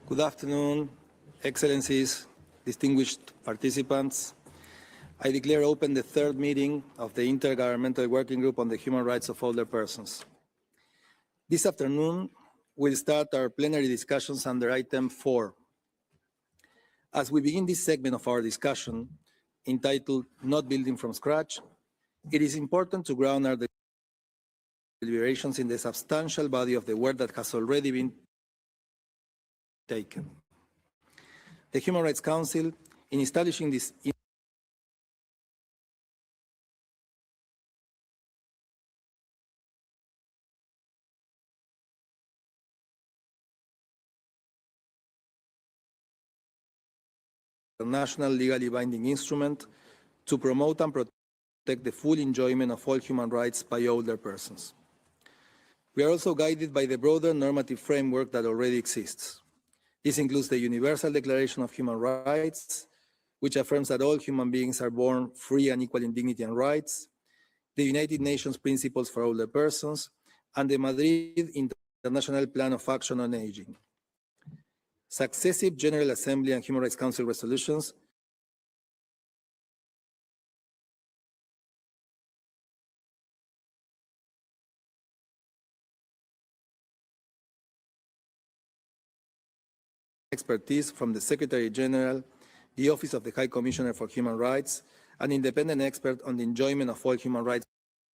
Good afternoon, Excellencies, distinguished participants. I declare open the third meeting of the Intergovernmental Working Group on the Human Rights of Older Persons. This afternoon, we'll start our plenary discussions under item 4. As we begin this segment of our discussion, entitled Not Building from Scratch, it is important to ground our deliberations in the substantial body of the work that has already been taken. The Human Rights Council, in establishing this national legally binding instrument to promote and protect the full enjoyment of all human rights by older persons. We are also guided by the broader normative framework that already exists. This includes the Universal Declaration of Human Rights, which affirms that all human beings are born free and equal in dignity and rights, the United Nations Principles for Older Persons, and the Madrid International Plan of Action on Aging. Successive General Assembly and Human Rights Council resolutions expertise from the Secretary General, the Office of the High Commissioner for Human Rights, an independent expert on the enjoyment of all human rights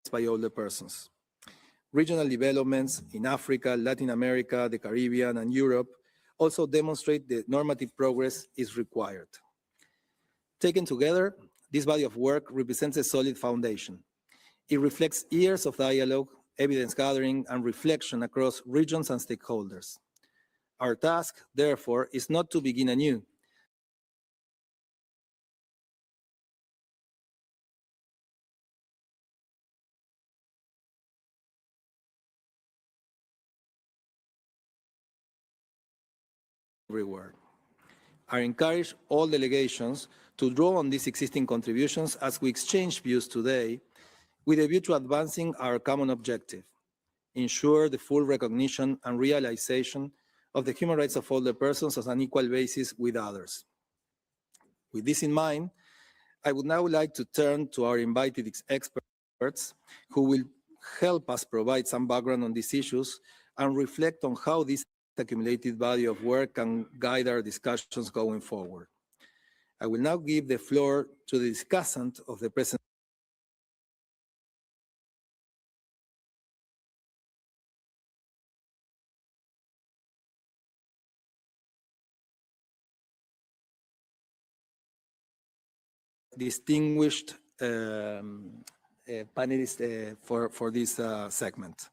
by older persons. Regional developments in Africa, Latin America, the Caribbean, and Europe also demonstrate that normative progress is required. Taken together, this body of work represents a solid foundation. It reflects years of dialogue, evidence gathering, and reflection across regions and stakeholders. Our task, therefore, is not to begin anew, everywhere. I encourage all delegations to draw on these existing contributions as we exchange views today with a view to advancing our common objective: ensure the full recognition and realization of the human rights of older persons on an equal basis with others. With this in mind, I would now like to turn to our invited experts who will help us provide some background on these issues and reflect on how this accumulated body of work can guide our discussions going forward. I will now give the floor to the discussant of the present distinguished panelists for this segment.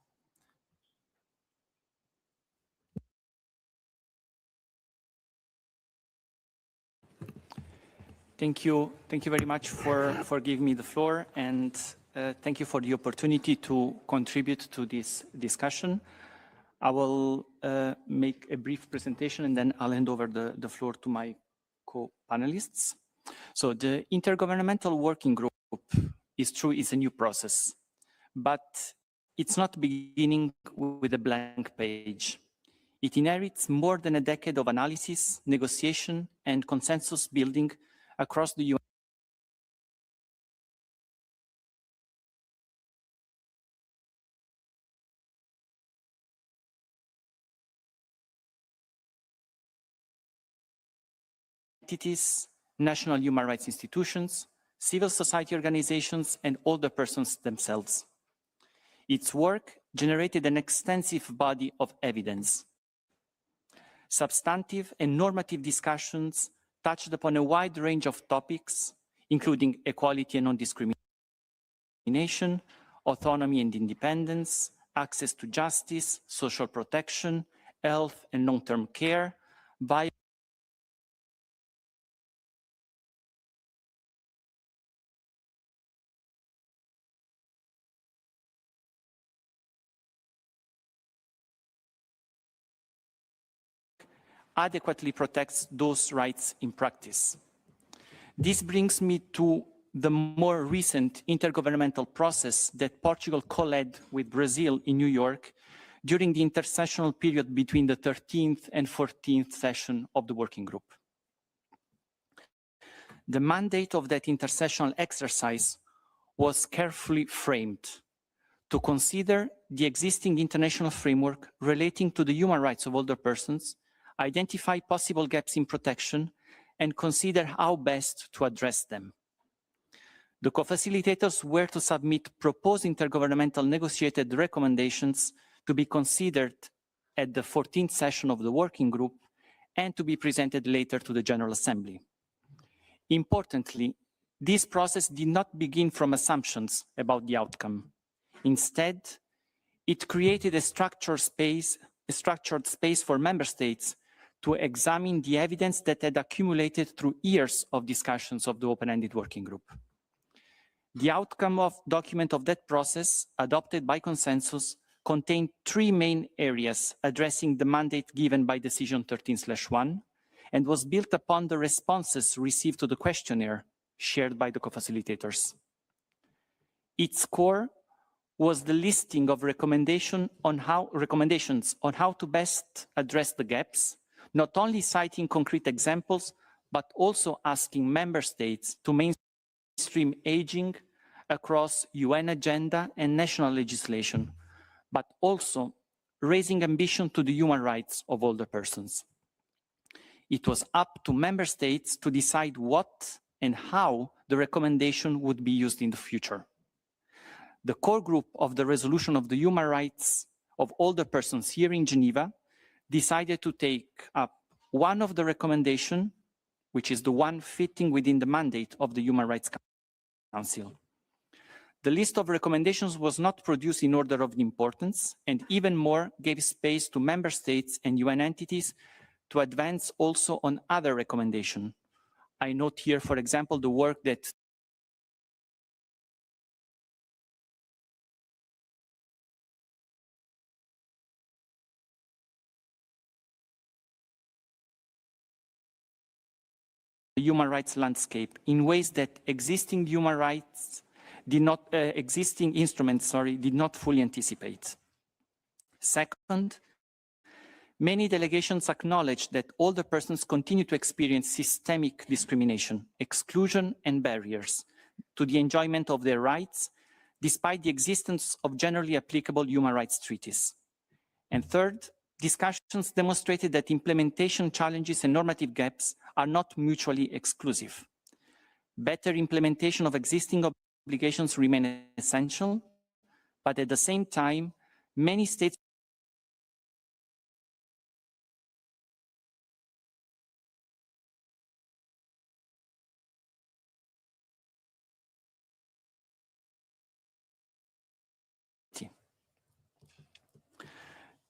Thank you very much for giving me the floor, and thank you for the opportunity to contribute to this discussion. I will make a brief presentation and then I'll hand over the floor to my co-panelists. So the Intergovernmental Working Group is a new process, but it's not beginning with a blank page. It inherits more than a decade of analysis, negotiation, and consensus building across the UN. Entities, national human rights institutions, civil society organizations, and older persons themselves. Its work generated an extensive body of evidence. Substantive and normative discussions touched upon a wide range of topics, including equality and non-discrimination, autonomy and independence, access to justice, social protection, health and long-term care, adequately protects those rights in practice. This brings me to the more recent intergovernmental process that Portugal co-led with Brazil in New York during the intersessional period between the 13th and 14th session of the working group. The mandate of that intersessional exercise was carefully framed to consider the existing international framework relating to the human rights of older persons, identify possible gaps in protection, and consider how best to address them. The co-facilitators were to submit proposed intergovernmental negotiated recommendations to be considered at the 14th session of the working group and to be presented later to the General Assembly. Importantly, this process did not begin from assumptions about the outcome. Instead, it created a structured space for member states to examine the evidence that had accumulated through years of discussions of the open-ended working group. The outcome of document of that process, adopted by consensus, contained three main areas addressing the mandate given by Decision 13/1 and was built upon the responses received to the questionnaire shared by the co-facilitators. Its core was the listing of recommendations on how to best address the gaps, not only citing concrete examples, but also asking member states to mainstream aging across UN agenda and national legislation, but also raising ambition to the human rights of older persons. It was up to member states to decide what and how the recommendation would be used in the future. The core group of the resolution of the human rights of older persons here in Geneva decided to take up one of the recommendations, which is the one fitting within the mandate of the Human Rights Council. The list of recommendations was not produced in order of importance, and even more gave space to member states and UN entities to advance also on other recommendations. I note here, for example, the work that the human rights landscape in ways that existing human rights existing instruments did not fully anticipate. Second, many delegations acknowledge that older persons continue to experience systemic discrimination, exclusion, and barriers to the enjoyment of their rights, despite the existence of generally applicable human rights treaties. And third, discussions demonstrated that implementation challenges and normative gaps are not mutually exclusive. Better implementation of existing obligations remain essential, but at the same time, many states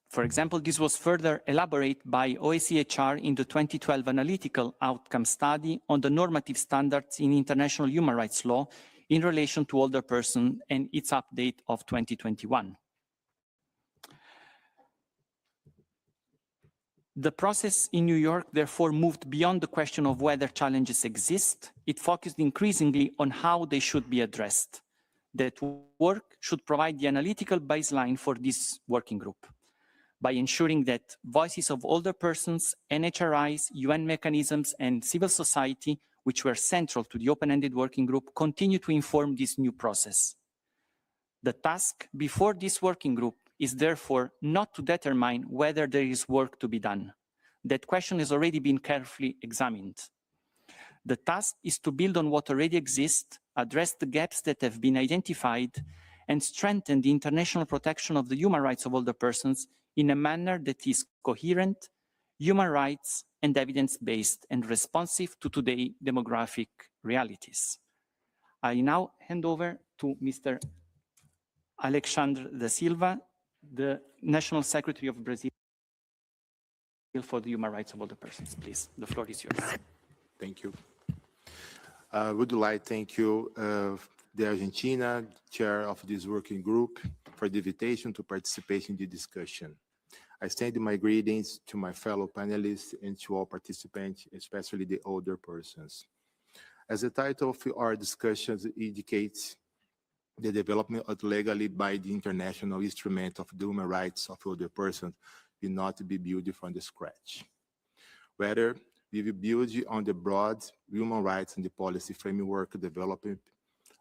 For example, this was further elaborated by OACHR in the 2012 analytical outcome study on the normative standards in international human rights law in relation to older persons and its update of 2021. The process in New York, therefore, moved beyond the question of whether challenges exist. It focused increasingly on how they should be addressed. That work should provide the analytical baseline for this working group, by ensuring that voices of older persons, NHRIs, UN mechanisms, and civil society, which were central to the open-ended working group, continue to inform this new process. The task before this working group is therefore not to determine whether there is work to be done. That question has already been carefully examined. The task is to build on what already exists, address the gaps that have been identified, and strengthen the international protection of the human rights of older persons in a manner that is coherent, human rights, and evidence-based, and responsive to today's demographic realities. I now hand over to Mr. Alexandre da Silva, the National Secretary of Brazil for the Human Rights of Older Persons. Please, the floor is yours. Thank you. Would like to thank you, the Argentina, chair of this working group, for the invitation to participate in the discussion. I extend my greetings to my fellow panelists and to all participants, especially the older persons. As the title of our discussions indicates, the development of legally by the international instrument of the human rights of other persons will not be built from the scratch. Rather, we will build on the broad human rights and the policy framework development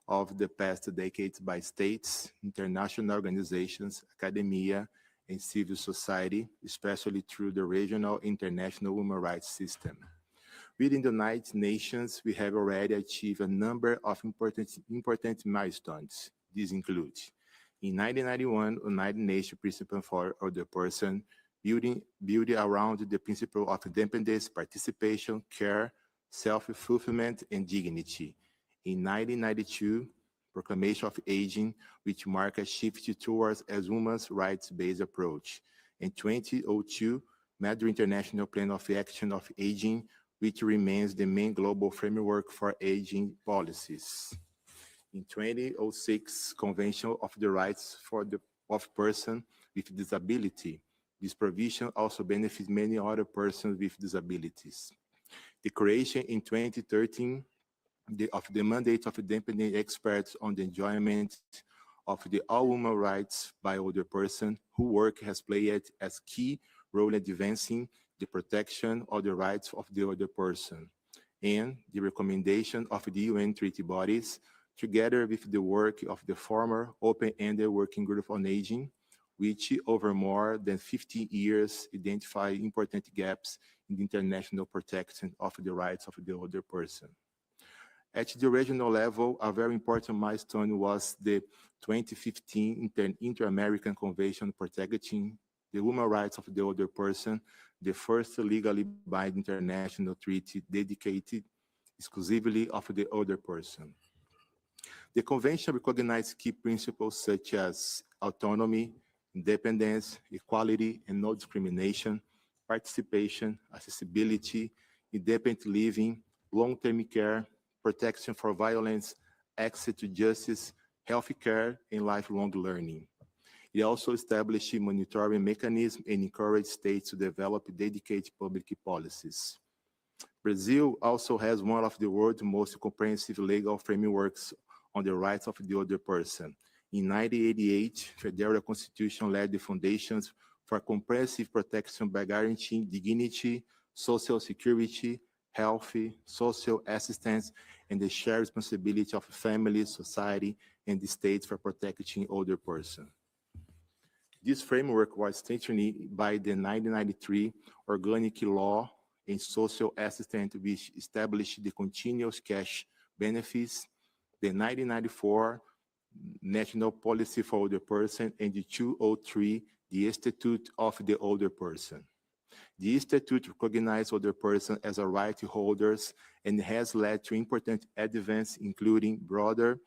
of the past decades by states, international organizations, academia, and civil society, especially through the regional international human rights system. Within the United Nations, we have already achieved a number of important milestones. These include, in 1991, United Nations Principle for Other Person, building around the principle of independence, participation, care, self-fulfillment, and dignity. In 1992, Proclamation of Aging, which marked a shift towards a women's rights-based approach. In 2002, Madrid International Plan of Action of Aging, which remains the main global framework for aging policies. In 2006, Convention of the Rights of Persons with Disability. This provision also benefits many other persons with disabilities. The creation in 2013 of the mandate of independent experts on the enjoyment of the all human rights by other persons whose work has played as key role in advancing the protection of the rights of the other person, and the recommendation of the UN treaty bodies, together with the work of the former open-ended working group on aging, which over more than 50 years identified important gaps in the international protection of the rights of the other person. At the regional level, a very important milestone was the 2015 Inter-American Convention protecting the human rights of the other person, the first legally binding international treaty dedicated exclusively of the other person. The convention recognizes key principles such as autonomy, independence, equality, and no discrimination, participation, accessibility, independent living, long-term care, protection for violence, access to justice, health care, and lifelong learning. It also established monitoring mechanisms and encouraged states to develop dedicated public policies. Brazil also has one of the world's most comprehensive legal frameworks on the rights of the other person. In 1988, federal constitution laid the foundations for comprehensive protection by guaranteeing dignity, social security, health, social assistance, and the shared responsibility of family, society, and the state for protecting older persons. This framework was strengthened by the 1993 Organic Law and Social Assistance, which established the continuous cash benefits, the 1994 National Policy for Older Person, and the 2003, the Statute of the Older Person. The statute recognizes older persons as right holders and has led to important advances, including broader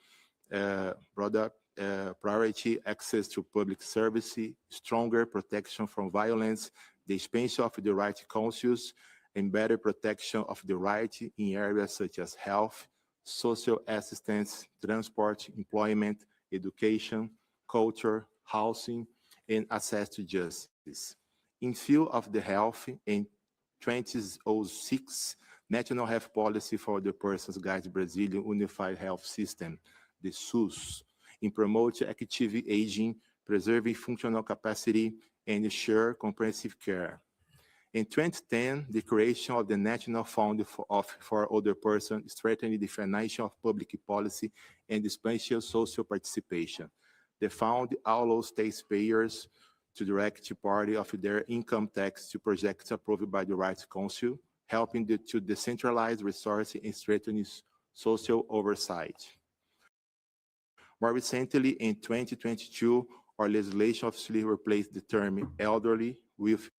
priority access to public service, stronger protection from violence, the expansion of the right councils, and better protection of the right in areas such as health, social assistance, transport, employment, education, culture, housing, and access to justice. In field of the health, in 2006, National Health Policy for the Persons guides Brazilian Unified Health System, the SUS, in promoting active aging, preserving functional capacity, and ensure comprehensive care. In 2010, the creation of the National Fund for Older Persons strengthened the financial of public policy and expansion social participation. The fund allows taxpayers to direct part of their income tax to projects approved by the Rights Council, helping to decentralize resources and strengthen social oversight. More recently, in 2022, our legislation officially replaced the term elderly with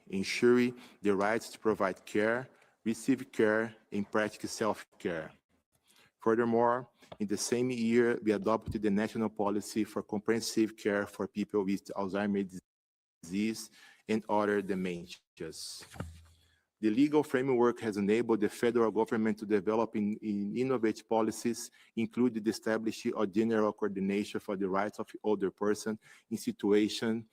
ensuring the rights to provide care, receive care, and practice self-care. Furthermore, in the same year, we adopted the National Policy for Comprehensive Care for People with Alzheimer's Disease and other dementias. The legal framework has enabled the federal government to develop innovative policies, including the establishment of general coordination for the rights of older persons in situations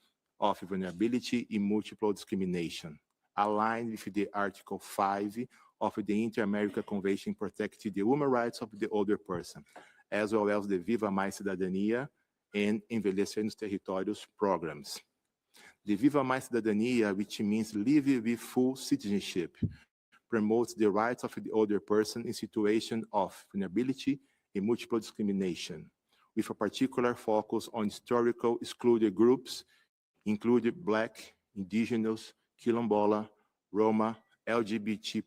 of vulnerability and multiple discrimination, aligned with the Article 5 of the Inter-American Convention protecting the human rights of the older person, as well as the Viva Mais Cidadania and Envelhecer nos Territórios programs. The Viva Mais Cidadania, which means live with full citizenship, promotes the rights of the older person in situations of vulnerability and multiple discrimination, with a particular focus on historical excluded groups, including Black, Indigenous, Quilombola, Roma, LGBT+,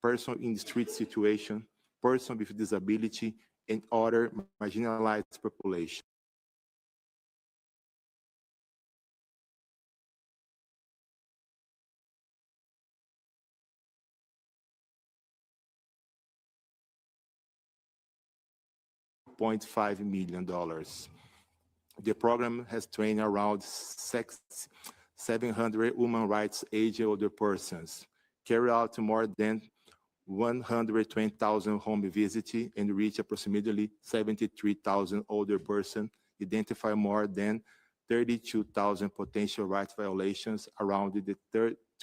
person in the street situation, person with disability, and other marginalized populations. $0.5 million. The program has trained around 700 human rights age older persons, carried out more than 120,000 home visits, and reached approximately 73,000 older persons, identify more than 32,000 potential rights violations around the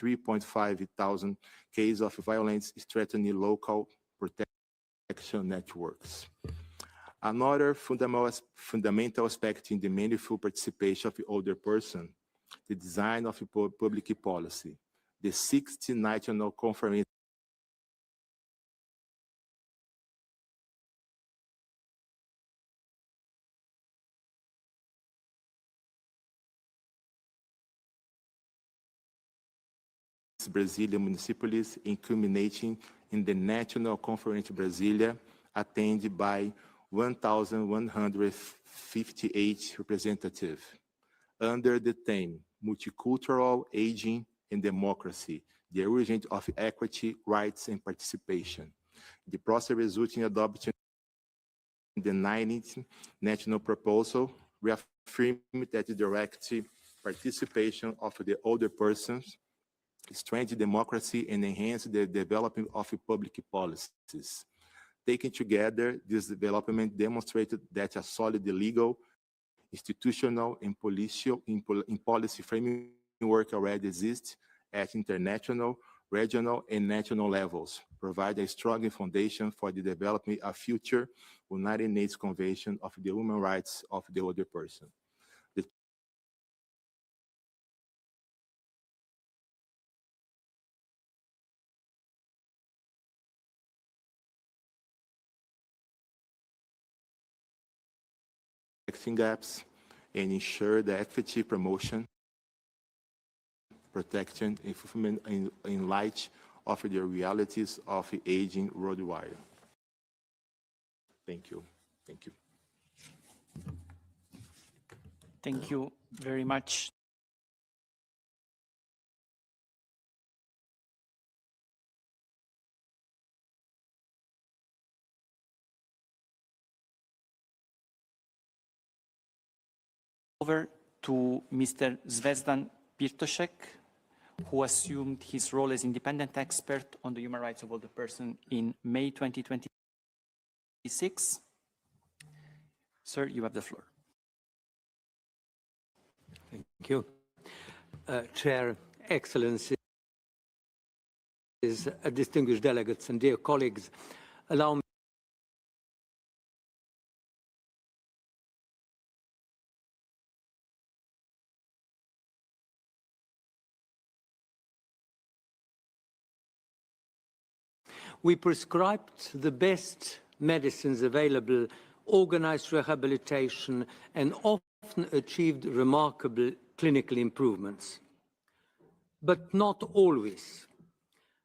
3.5 thousand cases of violence threatening local protection networks. Another fundamental aspect in the meaningful participation of the older person, the design of public policy. The 60th National Conference Brazilian municipalities, culminating in the National Conference Brasilia, attended by 1,158 representatives, under the theme, Multicultural Aging and Democracy, the urgent of equity, rights, and participation. The process resulted in adopting the 19th national proposal, reaffirming that the direct participation of the older persons strengthen democracy and enhance the development of public policies. Taken together, this development demonstrated that a solid legal, institutional, and policy framework already exists at international, regional, and national levels, provide a strong foundation for the development of future United Nations Convention of the Human Rights of the Older Person. Gaps and ensure the equity promotion, protection, and fulfillment in light of the realities of aging worldwide. Thank you. Thank you. Thank you very much. Over to Mr. Zvezdan Pirtošek, who assumed his role as independent expert on the human rights of older person in May 2026. Sir, you have the floor. Thank you. Chair, Excellencies, distinguished delegates, and dear colleagues, allow me we prescribed the best medicines available, organized rehabilitation, and often achieved remarkable clinical improvements. But not always.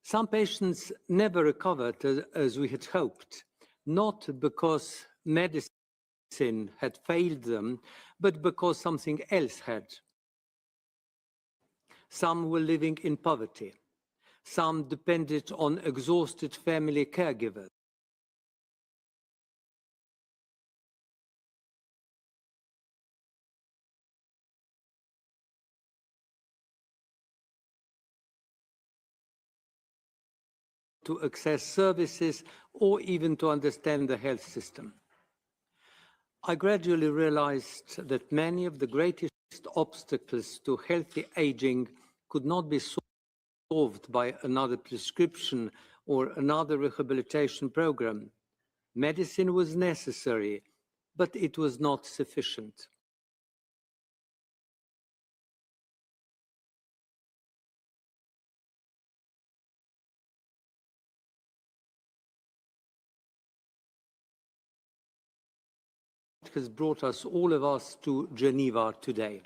Some patients never recovered as we had hoped, not because medicine had failed them, but because something else had. Some were living in poverty. Some depended on exhausted family caregivers. to access services or even to understand the health system. I gradually realized that many of the greatest obstacles to healthy aging could not be solved by another prescription or another rehabilitation program. Medicine was necessary, but it was not sufficient. It has brought all of us to Geneva today.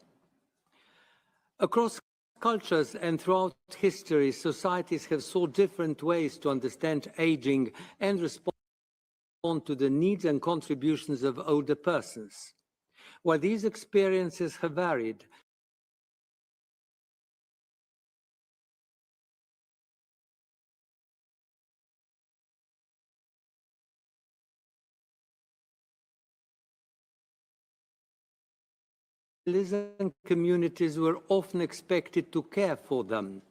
Across cultures and throughout history, societies have sought different ways to understand aging and respond to the needs and contributions of older persons. While these experiences have varied, and communities were often expected to care for them.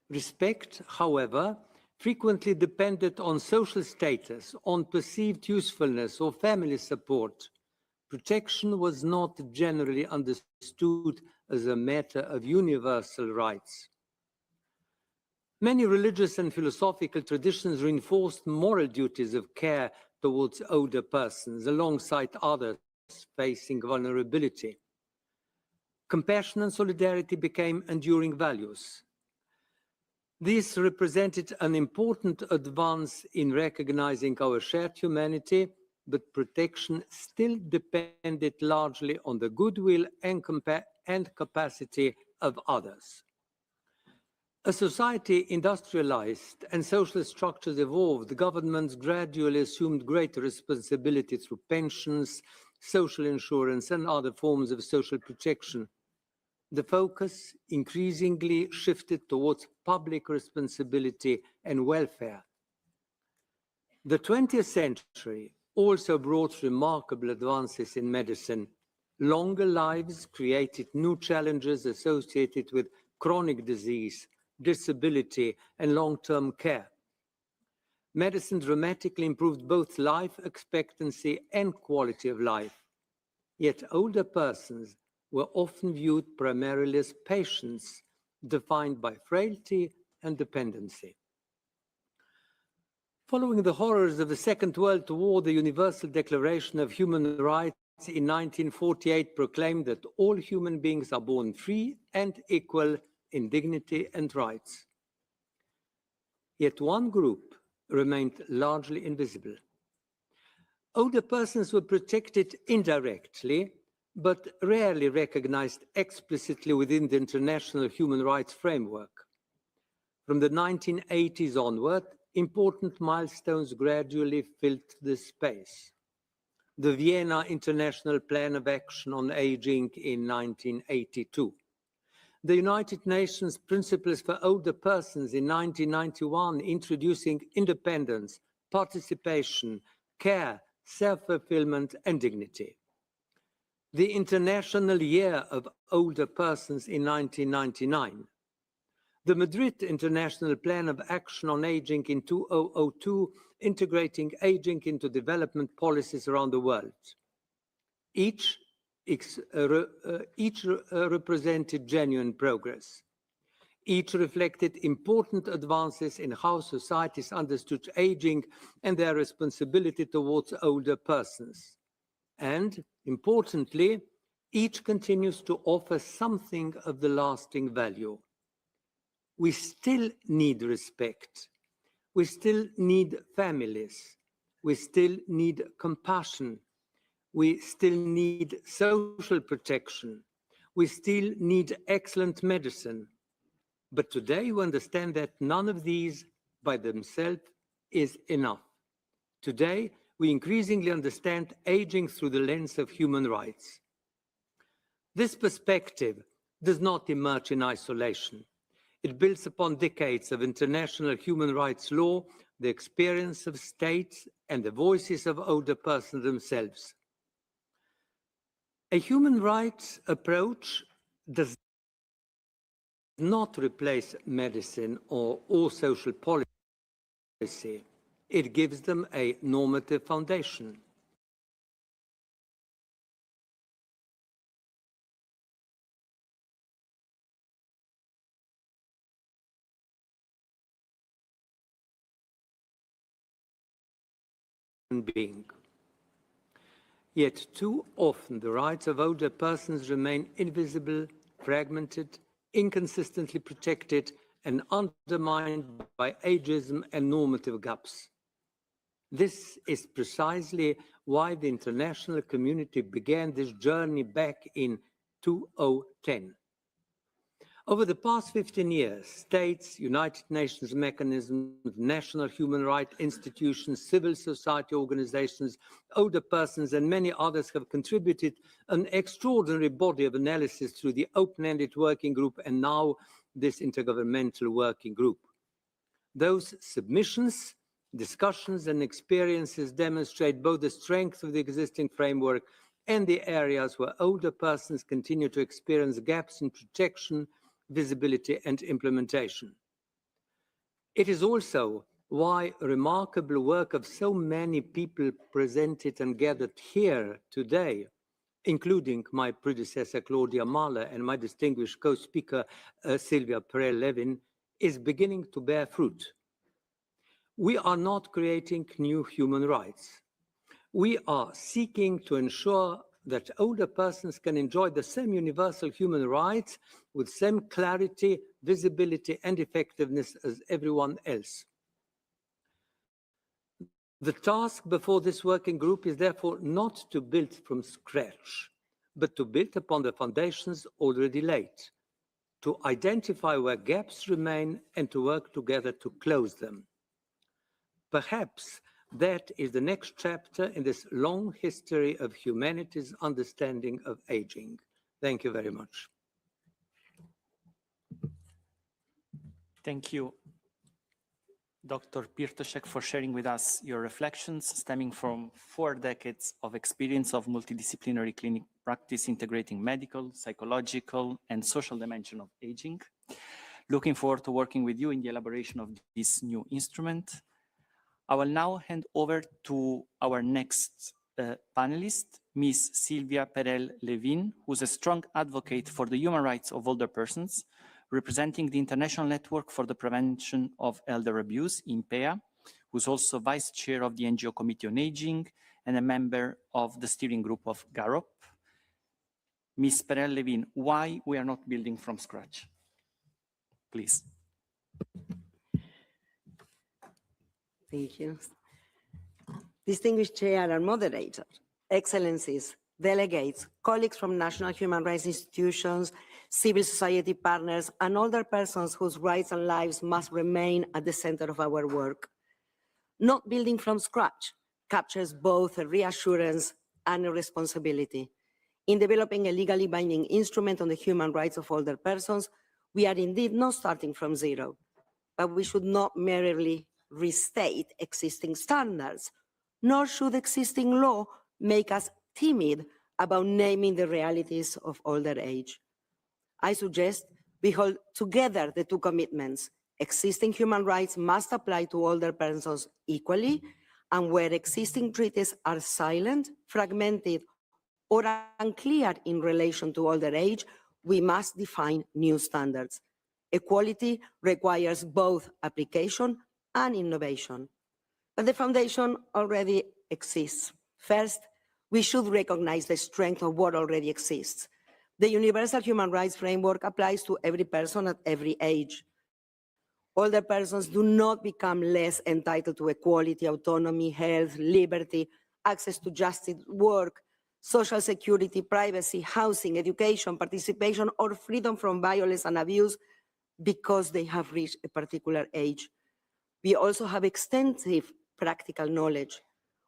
Respect, however, frequently depended on social status, on perceived usefulness or family support. Protection was not generally understood as a matter of universal rights. Many religious and philosophical traditions reinforced moral duties of care towards older persons alongside others facing vulnerability. Compassion and solidarity became enduring values. This represented an important advance in recognizing our shared humanity, but protection still depended largely on the goodwill and capacity of others. As society industrialized and social structures evolved, governments gradually assumed greater responsibility through pensions, social insurance, and other forms of social protection. The focus increasingly shifted towards public responsibility and welfare. The 20th century also brought remarkable advances in medicine. Longer lives created new challenges associated with chronic disease, disability, and long-term care. Medicine dramatically improved both life expectancy and quality of life. Yet older persons were often viewed primarily as patients, defined by frailty and dependency. Following the horrors of the Second World War, the Universal Declaration of Human Rights in 1948 proclaimed that all human beings are born free and equal in dignity and rights. Yet one group remained largely invisible. Older persons were protected indirectly, but rarely recognized explicitly within the international human rights framework. From the 1980s onward, important milestones gradually filled this space. The Vienna International Plan of Action on Aging in 1982. The United Nations Principles for Older Persons in 1991, introducing independence, participation, care, self-fulfillment, and dignity. The International Year of Older Persons in 1999. The Madrid International Plan of Action on Aging in 2002, integrating aging into development policies around the world. Each represented genuine progress. Each reflected important advances in how societies understood aging and their responsibility towards older persons. And, importantly, each continues to offer something of the lasting value. We still need respect. We still need families. We still need compassion. We still need social protection. We still need excellent medicine. But today we understand that none of these by themselves is enough. Today, we increasingly understand aging through the lens of human rights. This perspective does not emerge in isolation. It builds upon decades of international human rights law, the experience of states, and the voices of older persons themselves. A human rights approach does not replace medicine or social policy. policy. It gives them a normative foundation. Being. Yet too often the rights of older persons remain invisible, fragmented, inconsistently protected, and undermined by ageism and normative gaps. This is precisely why the international community began this journey back in 2010. Over the past 15 years, states, United Nations mechanisms, national human rights institutions, civil society organizations, older persons, and many others have contributed an extraordinary body of analysis through the open-ended working group and now this intergovernmental working group. Those submissions, discussions, and experiences demonstrate both the strength of the existing framework and the areas where older persons continue to experience gaps in protection, visibility, and implementation. It is also why remarkable work of so many people presented and gathered here today, including my predecessor Claudia Mahler and my distinguished co-speaker Sylvia Perel-Levin, is beginning to bear fruit. We are not creating new human rights. We are seeking to ensure that older persons can enjoy the same universal human rights with same clarity, visibility, and effectiveness as everyone else. The task before this working group is therefore not to build from scratch, but to build upon the foundations already laid, to identify where gaps remain and to work together to close them. Perhaps that is the next chapter in this long history of humanity's understanding of aging. Thank you very much. Thank you, Dr. Pirtošek, for sharing with us your reflections stemming from 4 decades of experience of multidisciplinary clinic practice integrating medical, psychological, and social dimension of aging. Looking forward to working with you in the elaboration of this new instrument. I will now hand over to our next panelist, Ms. Sylvia Perel-Levin, who's a strong advocate for the human rights of older persons, representing the International Network for the Prevention of Elder Abuse, INPEA, who's also Vice Chair of the NGO Committee on Aging and a member of the steering group of GAROP. Ms. Perel-Levin, why we are not building from scratch? Please. Thank you. Distinguished Chair and Moderator, Excellencies, delegates, colleagues from national human rights institutions, civil society partners, and older persons whose rights and lives must remain at the center of our work. Not building from scratch captures both a reassurance and a responsibility. In developing a legally binding instrument on the human rights of older persons, we are indeed not starting from zero, but we should not merely restate existing standards, nor should existing law make us timid about naming the realities of older age. I suggest we hold together the 2 commitments. Existing human rights must apply to older persons equally, and where existing treaties are silent, fragmented, or unclear in relation to older age, we must define new standards. Equality requires both application and innovation. But the foundation already exists. First, we should recognize the strength of what already exists. The Universal Human Rights Framework applies to every person at every age. Older persons do not become less entitled to equality, autonomy, health, liberty, access to justice, work, social security, privacy, housing, education, participation, or freedom from violence and abuse because they have reached a particular age. We also have extensive practical knowledge.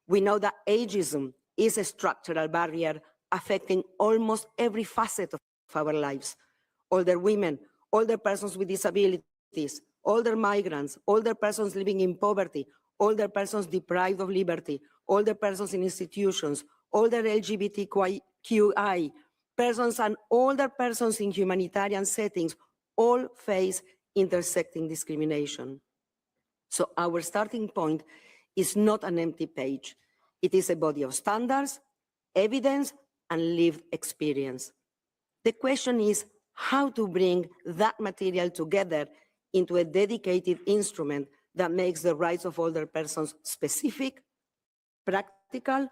We know that ageism is a structural barrier affecting almost every facet of our lives. Older women, older persons with disabilities, older migrants, older persons living in poverty, older persons deprived of liberty, older persons in institutions, older LGBTQI persons, and older persons in humanitarian settings all face intersecting discrimination. So our starting point is not an empty page. It is a body of standards, evidence, and lived experience. The question is how to bring that material together into a dedicated instrument that makes the rights of older persons specific, practical,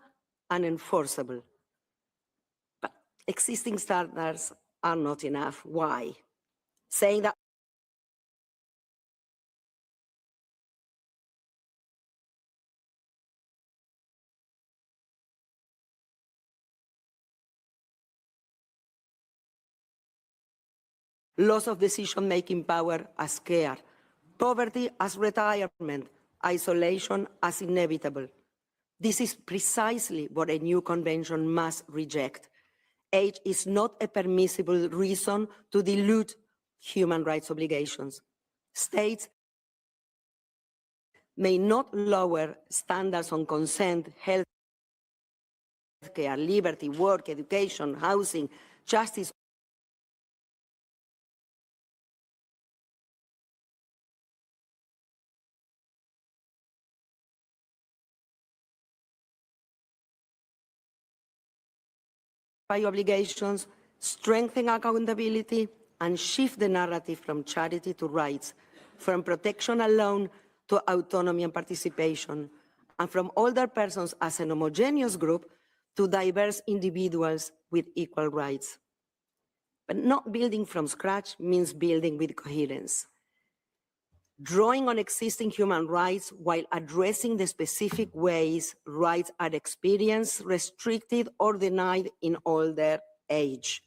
and enforceable. But existing standards are not enough. Why? Saying that loss of decision-making power as care, poverty as retirement, isolation as inevitable. This is precisely what a new convention must reject. Age is not a permissible reason to dilute human rights obligations. States may not lower standards on consent, health care, liberty, work, education, housing, justice, by obligations, strengthen accountability, and shift the narrative from charity to rights, from protection alone to autonomy and participation, and from older persons as an homogeneous group to diverse individuals with equal rights. But not building from scratch means building with coherence. Drawing on existing human rights while addressing the specific ways rights are experienced, restricted, or denied in older age.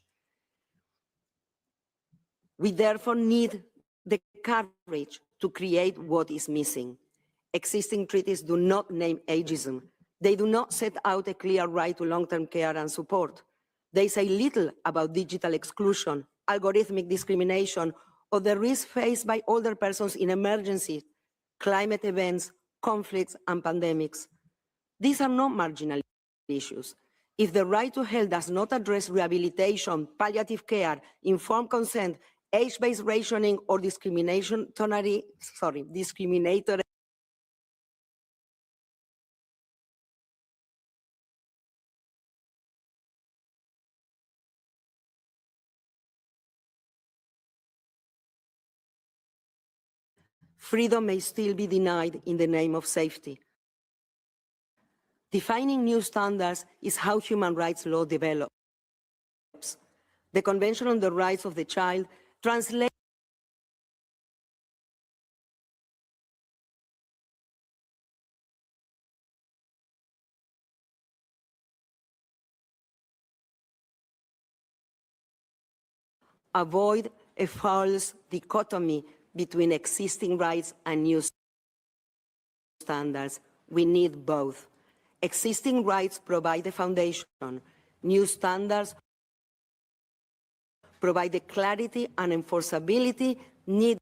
We therefore need the courage to create what is missing. Existing treaties do not name ageism. They do not set out a clear right to long-term care and support. They say little about digital exclusion, algorithmic discrimination, or the risk faced by older persons in emergencies, climate events, conflicts, and pandemics. These are not marginal issues. If the right to health does not address rehabilitation, palliative care, informed consent, age-based rationing, or discriminatory freedom may still be denied in the name of safety. Defining new standards is how human rights law develops. The Convention on the Rights of the Child translates avoid a false dichotomy between existing rights and new standards. We need both. Existing rights provide the foundation. New standards provide the clarity and enforceability needed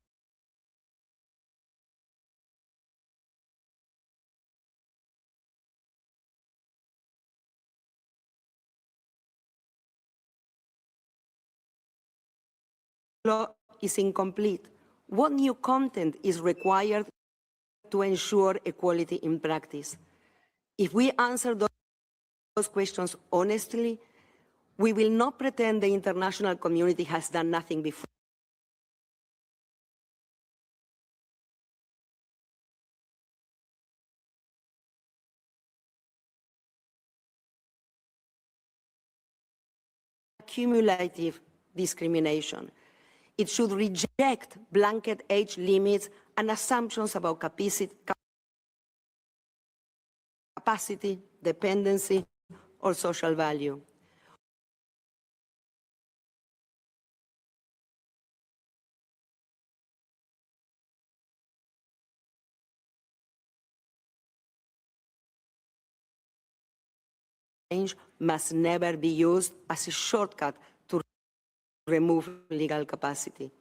law is incomplete. What new content is required to ensure equality in practice? If we answer those questions honestly, we will not pretend the international community has done nothing before. Cumulative discrimination. It should reject blanket age limits and assumptions about capacity, dependency, or social value. Change must never be used as a shortcut to remove legal capacity.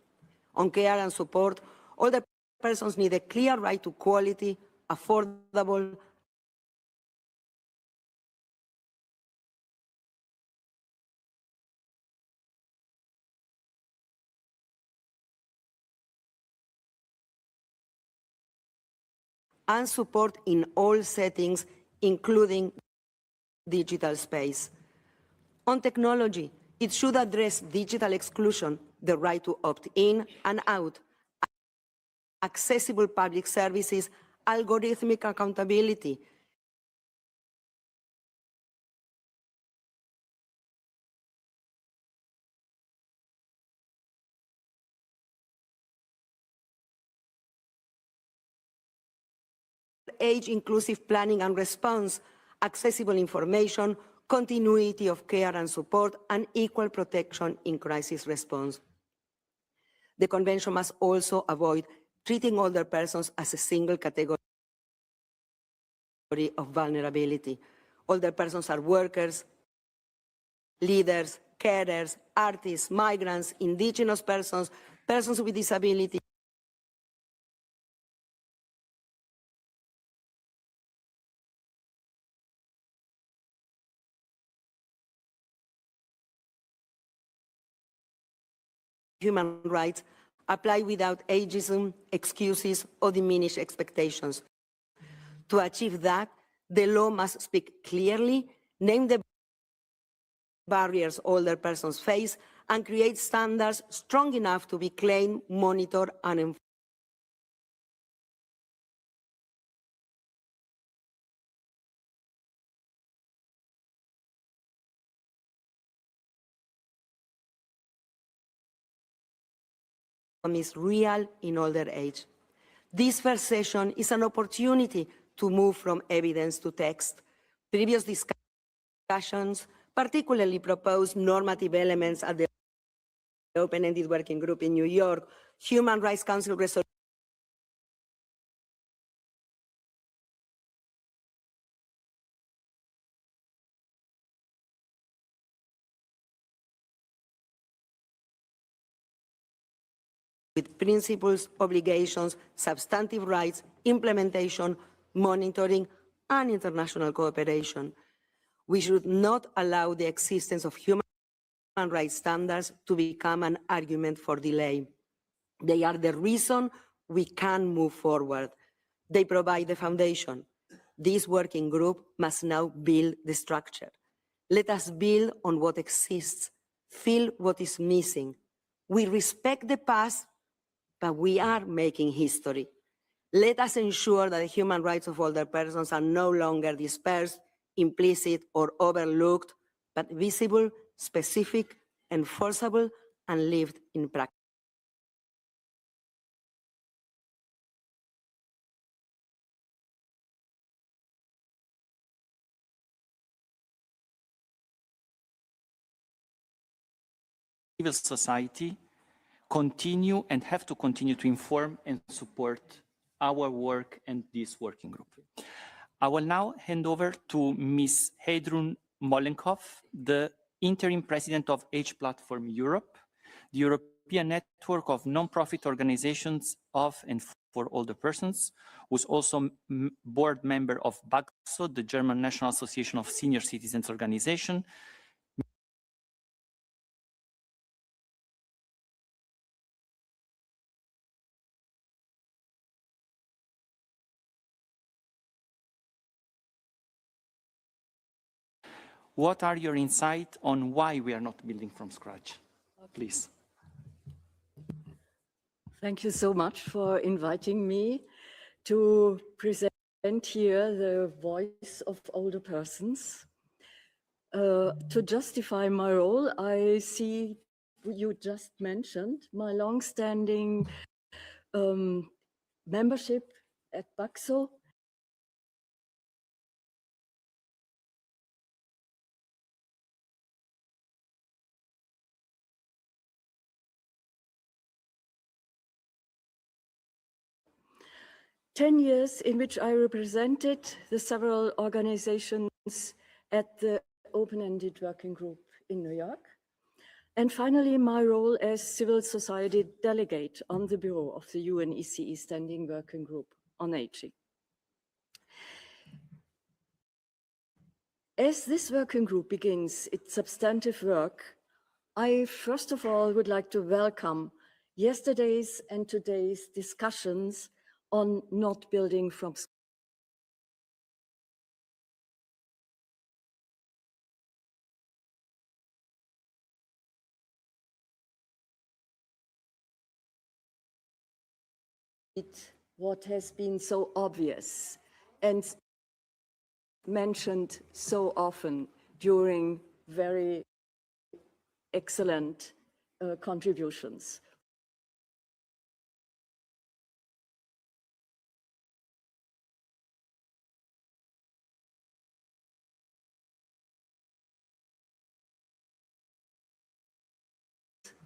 On care and support, older persons need a clear right to quality, affordable, and support in all settings, including digital space. On technology, it should address digital exclusion, the right to opt in and out, accessible public services, algorithmic accountability, age-inclusive planning and response, accessible information, continuity of care and support, and equal protection in crisis response. The Convention must also avoid treating older persons as a single category of vulnerability. Older persons are workers, leaders, carers, artists, migrants, indigenous persons, persons with disability, human rights apply without ageism, excuses, or diminished expectations. To achieve that, the law must speak clearly, name the barriers older persons face, and create standards strong enough to be claimed, monitored, and enforced. Is real in older age. This first session is an opportunity to move from evidence to text. Previous discussions, particularly proposed normative elements at the open-ended working group in New York, Human Rights Council resolution with principles, obligations, substantive rights, implementation, monitoring, and international cooperation. We should not allow the existence of human rights standards to become an argument for delay. They are the reason we can move forward. They provide the foundation. This working group must now build the structure. Let us build on what exists, fill what is missing. We respect the past, but we are making history. Let us ensure that the human rights of older persons are no longer dispersed, implicit, or overlooked, but visible, specific, enforceable, and lived in practice. Civil society continue and have to continue to inform and support our work and this working group. I will now hand over to Ms. Heidrun Molenkov, the interim president of Age Platform Europe, the European network of non-profit organizations of and for older persons, who's also board member of BAGSO, the German National Association of Senior Citizens Organization. What are your insights on why we are not building from scratch? Please. Thank you so much for inviting me to present here the voice of older persons. To justify my role, I see you just mentioned my long-standing membership at BAGSO. Ten years in which I represented the several organizations at the open-ended working group in New York. And finally, my role as civil society delegate on the bureau of the UNECE Standing Working Group on Aging. As this working group begins its substantive work, I first of all would like to welcome yesterday's and today's discussions on not building from what has been so obvious and mentioned so often during very excellent contributions.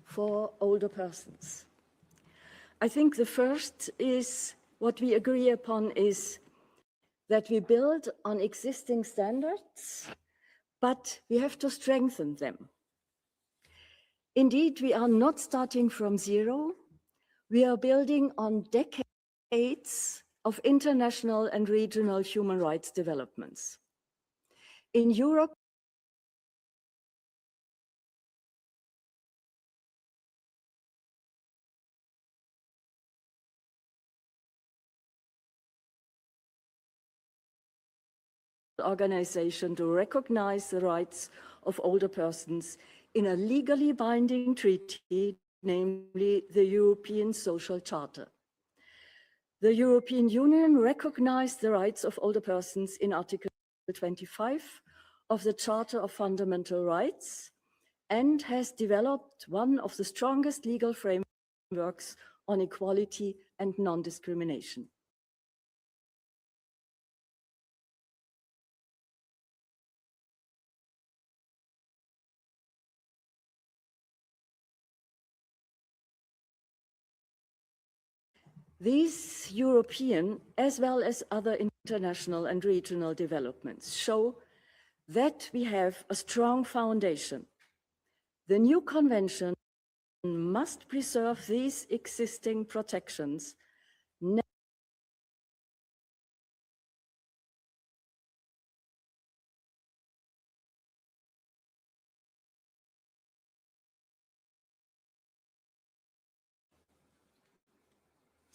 For older persons. I think the first is what we agree upon is that we build on existing standards, but we have to strengthen them. Indeed, we are not starting from zero. We are building on decades of international and regional human rights developments. In Europe, organization to recognize the rights of older persons in a legally binding treaty, namely the European Social Charter. The European Union recognized the rights of older persons in Article 25 of the Charter of Fundamental Rights and has developed one of the strongest legal frameworks on equality and non-discrimination. These European, as well as other international and regional developments, show that we have a strong foundation. The new convention must preserve these existing protections,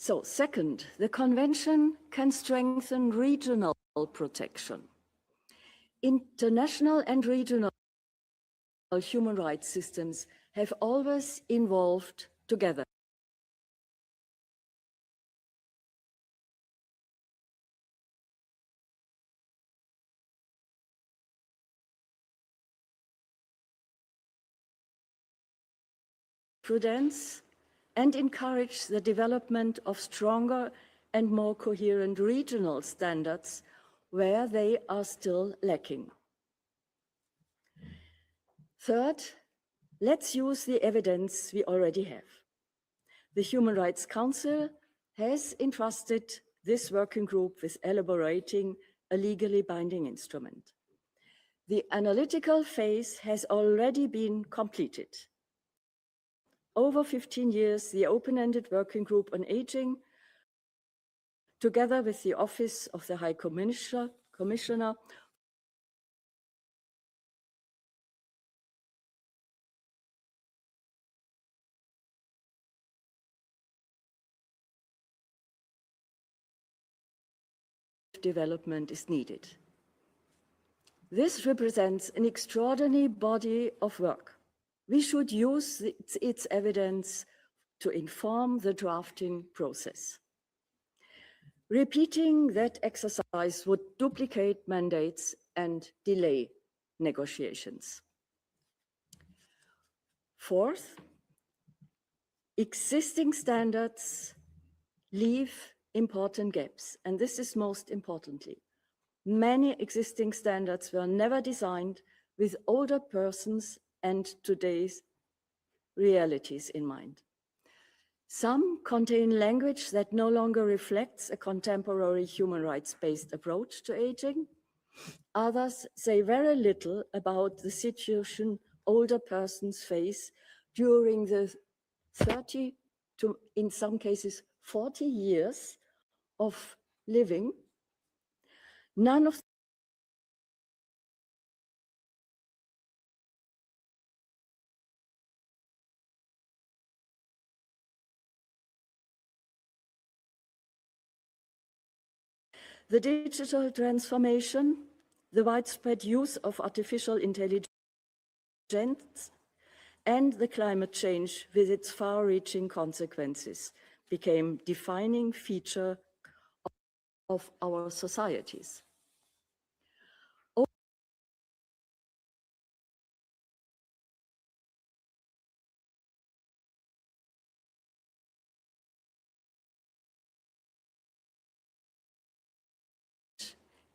So second, the convention can strengthen regional protection. International and regional human rights systems have always evolved together. Prudence and encourage the development of stronger and more coherent regional standards where they are still lacking. Third, let's use the evidence we already have. The Human Rights Council has entrusted this working group with elaborating a legally binding instrument. The analytical phase has already been completed. Over 15 years, the open-ended working group on aging, together with the Office of the High Commissioner development is needed. This represents an extraordinary body of work. We should use its evidence to inform the drafting process. Repeating that exercise would duplicate mandates and delay negotiations. Fourth, existing standards leave important gaps, and this is most importantly. Many existing standards were never designed with older persons and today's realities in mind. Some contain language that no longer reflects a contemporary human rights-based approach to aging. Others say very little about the situation older persons face during the 30 to, in some cases, 40 years of living. None of the digital transformation, the widespread use of artificial intelligence, and the climate change with its far-reaching consequences became defining feature of our societies.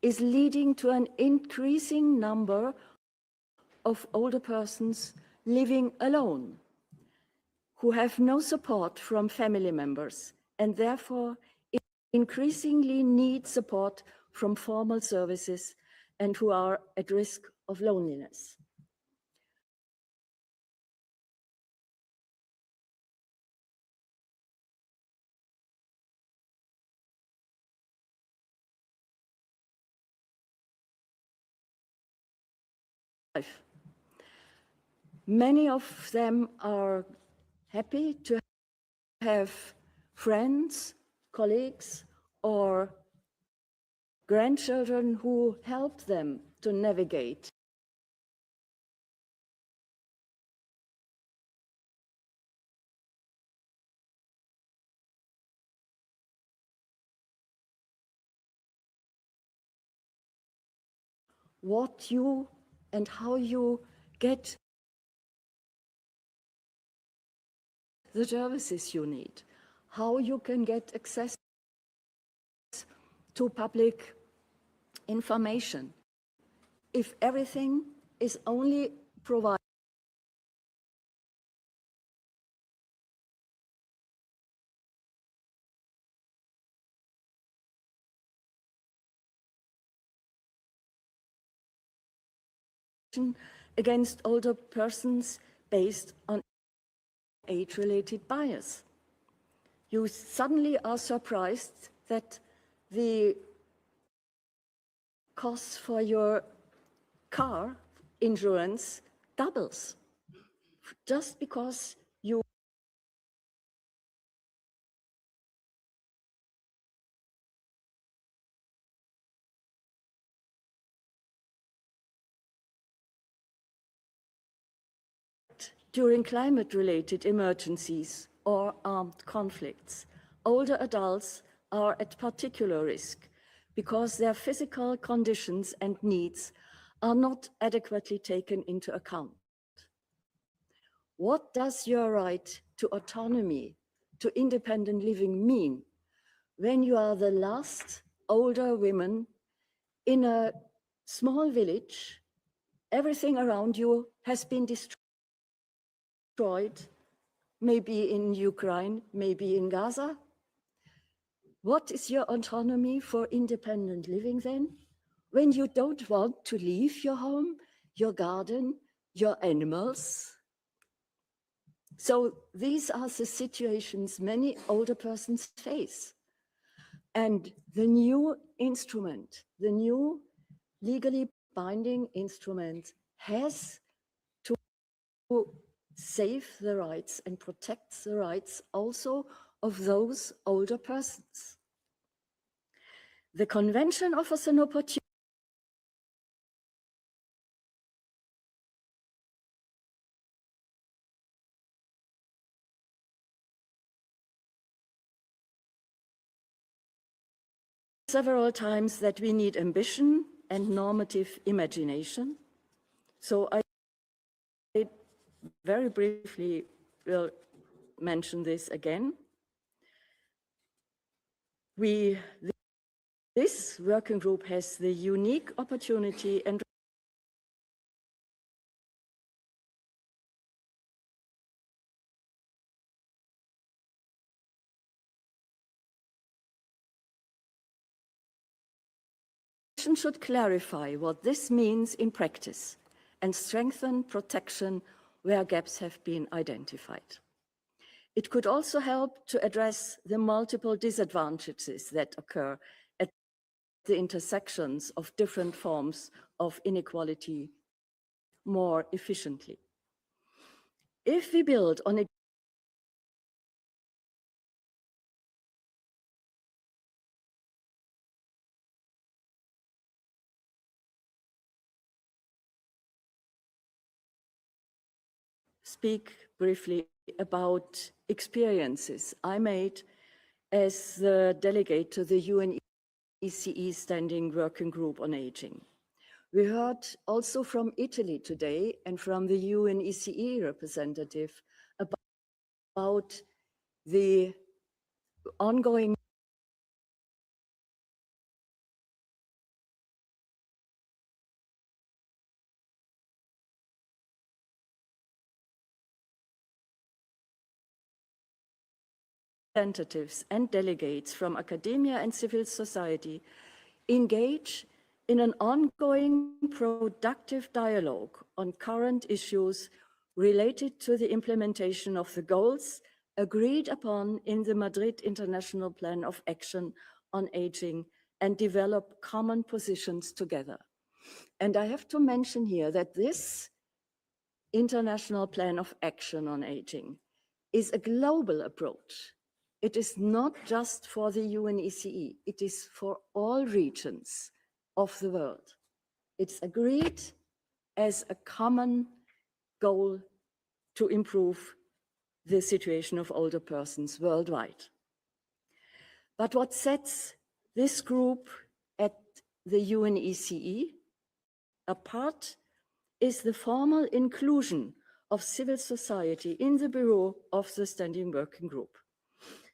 Is leading to an increasing number of older persons living alone, who have no support from family members and therefore increasingly need support from formal services and who are at risk of loneliness. Many of them are happy to have friends, colleagues, or grandchildren who help them to navigate what you and how you get the services you need, how you can get access to public information. If everything is only provided against older persons based on age-related bias. You suddenly are surprised that the cost for your car insurance doubles just because you during climate-related emergencies or armed conflicts. Older adults are at particular risk because their physical conditions and needs are not adequately taken into account. What does your right to autonomy, to independent living mean when you are the last older woman in a small village? Everything around you has been destroyed, maybe in Ukraine, maybe in Gaza? What is your autonomy for independent living then? When you don't want to leave your home, your garden, your animals? So these are the situations many older persons face. And the new instrument, the new legally binding instrument has to save the rights and protect the rights also of those older persons. The Convention offers an opportunity several times that we need ambition and normative imagination. So I very briefly will mention this again. This working group has the unique opportunity and should clarify what this means in practice and strengthen protection where gaps have been identified. It could also help to address the multiple disadvantages that occur at the intersections of different forms of inequality more efficiently. If we build on speak briefly about experiences I made as the delegate to the UNECE Standing Working Group on Aging. We heard also from Italy today and from the UNECE representative about the ongoing representatives and delegates from academia and civil society engage in an ongoing productive dialogue on current issues related to the implementation of the goals agreed upon in the Madrid International Plan of Action on Aging and develop common positions together. And I have to mention here that this International Plan of Action on Aging is a global approach. It is not just for the UNECE, it is for all regions of the world. It's agreed as a common goal to improve the situation of older persons worldwide. But what sets this group at the UNECE apart is the formal inclusion of civil society in the Bureau of the Standing Working Group.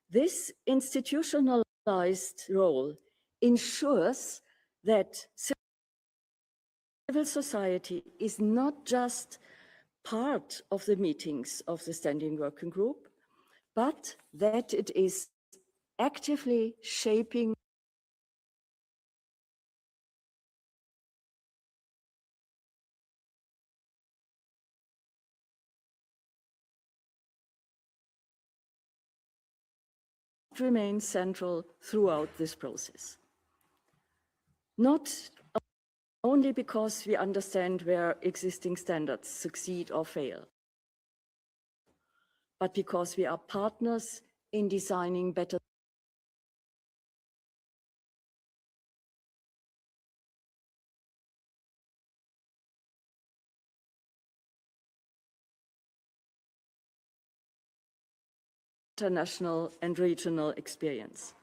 This institutionalized role ensures that civil society is not just part of the meetings of the Standing Working Group, but that it is actively shaping remains central throughout this process. Not only because we understand where existing standards succeed or fail, but because we are partners in designing better international and regional experience.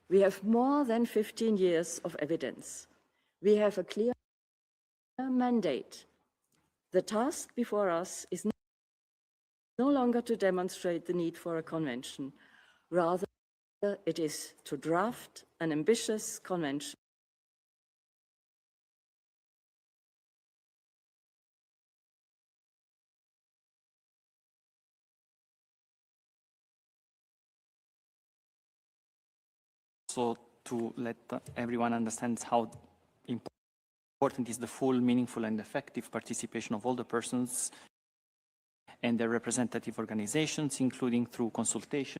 We have more than 15 years of evidence. We have a clear mandate. The task before us is no longer to demonstrate the need for a convention. Rather, it is to draft an ambitious convention So to let everyone understand how important is the full, meaningful, and effective participation of all the persons and their representative organizations, including through consultation.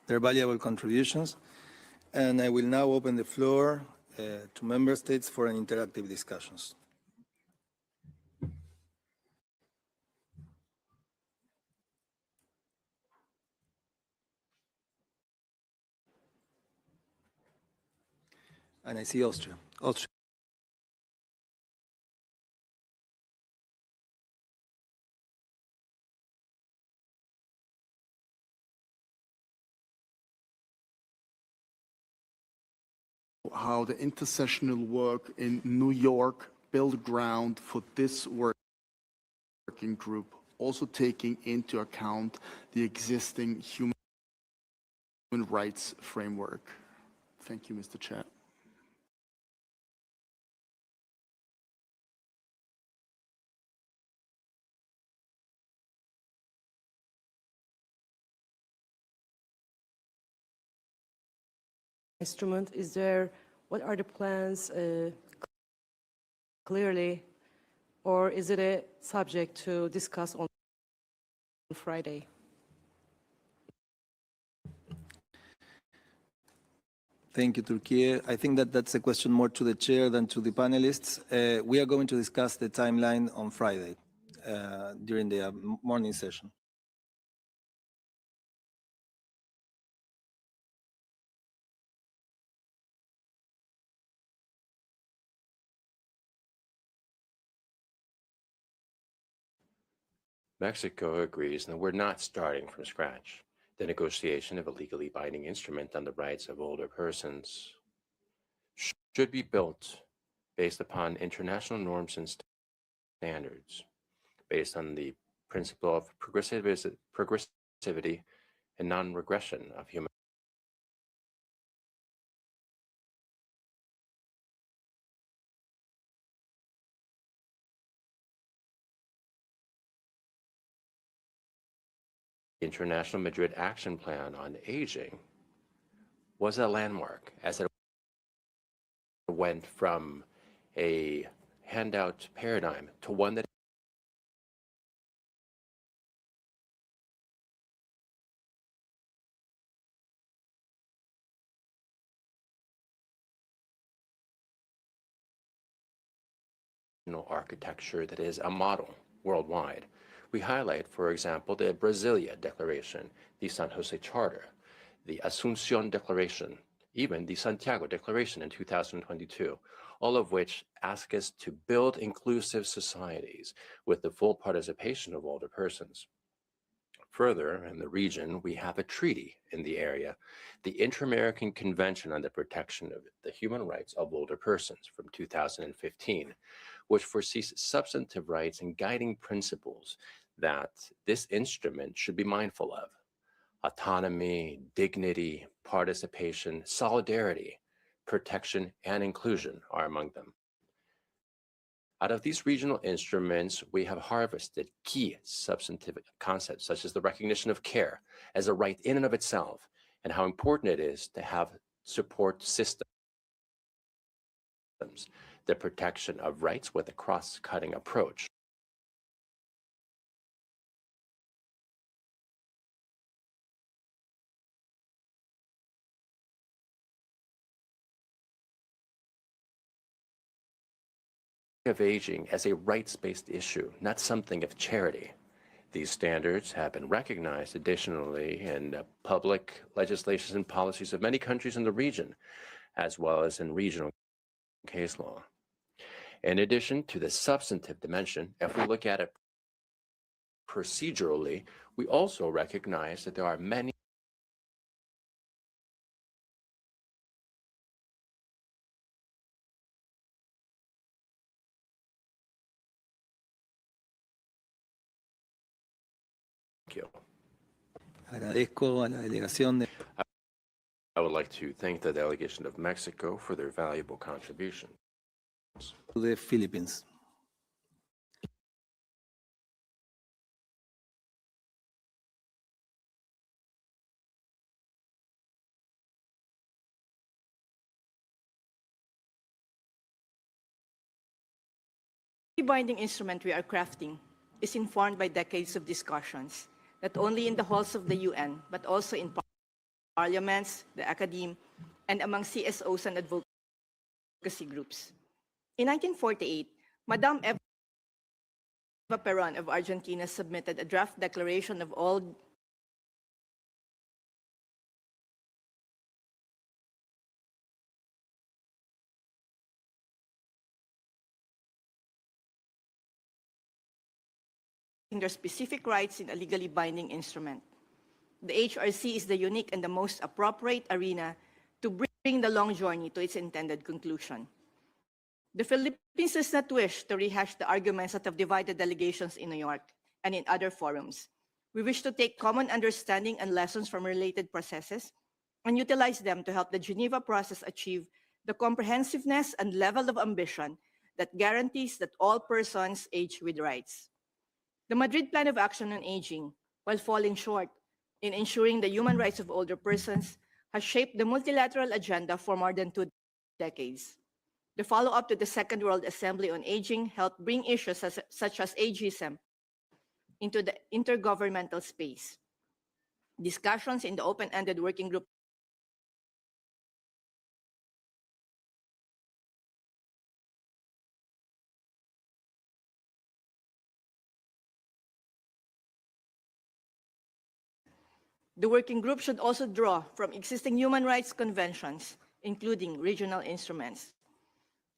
Their valuable contributions. And I will now open the floor to member states for an interactive discussions. And I see Austria. Austria. How the intersessional work in New York built ground for this working group, also taking into account the existing human rights framework. Thank you, Mr. Chair. Instrument, what are the plans clearly, or is it a subject to discuss on Friday? Thank you, Turkey. I think that that's a question more to the chair than to the panelists. We are going to discuss the timeline on Friday during the morning session. Mexico agrees that we're not starting from scratch. The negotiation of a legally binding instrument on the rights of older persons should be built based upon international norms and standards, based on the principle of progressivity and non-regression of human International Madrid Action Plan on Aging was a landmark as it went from a handout paradigm to one that architecture that is a model worldwide. We highlight, for example, the Brasilia Declaration, the San Jose Charter, the Asunción Declaration, even the Santiago Declaration in 2022, all of which ask us to build inclusive societies with the full participation of older persons. Further, in the region, we have a treaty in the area, the Inter-American Convention on the Protection of the Human Rights of Older Persons from 2015, which foresees substantive rights and guiding principles that this instrument should be mindful of. Autonomy, dignity, participation, solidarity, protection, and inclusion are among them. Out of these regional instruments, we have harvested key substantive concepts, such as the recognition of care as a right in and of itself, and how important it is to have support systems, the protection of rights with a cross-cutting approach. Of aging as a rights-based issue, not something of charity. These standards have been recognized additionally in public legislations and policies of many countries in the region, as well as in regional case law. In addition to the substantive dimension, if we look at it procedurally, we also recognize that there are many Agradezco a la delegación de I would like to thank the delegation of Mexico for their valuable contribution. the Philippines. The binding instrument we are crafting is informed by decades of discussions, not only in the halls of the UN, but also in parliaments, the academe, and among CSOs and advocacy groups. In 1948, Madame Eva Perón of Argentina submitted a draft declaration of all their specific rights in a legally binding instrument. The HRC is the unique and the most appropriate arena to bring the long journey to its intended conclusion. The Philippines does not wish to rehash the arguments that have divided delegations in New York and in other forums. We wish to take common understanding and lessons from related processes and utilize them to help the Geneva process achieve the comprehensiveness and level of ambition that guarantees that all persons age with rights. The Madrid Plan of Action on Aging, while falling short in ensuring the human rights of older persons, has shaped the multilateral agenda for more than 2 decades. The follow-up to the Second World Assembly on Aging helped bring issues such as ageism into the intergovernmental space. Discussions in the open-ended working group The working group should also draw from existing human rights conventions, including regional instruments.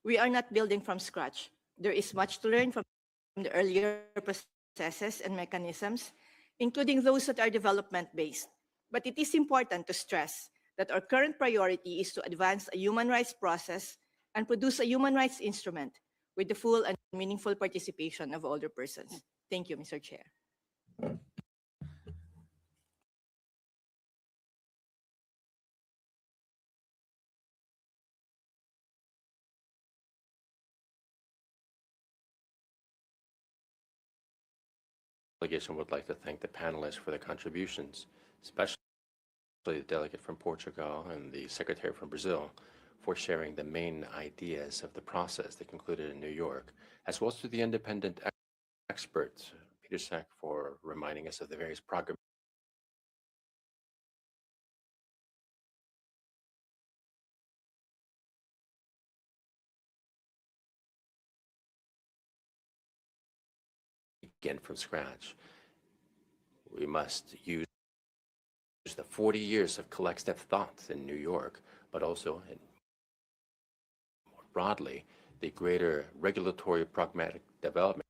We are not building from scratch. There is much to learn from the earlier processes and mechanisms, including those that are development-based. But it is important to stress that our current priority is to advance a human rights process and produce a human rights instrument with the full and meaningful participation of older persons. Thank you, Mr. Chair. Delegation would like to thank the panelists for their contributions, especially the delegate from Portugal and the secretary from Brazil for sharing the main ideas of the process that concluded in New York, as well as to the independent experts, Peter Sack, for reminding us of the various progress begin from scratch. We must use the 40 years of collective thought in New York, but also more broadly, the greater regulatory pragmatic development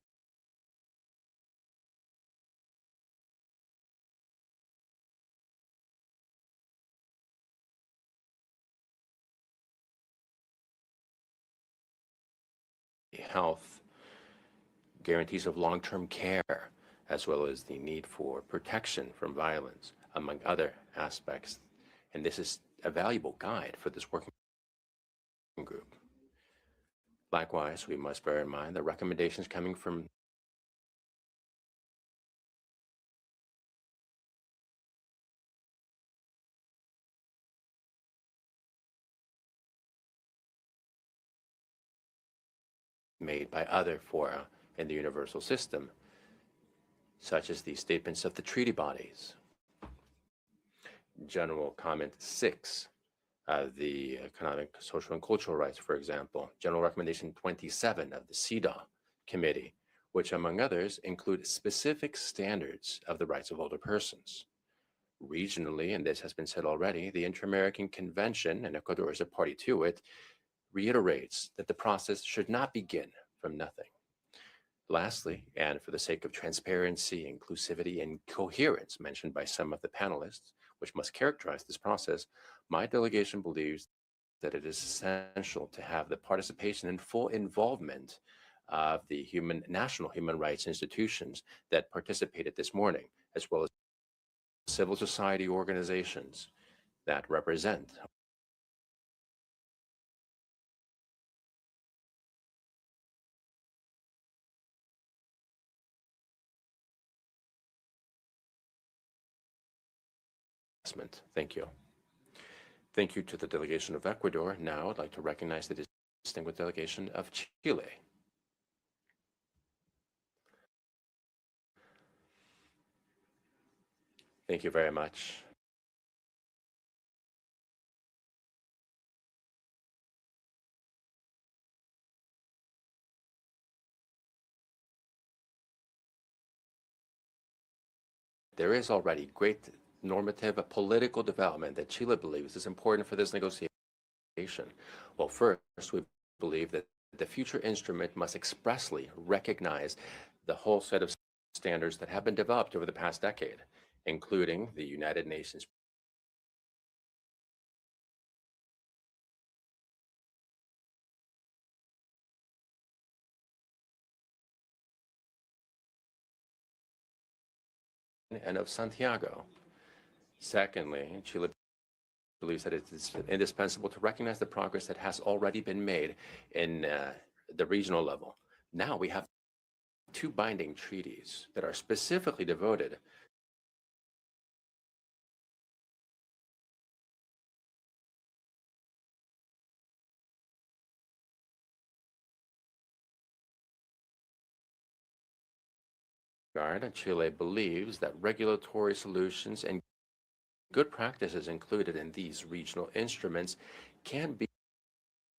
health, guarantees of long-term care, as well as the need for protection from violence, among other aspects. And this is a valuable guide for this working group. Likewise, we must bear in mind the recommendations coming from made by other fora in the universal system, such as the statements of the treaty bodies. General Comment 6, the Economic, Social, and Cultural Rights, for example. General Recommendation 27 of the CEDAW Committee, which, among others, include specific standards of the rights of older persons. Regionally, and this has been said already, the Inter-American Convention, and Ecuador is a party to it, reiterates that the process should not begin from nothing. Lastly, and for the sake of transparency, inclusivity, and coherence mentioned by some of the panelists, which must characterize this process, my delegation believes that it is essential to have the participation and full involvement of the national human rights institutions that participated this morning, as well as civil society organizations that represent investment. Thank you. Thank you to the delegation of Ecuador. Now I'd like to recognize the distinguished delegation of Chile. Thank you very much. There is already great normative political development that Chile believes is important for this negotiation. Well, first, we believe that the future instrument must expressly recognize the whole set of standards that have been developed over the past decade, including the United Nations and of Santiago. Secondly, Chile believes that it is indispensable to recognize the progress that has already been made in the regional level. Now we have 2 binding treaties that are specifically devoted Chile believes that regulatory solutions and good practices included in these regional instruments can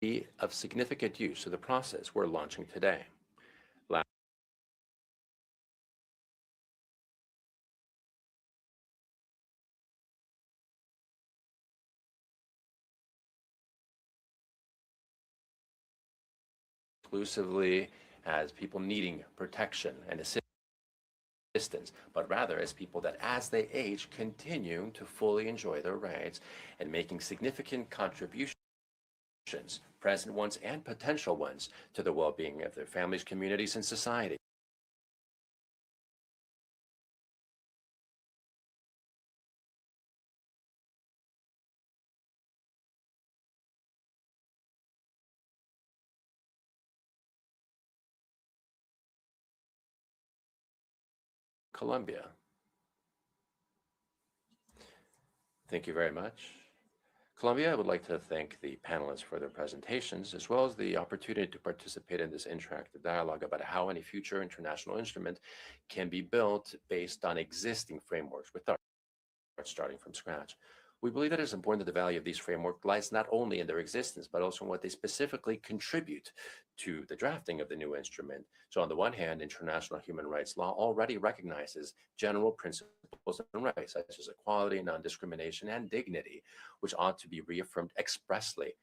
be of significant use to the process we're launching today. Exclusively as people needing protection and assistance. existence, but rather as people that as they age continue to fully enjoy their rights and making significant contributions, present ones and potential ones, to the well-being of their families, communities, and society. Colombia. Thank you very much. Colombia, I would like to thank the panelists for their presentations, as well as the opportunity to participate in this interactive dialogue about how any future international instrument can be built based on existing frameworks without starting from scratch. We believe that it is important that the value of these frameworks lies not only in their existence, but also in what they specifically contribute to the drafting of the new instrument. So on the one hand, international human rights law already recognizes general principles and rights, such as equality, non-discrimination, and dignity, which ought to be reaffirmed expressly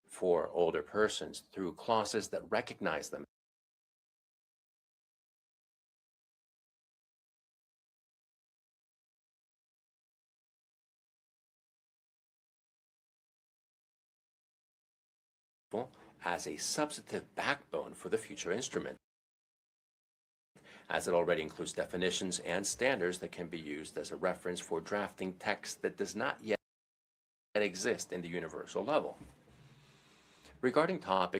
for older persons through clauses that recognize them as a substantive backbone for the future instrument, as it already includes definitions and standards that can be used as a reference for drafting text that does not yet exist in the universal level. Regarding topics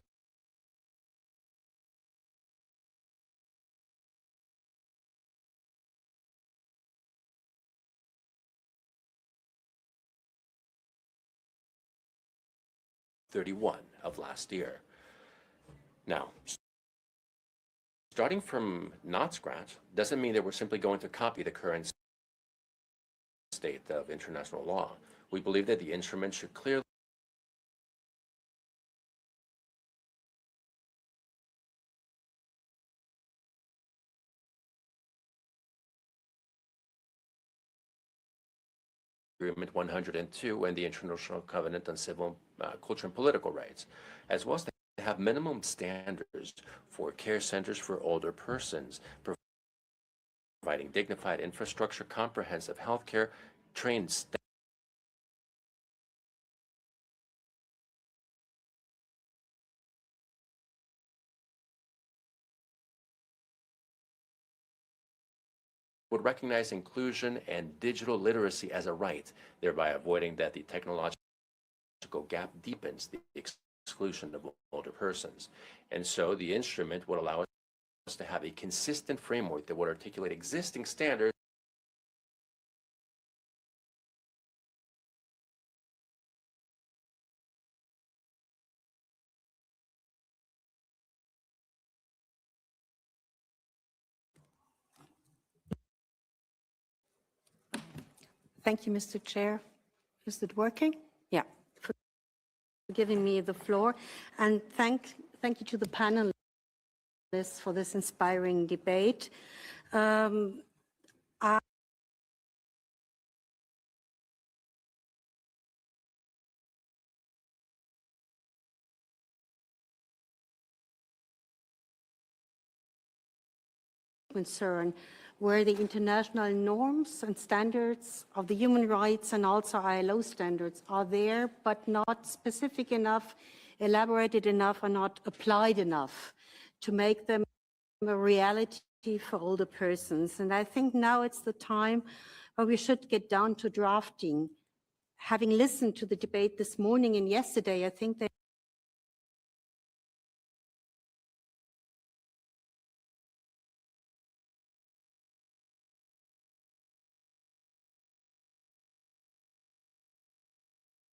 of last year. Now, starting from not scratch doesn't mean that we're simply going to copy the current state of international law. We believe that the instrument should clearly Agreement 102 and the International Covenant on Civil, Culture, and Political Rights, as well as to have minimum standards for care centers for older persons, providing dignified infrastructure, comprehensive health care, trained staff, would recognize inclusion and digital literacy as a right, thereby avoiding that the technological gap deepens the exclusion of older persons. And so the instrument would allow us to have a consistent framework that would articulate existing standards Thank you, Mr. Chair. Is it working? Yeah. For giving me the floor. And thank you to the panelists for this inspiring debate. Concern where the international norms and standards of the human rights and also ILO standards are there, but not specific enough, elaborated enough, or not applied enough to make them a reality for older persons. And I think now it's the time where we should get down to drafting. Having listened to the debate this morning and yesterday, I think that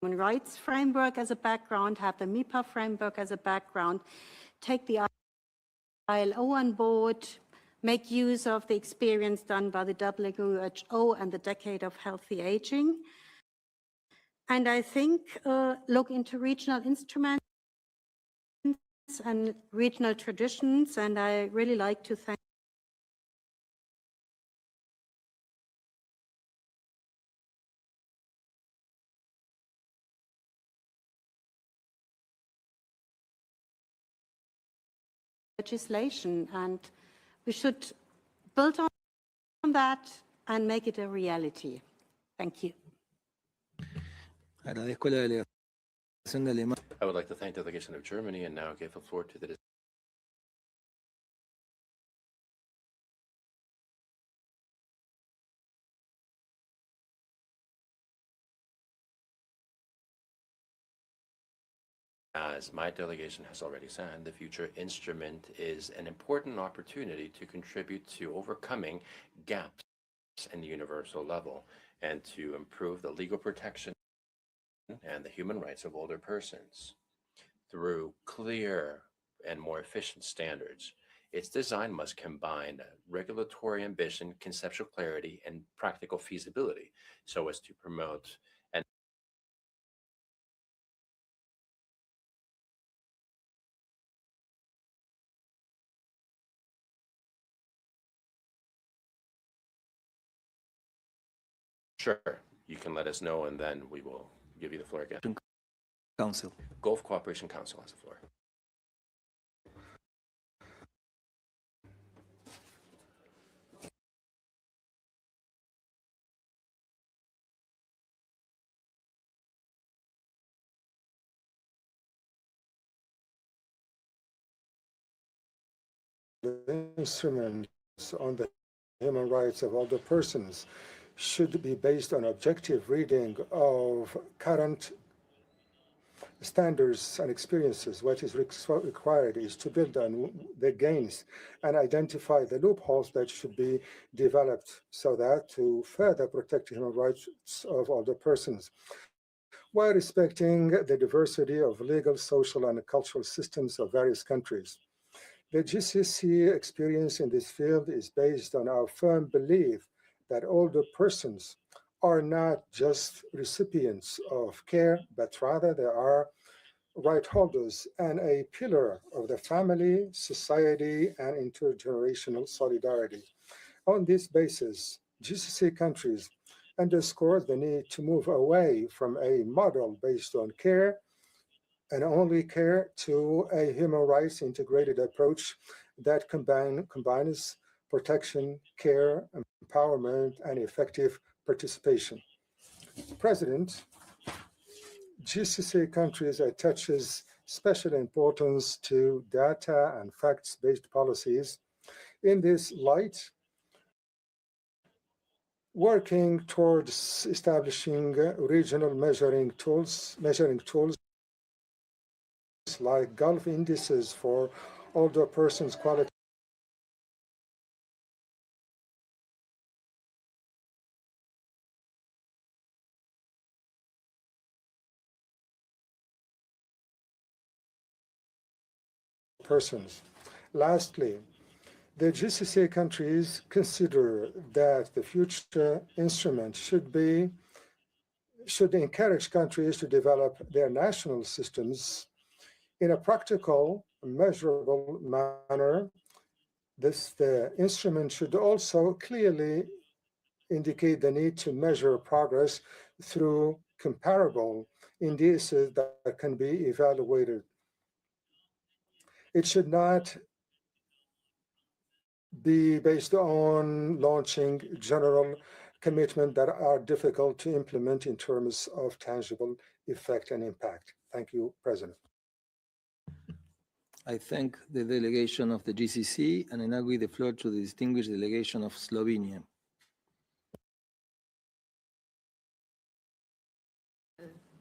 human rights framework as a background, have the MIPA framework as a background, take the ILO on board, make use of the experience done by the WHO and the Decade of Healthy Aging. And I think look into regional instruments and regional traditions. And I really like to thank legislation, and we should build on that and make it a reality. Thank you. Agradezco a la delegación de Alemania. I would like to thank the delegation of Germany and now give the floor to the As my delegation has already said, the future instrument is an important opportunity to contribute to overcoming gaps in the universal level and to improve the legal protection and the human rights of older persons. Through clear and more efficient standards, its design must combine regulatory ambition, conceptual clarity, and practical feasibility so as to promote and Sure, you can let us know and then we will give you the floor again. Council. Gulf Cooperation Council has the floor. The instruments on the human rights of older persons should be based on objective reading of current standards and experiences. What is required is to build on the gains and identify the loopholes that should be developed so that to further protect human rights of older persons, while respecting the diversity of legal, social, and cultural systems of various countries. The GCC experience in this field is based on our firm belief that older persons are not just recipients of care, but rather they are right holders and a pillar of the family, society, and intergenerational solidarity. On this basis, GCC countries underscore the need to move away from a model based on care and only care to a human rights integrated approach that combines protection, care, empowerment, and effective participation. President, GCC countries attaches special importance to data and facts-based policies. In this light, working towards establishing regional measuring tools like Gulf indices for older persons' quality persons. Lastly, the GCC countries consider that the future instrument should encourage countries to develop their national systems in a practical, measurable manner. The instrument should also clearly indicate the need to measure progress through comparable indices that can be evaluated. It should not be based on launching general commitments that are difficult to implement in terms of tangible effect and impact. Thank you, President. I thank the delegation of the GCC, and I now give the floor to the distinguished delegation of Slovenia.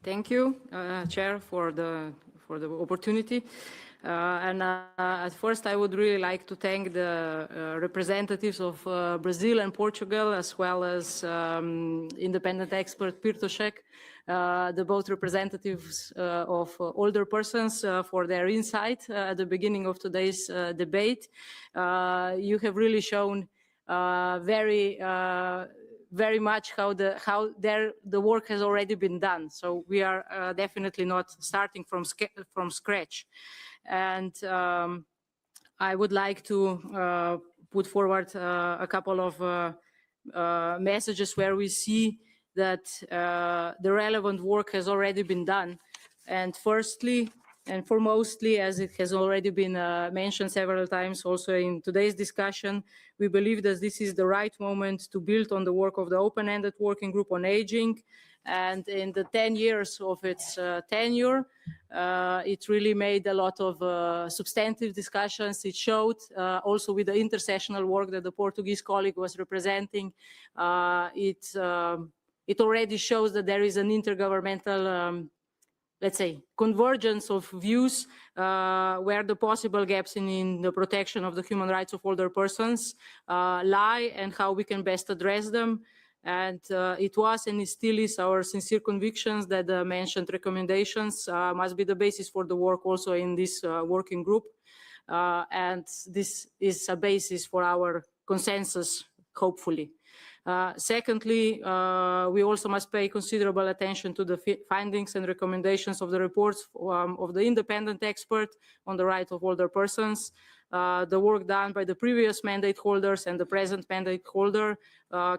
Thank you, Chair, for the opportunity. At first, I would really like to thank the representatives of Brazil and Portugal, as well as independent expert Pirtošek, the both representatives of older persons for their insight at the beginning of today's debate. You have really shown very much how the work has already been done. So we are definitely not starting from scratch. And I would like to put forward a couple of messages where we see that the relevant work has already been done. And firstly, And foremostly, as it has already been mentioned several times also in today's discussion, we believe that this is the right moment to build on the work of the open-ended working group on aging. And in the 10 years of its tenure, it really made a lot of substantive discussions. It showed also with the intersessional work that the Portuguese colleague was representing, it already shows that there is an intergovernmental let's say, convergence of views where the possible gaps in the protection of the human rights of older persons lie and how we can best address them. And it was and it still is our sincere convictions that the mentioned recommendations must be the basis for the work also in this working group. And this is a basis for our consensus, hopefully. Secondly, we also must pay considerable attention to the findings and recommendations of the reports of the independent expert on the right of older persons. The work done by the previous mandate holders and the present mandate holder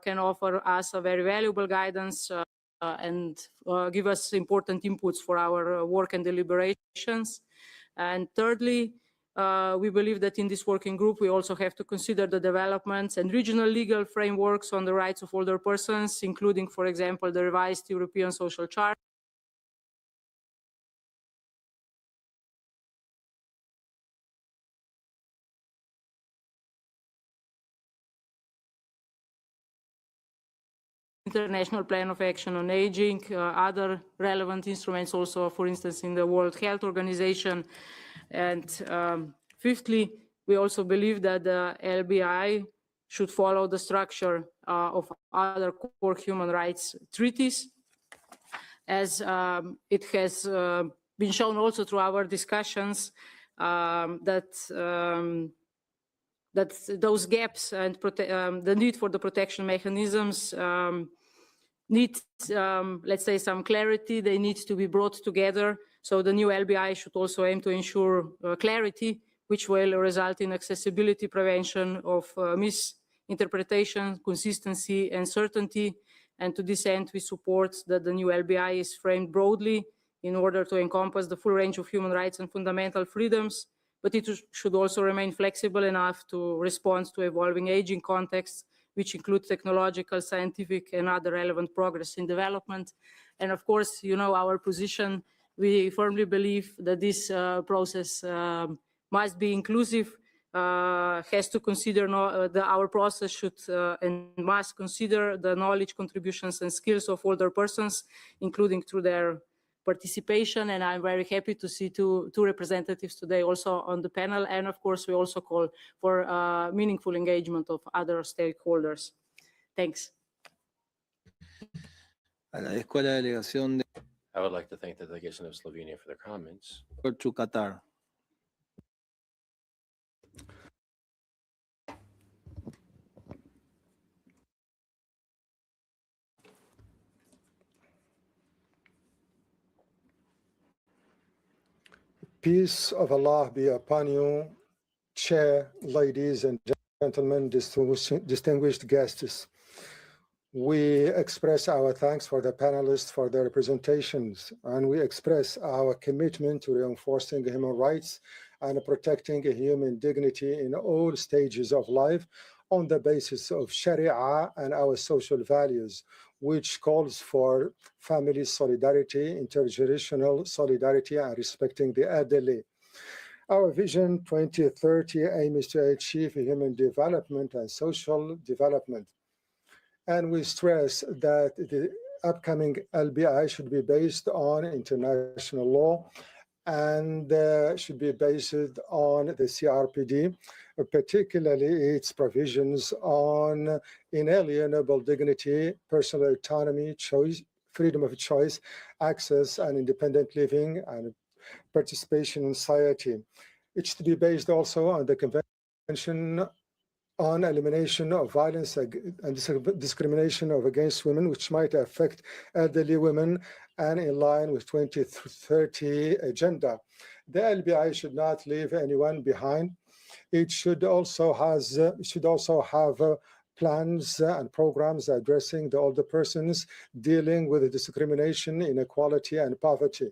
can offer us a very valuable guidance and give us important inputs for our work and deliberations. And thirdly, we believe that in this working group, we also have to consider the developments and regional legal frameworks on the rights of older persons, including, for example, the revised European Social Charter. International Plan of Action on Aging, other relevant instruments also, for instance, in the World Health Organization. And fifthly, we also believe that the LBI should follow the structure of other core human rights treaties, as it has been shown also through our discussions that those gaps and the need for the protection mechanisms need, let's say, some clarity. They need to be brought together. So the new LBI should also aim to ensure clarity, which will result in accessibility, prevention of misinterpretation, consistency, and certainty. And to this end, we support that the new LBI is framed broadly in order to encompass the full range of human rights and fundamental freedoms, but it should also remain flexible enough to respond to evolving aging contexts, which include technological, scientific, and other relevant progress in development. And of course, you know our position. We firmly believe that this process must be inclusive, has to consider our process should and must consider the knowledge, contributions, and skills of older persons, including through their participation. And I'm very happy to see two representatives today also on the panel. And of course, we also call for meaningful engagement of other stakeholders. Thanks. Agradezco a la delegación I would like to thank the delegation of Slovenia for their comments. to Qatar. Peace of Allah be upon you, Chair, ladies and gentlemen, distinguished guests. We express our thanks for the panelists for their presentations, and we express our commitment to reinforcing human rights and protecting human dignity in all stages of life on the basis of Sharia and our social values, which calls for family solidarity, intergenerational solidarity, and respecting the elderly. Our Vision 2030 aims to achieve human development and social development. And we stress that the upcoming LBI should be based on international law and should be based on the CRPD, particularly its provisions on inalienable dignity, personal autonomy, choice, freedom of choice, access, and independent living and participation in society. It should be based also on the Convention on elimination of violence and discrimination against women, which might affect elderly women, and in line with 2030 agenda. The LBI should not leave anyone behind. It should also have plans and programs addressing the older persons, dealing with discrimination, inequality, and poverty.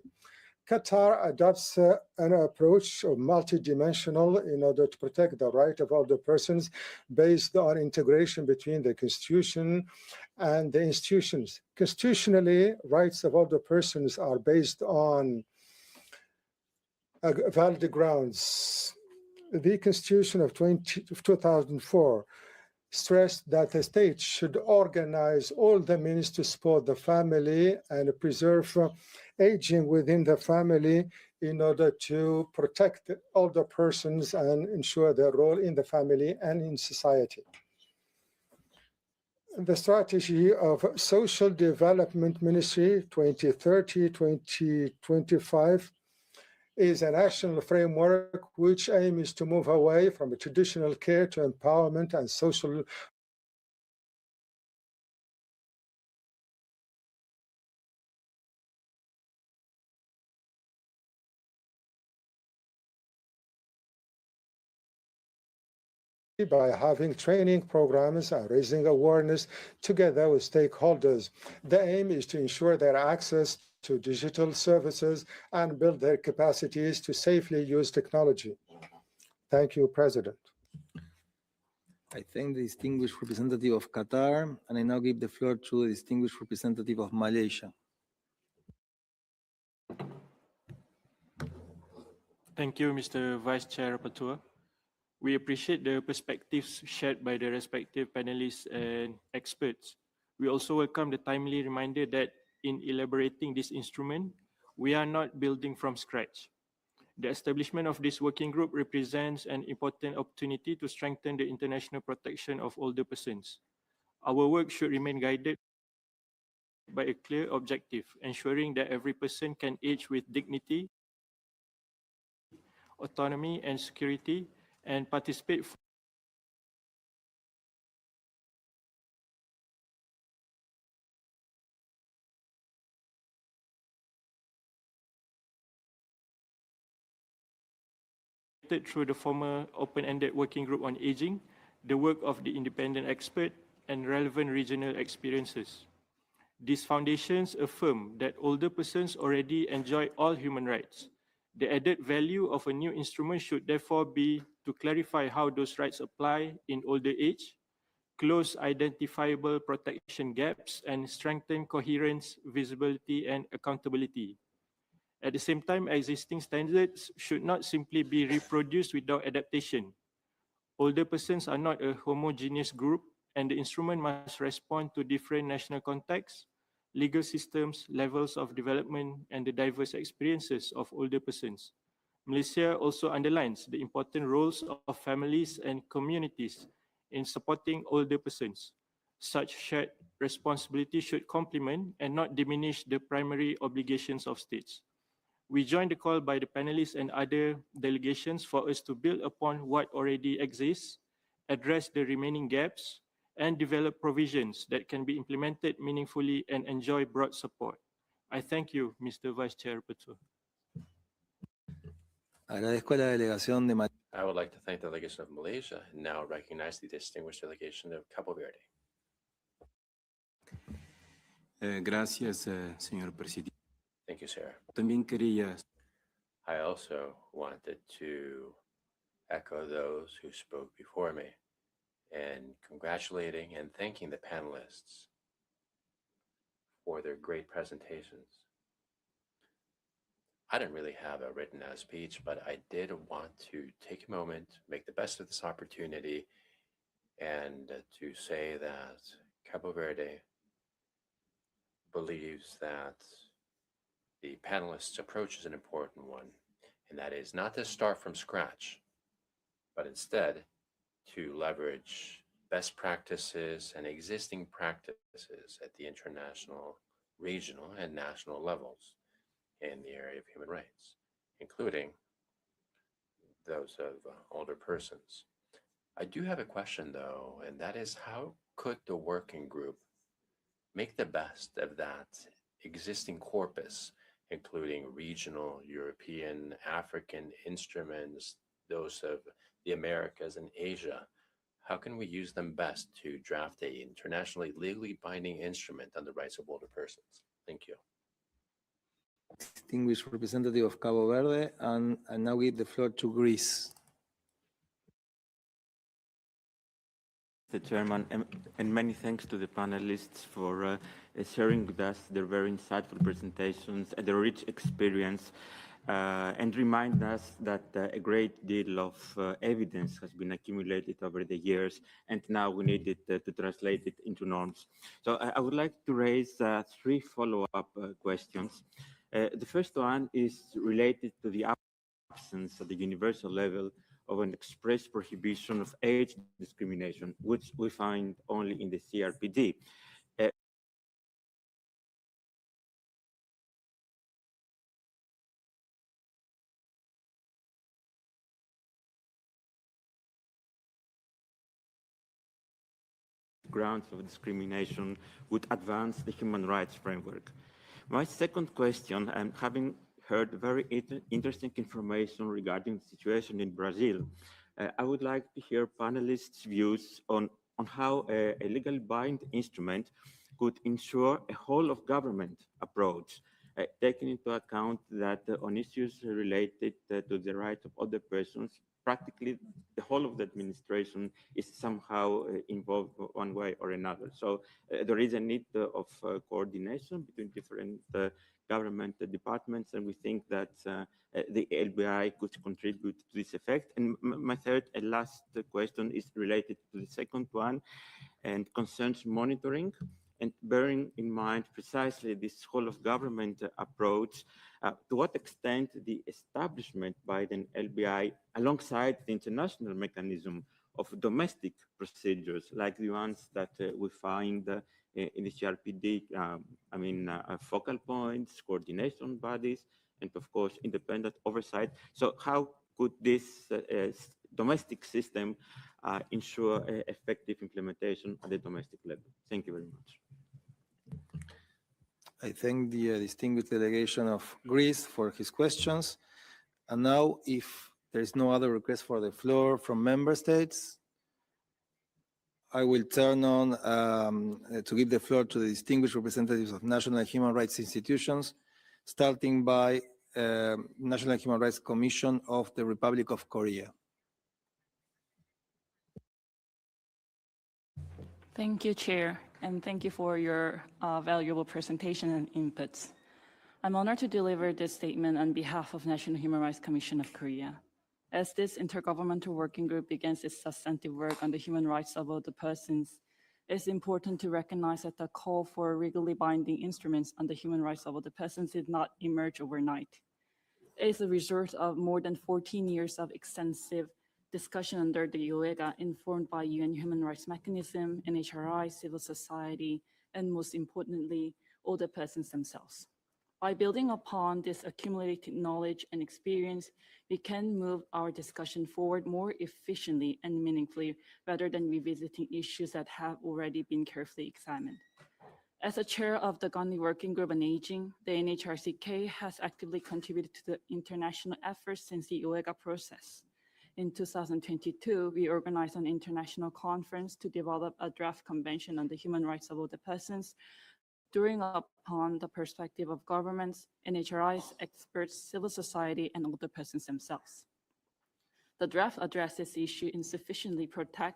Qatar adopts an approach of multidimensional in order to protect the right of older persons based on integration between the constitution and the institutions. Constitutionally, rights of older persons are based on valid grounds. The Constitution of 2004 stressed that the state should organize all the means to support the family and preserve aging within the family in order to protect older persons and ensure their role in the family and in society. The strategy of Social Development Ministry 2030-2025 is a national framework which aims to move away from a traditional care to empowerment and social by having training programs and raising awareness together with stakeholders. The aim is to ensure their access to digital services and build their capacities to safely use technology. Thank you, President. I thank the distinguished representative of Qatar, and I now give the floor to the distinguished representative of Malaysia. Thank you, Mr. Vice Chair Rapporteur. We appreciate the perspectives shared by the respective panelists and experts. We also welcome the timely reminder that in elaborating this instrument, we are not building from scratch. The establishment of this working group represents an important opportunity to strengthen the international protection of older persons. Our work should remain guided by a clear objective, ensuring that every person can age with dignity, autonomy, and security, and participate through the former open-ended working group on aging, the work of the independent expert, and relevant regional experiences. These foundations affirm that older persons already enjoy all human rights. The added value of a new instrument should therefore be to clarify how those rights apply in older age, close identifiable protection gaps, and strengthen coherence, visibility, and accountability. At the same time, existing standards should not simply be reproduced without adaptation. Older persons are not a homogeneous group, and the instrument must respond to different national contexts, legal systems, levels of development, and the diverse experiences of older persons. Malaysia also underlines the important roles of families and communities in supporting older persons. Such shared responsibility should complement and not diminish the primary obligations of states. We join the call by the panelists and other delegations for us to build upon what already exists, address the remaining gaps, and develop provisions that can be implemented meaningfully and enjoy broad support. I thank you, Mr. Vice Chair Rapporteur. Agradezco a la delegación de I would like to thank the delegation of Malaysia and now recognize the distinguished delegation of Cabo Verde. Gracias, señor presidente. Thank you, sir. También quería I also wanted to echo those who spoke before me and congratulating and thanking the panelists for their great presentations. I didn't really have a written speech, but I did want to take a moment, make the best of this opportunity, and to say that Cabo Verde believes that the panelists' approach is an important one, and that is not to start from scratch, but instead to leverage best practices and existing practices at the international, regional, and national levels in the area of human rights, including those of older persons. I do have a question, though, and that is, how could the working group make the best of that existing corpus, including regional, European, African instruments, those of the Americas and Asia? How can we use them best to draft an internationally legally binding instrument on the rights of older persons? Thank you. distinguished representative of Cabo Verde, and I now give the floor to Greece. Mr. Chairman, and many thanks to the panelists for sharing with us their very insightful presentations and their rich experience, and remind us that a great deal of evidence has been accumulated over the years, and now we need it to translate it into norms. So I would like to raise 3 follow-up questions. The first one is related to the absence at the universal level of an express prohibition of age discrimination, which we find only in the CRPD. Grounds of discrimination would advance the human rights framework. My second question, and having heard very interesting information regarding the situation in Brazil, I would like to hear panelists' views on how a legally binding instrument could ensure a whole of government approach, taking into account that on issues related to the rights of other persons, practically the whole of the administration is somehow involved one way or another. So there is a need of coordination between different government departments, and we think that the LBI could contribute to this effect. And my third and last question is related to the second one and concerns monitoring. And bearing in mind precisely this whole of government approach, to what extent the establishment by the LBI alongside the international mechanism of domestic procedures like the ones that we find in the CRPD, focal points, coordination bodies, and of course, independent oversight. So how could this domestic system ensure effective implementation at the domestic level? Thank you very much. I thank the distinguished delegation of Greece for his questions. And now, if there is no other request for the floor from member states, I will turn on to give the floor to the distinguished representatives of national human rights institutions, starting by National Human Rights Commission of the Republic of Korea. Thank you, Chair, and thank you for your valuable presentation and inputs. I'm honored to deliver this statement on behalf of National Human Rights Commission of Korea. As this intergovernmental working group begins its substantive work on the human rights of other persons, it's important to recognize that the call for legally binding instruments on the human rights of other persons did not emerge overnight. It is a result of more than 14 years of extensive discussion under the UEGA, informed by UN Human Rights Mechanism, NHRI, civil society, and most importantly, older persons themselves. By building upon this accumulated knowledge and experience, we can move our discussion forward more efficiently and meaningfully, rather than revisiting issues that have already been carefully examined. As a chair of the Gandhi Working Group on Aging, the NHRCK has actively contributed to the international efforts since the UEGA process. In 2022, we organized an international conference to develop a draft convention on the human rights of older persons, drawing upon the perspective of governments, NHRIs, experts, civil society, and older persons themselves. The draft addresses the issue insufficiently protected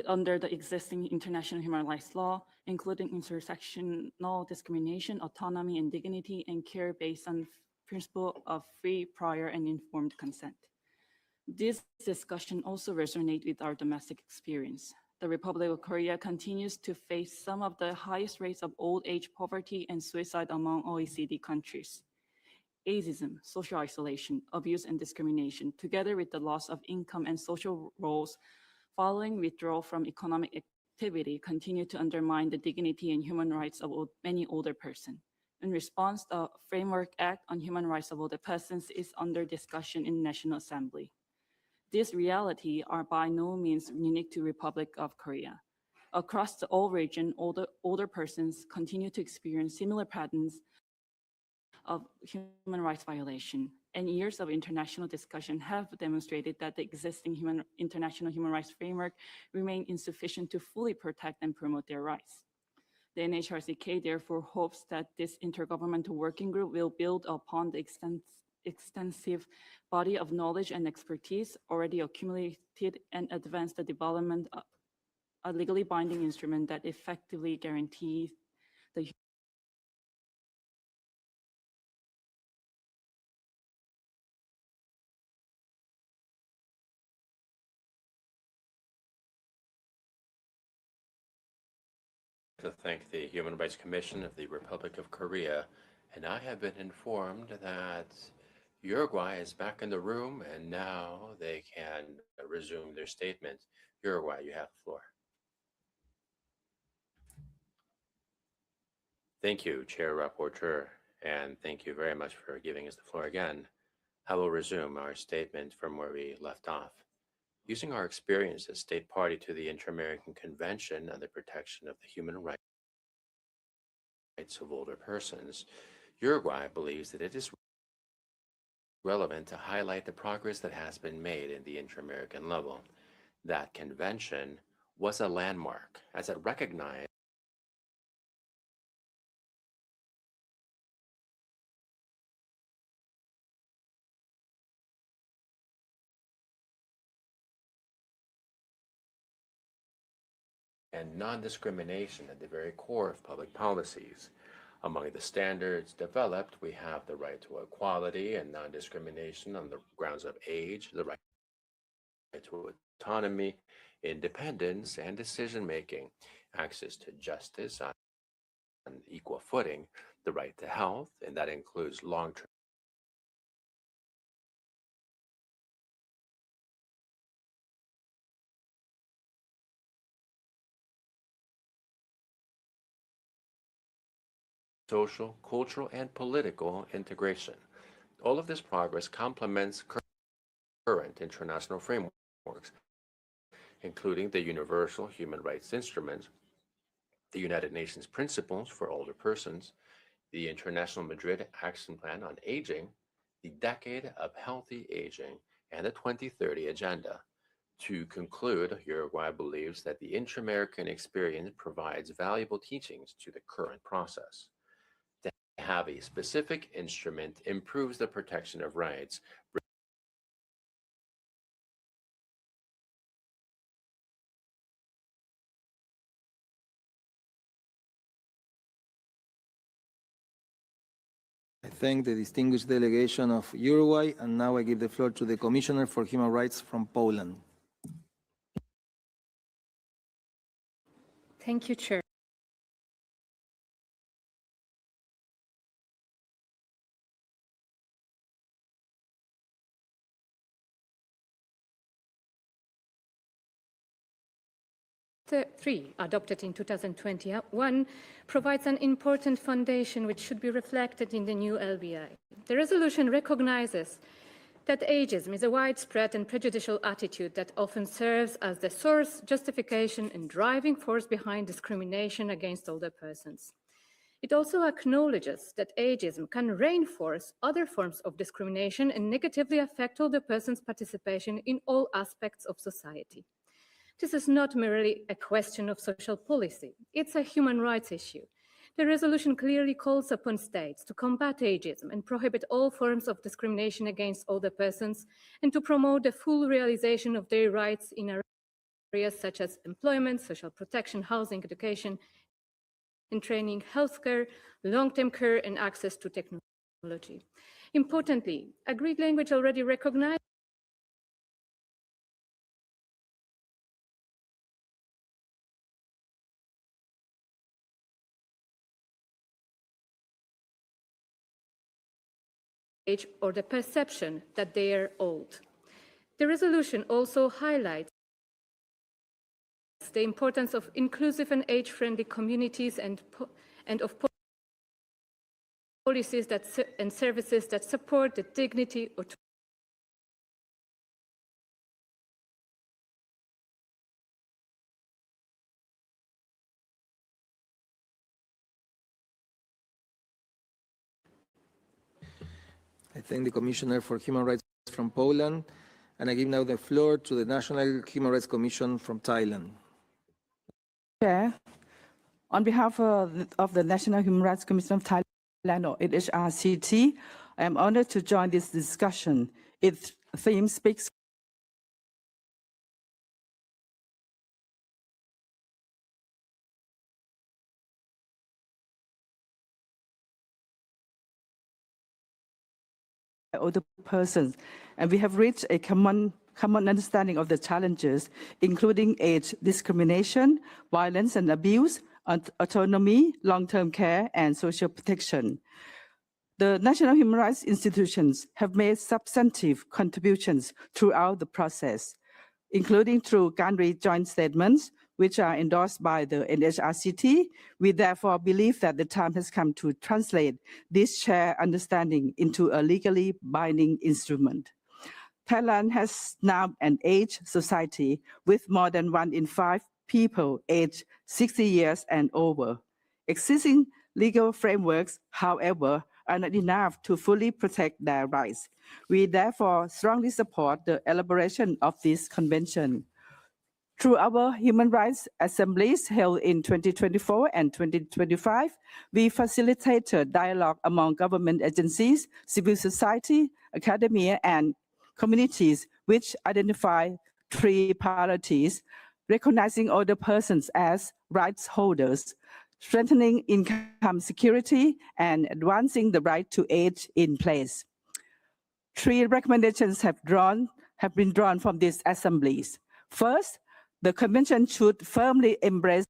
under the existing international human rights law, including intersectional discrimination, autonomy and dignity, and care based on principle of free, prior, and informed consent. This discussion also resonates with our domestic experience. The Republic of Korea continues to face some of the highest rates of old age poverty and suicide among OECD countries. Ageism, social isolation, abuse and discrimination, together with the loss of income and social roles following withdrawal from economic activity, continue to undermine the dignity and human rights of many older persons. In response, the Framework Act on Human Rights of Older Persons is under discussion in National Assembly. These realities are by no means unique to Republic of Korea. Across the whole region, older persons continue to experience similar patterns of human rights violation, and years of international discussion have demonstrated that the existing international human rights framework remain insufficient to fully protect and promote their rights. The NHRCK therefore hopes that this intergovernmental working group will build upon the extensive body of knowledge and expertise already accumulated and advance the development of a legally binding instrument that effectively guarantees the To thank the Human Rights Commission of the Republic of Korea, and I have been informed that Uruguay is back in the room and now they can resume their statement. Uruguay, you have the floor. Thank you, Chair Rapporteur, and thank you very much for giving us the floor again. I will resume our statement from where we left off. Using our experience as state party to the Inter-American Convention on the Protection of the Human Rights of Older Persons, Uruguay believes that it is relevant to highlight the progress that has been made in the inter-American level. That convention was a landmark as it recognized and non-discrimination at the very core of public policies. Among the standards developed, we have the right to equality and non-discrimination on the grounds of age, the right to autonomy, independence, and decision-making, access to justice on equal footing, the right to health, and that includes long-term social, cultural, and political integration. All of this progress complements current international frameworks, including the Universal Human Rights Instrument, the United Nations Principles for Older Persons, the International Madrid Action Plan on Aging, the Decade of Healthy Aging, and the 2030 Agenda. To conclude, Uruguay believes that the inter-American experience provides valuable teachings to the current process. To have a specific instrument improves the protection of rights, I thank the distinguished delegation of Uruguay, and now I give the floor to the Commissioner for Human Rights from Poland. Thank you, Chair. III, adopted in 2021, provides an important foundation which should be reflected in the new LBI. The resolution recognizes that ageism is a widespread and prejudicial attitude that often serves as the source, justification, and driving force behind discrimination against older persons. It also acknowledges that ageism can reinforce other forms of discrimination and negatively affect older persons' participation in all aspects of society. This is not merely a question of social policy, it's a human rights issue. The resolution clearly calls upon states to combat ageism and prohibit all forms of discrimination against older persons and to promote the full realization of their rights in areas such as employment, social protection, housing, education, and training, healthcare, long-term care, and access to technology. Importantly, agreed language already recognizes age or the perception that they are old. The resolution also highlights the importance of inclusive and age-friendly communities and of policies and services that support the dignity, I thank the Commissioner for Human Rights from Poland, and I give now the floor to the National Human Rights Commission from Thailand. Chair, On behalf of the National Human Rights Commission of Thailand, or NHRCT, I am honored to join this discussion. Its theme speaks older persons, and we have reached a common understanding of the challenges, including age discrimination, violence and abuse, autonomy, long-term care, and social protection. The national human rights institutions have made substantive contributions throughout the process, including through country joint statements, which are endorsed by the NHRCT. We therefore believe that the time has come to translate this shared understanding into a legally binding instrument. Thailand has now an aged society with more than 1 in 5 people aged 60 years and over. Existing legal frameworks, however, are not enough to fully protect their rights. We therefore strongly support the elaboration of this convention. Through our human rights assemblies held in 2024 and 2025, we facilitated dialogue among government agencies, civil society, academia, and communities, which identify 3 priorities: recognizing older persons as rights holders, strengthening income security, and advancing the right to age in place. 3 recommendations have been drawn from these assemblies. First, the Convention should firmly embrace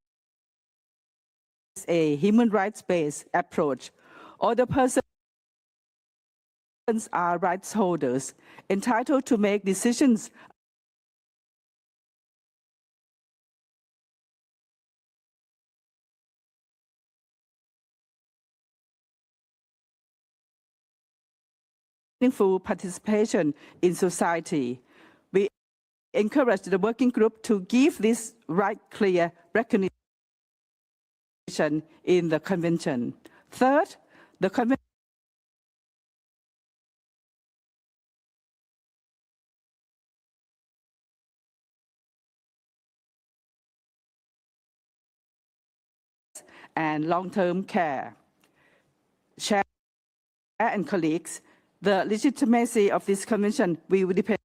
a human rights-based approach. Older persons are rights holders, entitled to make decisions meaningful participation in society. We encourage the working group to give this right clear recognition in the Convention. Third, the Convention and long-term care. Chair and colleagues, the legitimacy of this convention will depend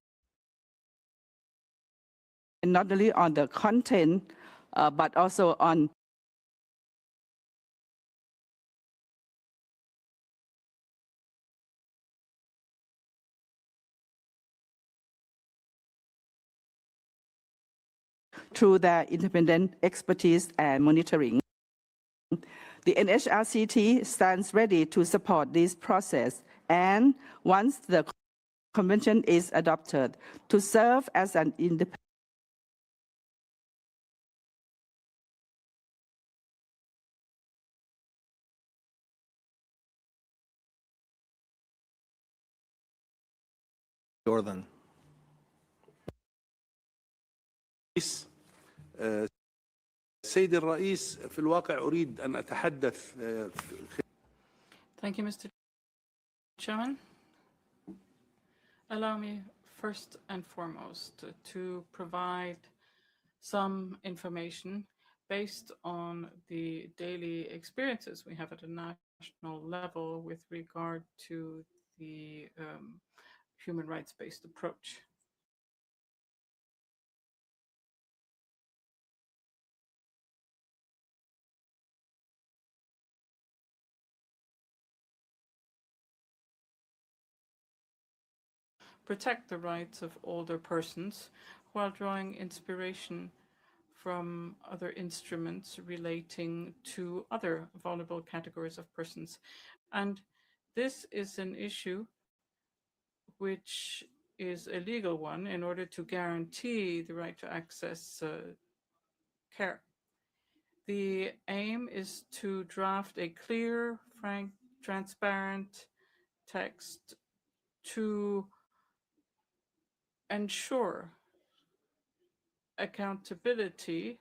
not only on the content, but also on through their independent expertise and monitoring. The NHRCT stands ready to support this process, and once the convention is adopted, to serve as an independent Jordan. سيد الرئيس في الواقع أريد أن أتحدث Thank you, Mr. Chairman. Allow me first and foremost to provide some information based on the daily experiences we have at a national level with regard to the human rights-based approach. Protect the rights of older persons while drawing inspiration from other instruments relating to other vulnerable categories of persons. And this is an issue which is a legal one in order to guarantee the right to access care. The aim is to draft a clear, frank, transparent text to ensure accountability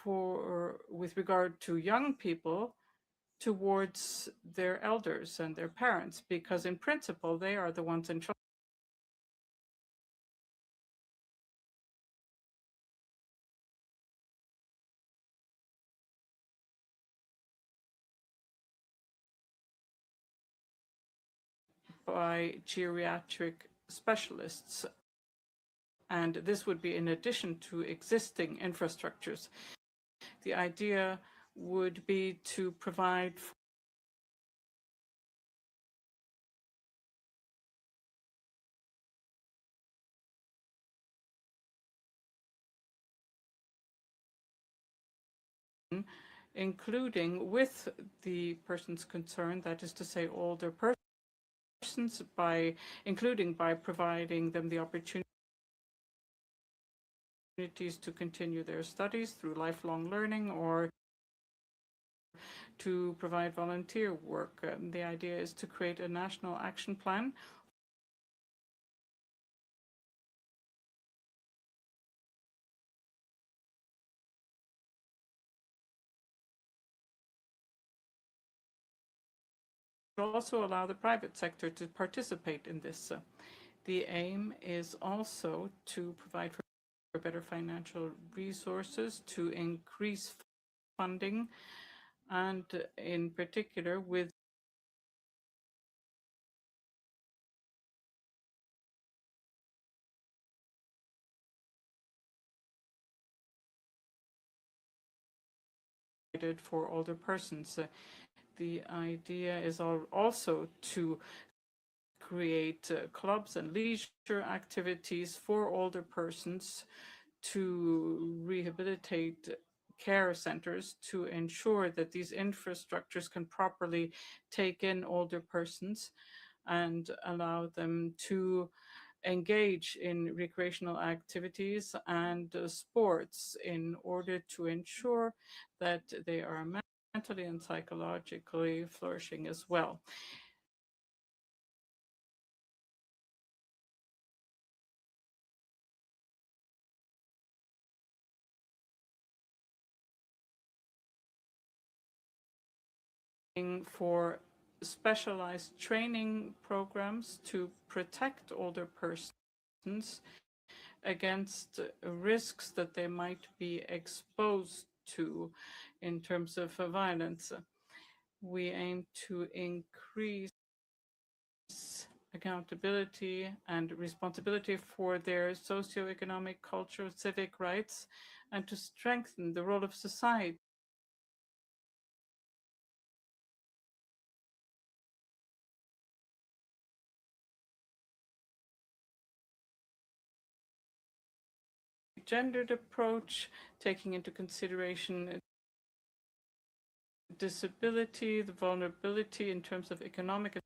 with regard to young people towards their elders and their parents, because in principle, they are the ones in charge. by geriatric specialists. And this would be in addition to existing infrastructures. The idea would be to provide including with the persons concerned, that is to say older persons, including by providing them the opportunities to continue their studies through lifelong learning or to provide volunteer work. The idea is to create a national action plan also allow the private sector to participate in this. The aim is also to provide for better financial resources, to increase funding, and in particular with for older persons. The idea is also to create clubs and leisure activities for older persons, to rehabilitate care centers, to ensure that these infrastructures can properly take in older persons and allow them to engage in recreational activities and sports in order to ensure that they are mentally and psychologically flourishing as well. For specialized training programs to protect older persons against risks that they might be exposed to in terms of violence. We aim to increase accountability and responsibility for their socioeconomic, cultural, civic rights, and to strengthen the role of society gendered approach, taking into consideration disability, the vulnerability in terms of economic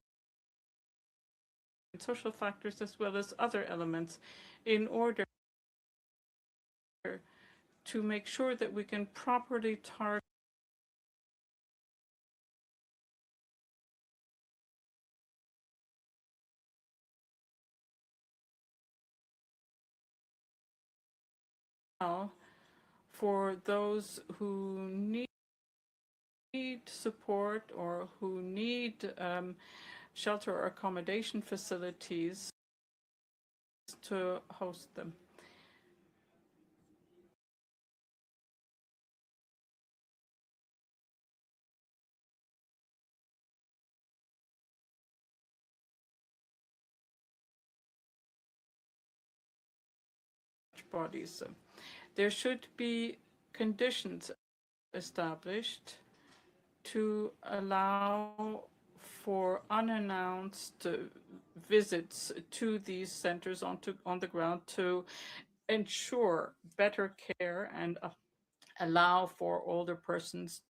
and social factors, as well as other elements, in order to make sure that we can properly target for those who need support or who need shelter or accommodation facilities to host them. Bodies. There should be conditions established to allow for unannounced visits to these centers on the ground to ensure better care and allow for older persons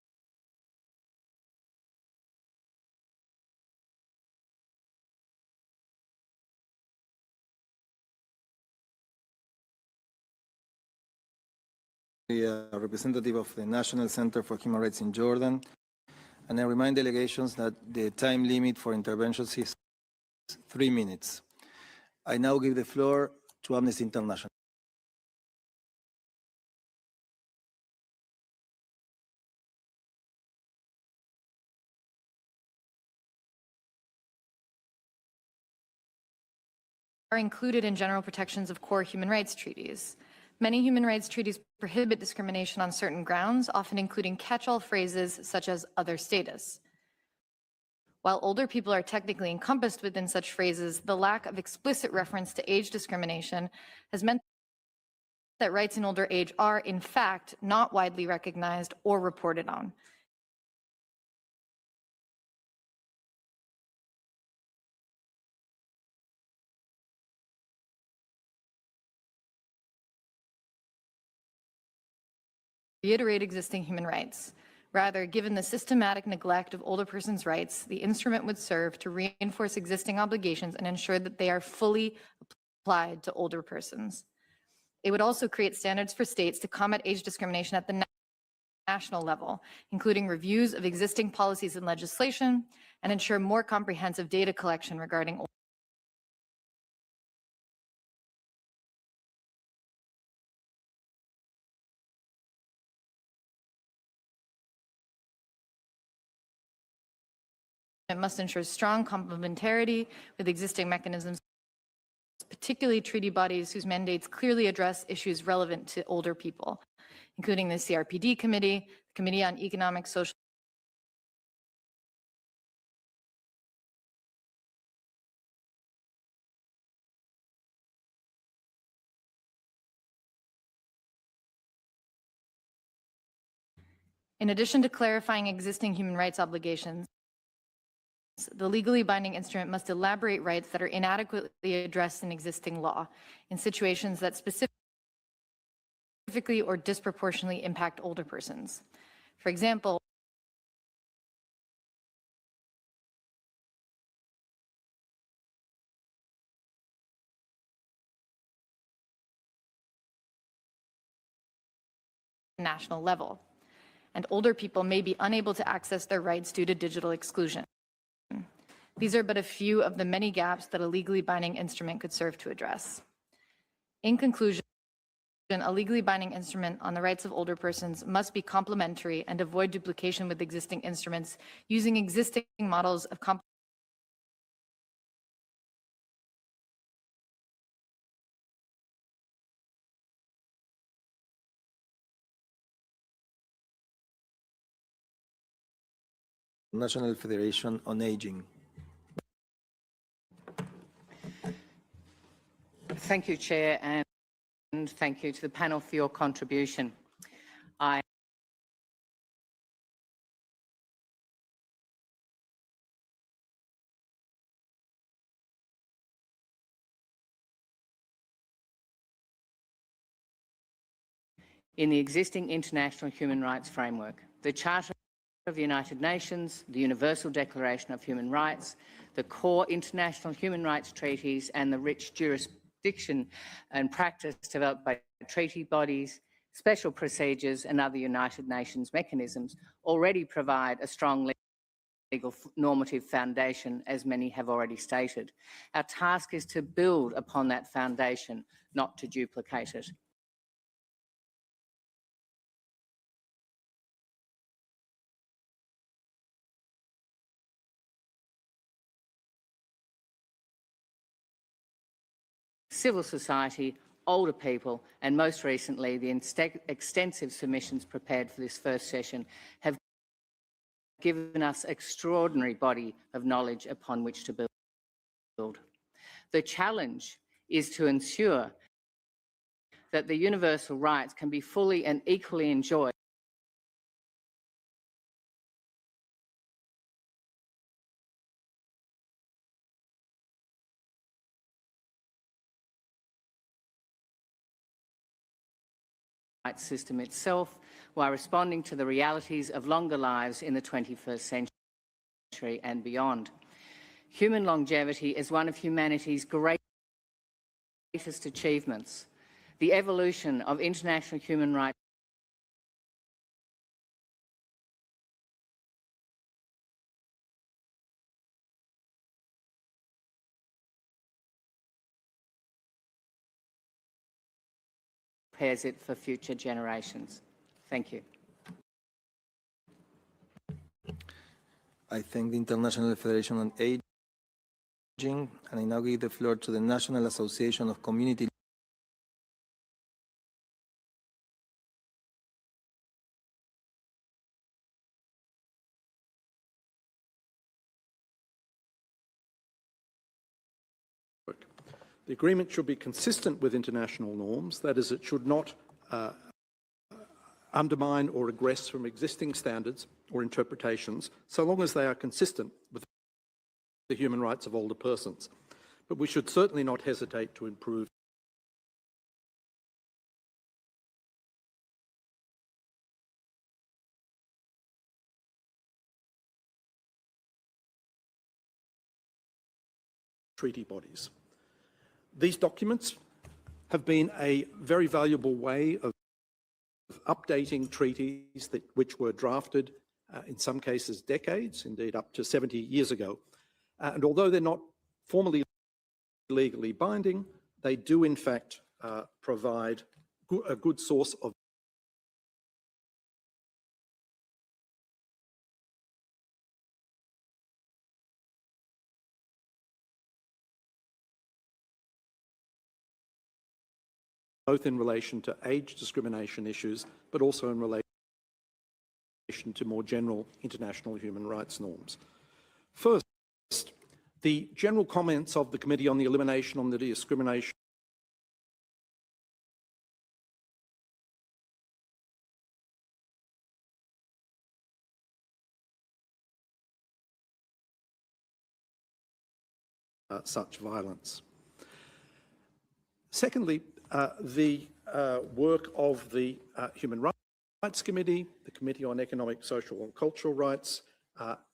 the representative of the National Center for Human Rights in Jordan. And I remind delegations that the time limit for interventions is 3 minutes. I now give the floor to Amnesty International. Are included in general protections of core human rights treaties. Many human rights treaties prohibit discrimination on certain grounds, often including catch-all phrases such as other status. While older people are technically encompassed within such phrases, the lack of explicit reference to age discrimination has meant that rights in older age are, in fact, not widely recognized or reported on. Reiterate existing human rights. Rather, given the systematic neglect of older persons' rights, the instrument would serve to reinforce existing obligations and ensure that they are fully applied to older persons. It would also create standards for states to combat age discrimination at the national level, including reviews of existing policies and legislation, and ensure more comprehensive data collection regarding It must ensure strong complementarity with existing mechanisms, particularly treaty bodies whose mandates clearly address issues relevant to older people, including the CRPD Committee, the Committee on Economic, Social, In addition to clarifying existing human rights obligations, the legally binding instrument must elaborate rights that are inadequately addressed in existing law in situations that specifically or disproportionately impact older persons. For example, national level, and older people may be unable to access their rights due to digital exclusion. These are but a few of the many gaps that a legally binding instrument could serve to address. In conclusion, a legally binding instrument on the rights of older persons must be complementary and avoid duplication with existing instruments using existing models of National Federation on Aging. Thank you, Chair, and thank you to the panel for your contribution. In the existing international human rights framework, the Charter of the United Nations, the Universal Declaration of Human Rights, the core international human rights treaties, and the rich jurisdiction and practice developed by treaty bodies, special procedures, and other United Nations mechanisms already provide a strong legal normative foundation, as many have already stated. Our task is to build upon that foundation, not to duplicate it. Civil society, older people, and most recently the extensive submissions prepared for this first session have given us an extraordinary body of knowledge upon which to build. The challenge is to ensure that the universal rights can be fully and equally enjoyed system itself, while responding to the realities of longer lives in the 21st century and beyond. Human longevity is one of humanity's greatest achievements. The evolution of international human rights prepares it for future generations. Thank you. I thank the International Federation on Aging, and I now give the floor to the National Association of Community The agreement should be consistent with international norms, that is, it should not undermine or regress from existing standards or interpretations, so long as they are consistent with the human rights of older persons. But we should certainly not hesitate to improve treaty bodies. These documents have been a very valuable way of updating treaties which were drafted, in some cases decades, indeed up to 70 years ago. And although they're not formally legally binding, they do in fact provide a good source of both in relation to age discrimination issues, but also in relation to more general international human rights norms. First, the general comments of the Committee on the Elimination of the Discrimination such violence. Secondly, the work of the Human Rights Committee, the Committee on Economic, Social and Cultural Rights,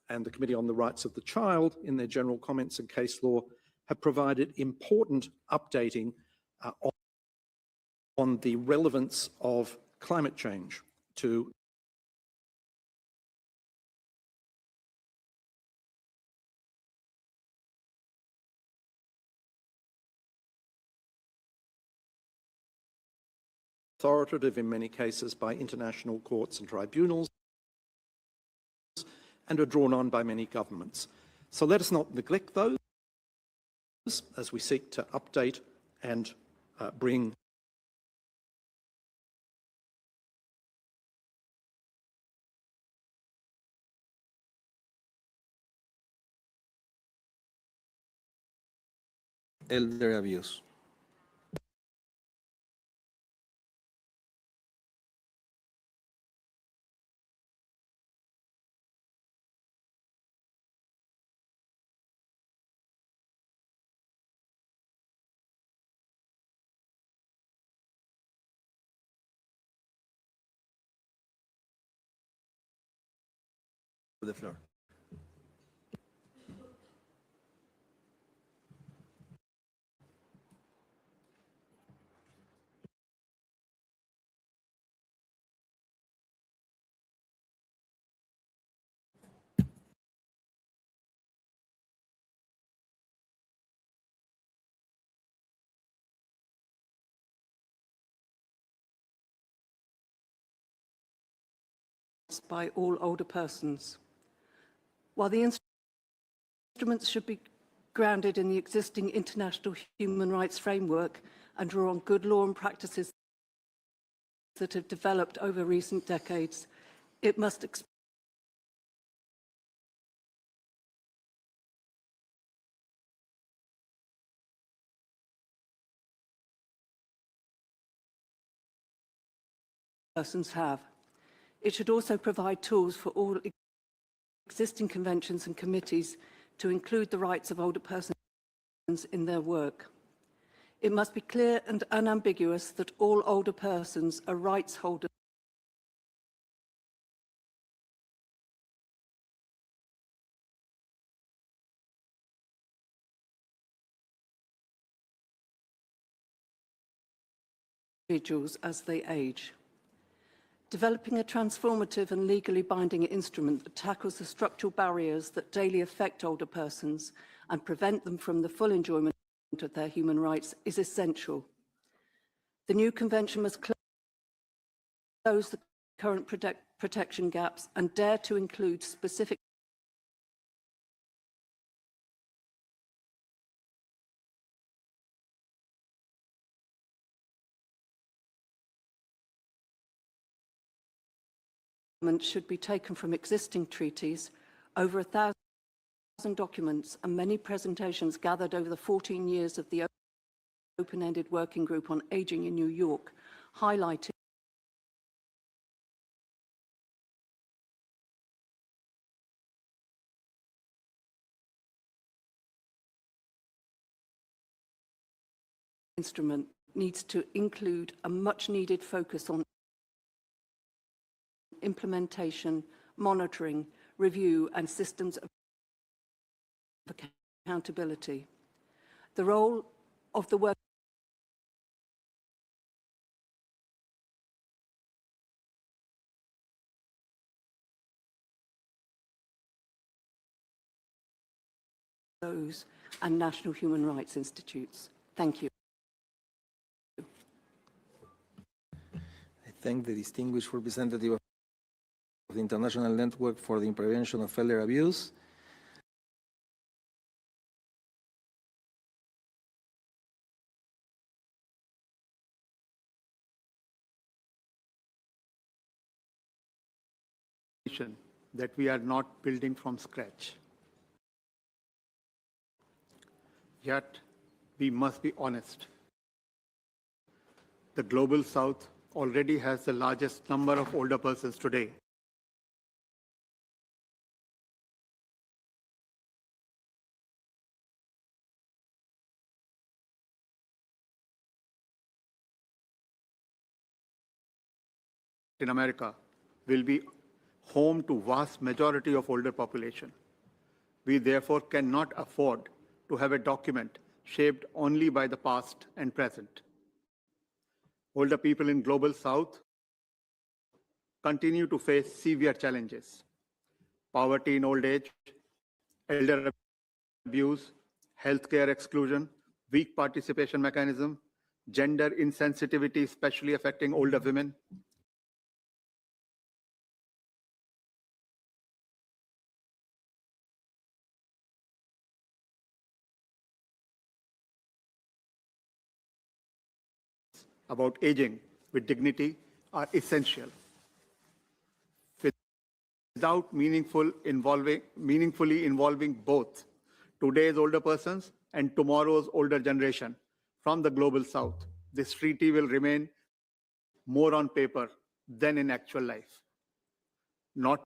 and the Committee on the Rights of the Child in their general comments and case law have provided important updating on the relevance of climate change to authoritative in many cases by international courts and tribunals and are drawn on by many governments. So let us not neglect those as we seek to update and bring elder abuse. The floor. By all older persons. While the instruments should be grounded in the existing international human rights framework and draw on good law and practices that have developed over recent decades, it must persons have. It should also provide tools for all existing conventions and committees to include the rights of older persons in their work. It must be clear and unambiguous that all older persons are rights holders individuals as they age. Developing a transformative and legally binding instrument that tackles the structural barriers that daily affect older persons and prevent them from the full enjoyment of their human rights is essential. The new convention must close the current protection gaps and dare to include specific should be taken from existing treaties, over 1,000 documents and many presentations gathered over the 14 years of the open-ended working group on aging in New York, highlighting instrument needs to include a much-needed focus on implementation, monitoring, review, and systems of accountability. The role of the work and national human rights institutes. Thank you. I thank the distinguished representative of the International Network for the Prevention of Elder Abuse. That we are not building from scratch. Yet, we must be honest. The Global South already has the largest number of older persons today. In America will be home to vast majority of older population. We therefore cannot afford to have a document shaped only by the past and present. Older people in Global South continue to face severe challenges: poverty in old age, elder abuse, healthcare exclusion, weak participation mechanism, gender insensitivity, especially affecting older women, about aging with dignity are essential. Without meaningfully involving both today's older persons and tomorrow's older generation from the Global South, this treaty will remain more on paper than in actual life. Not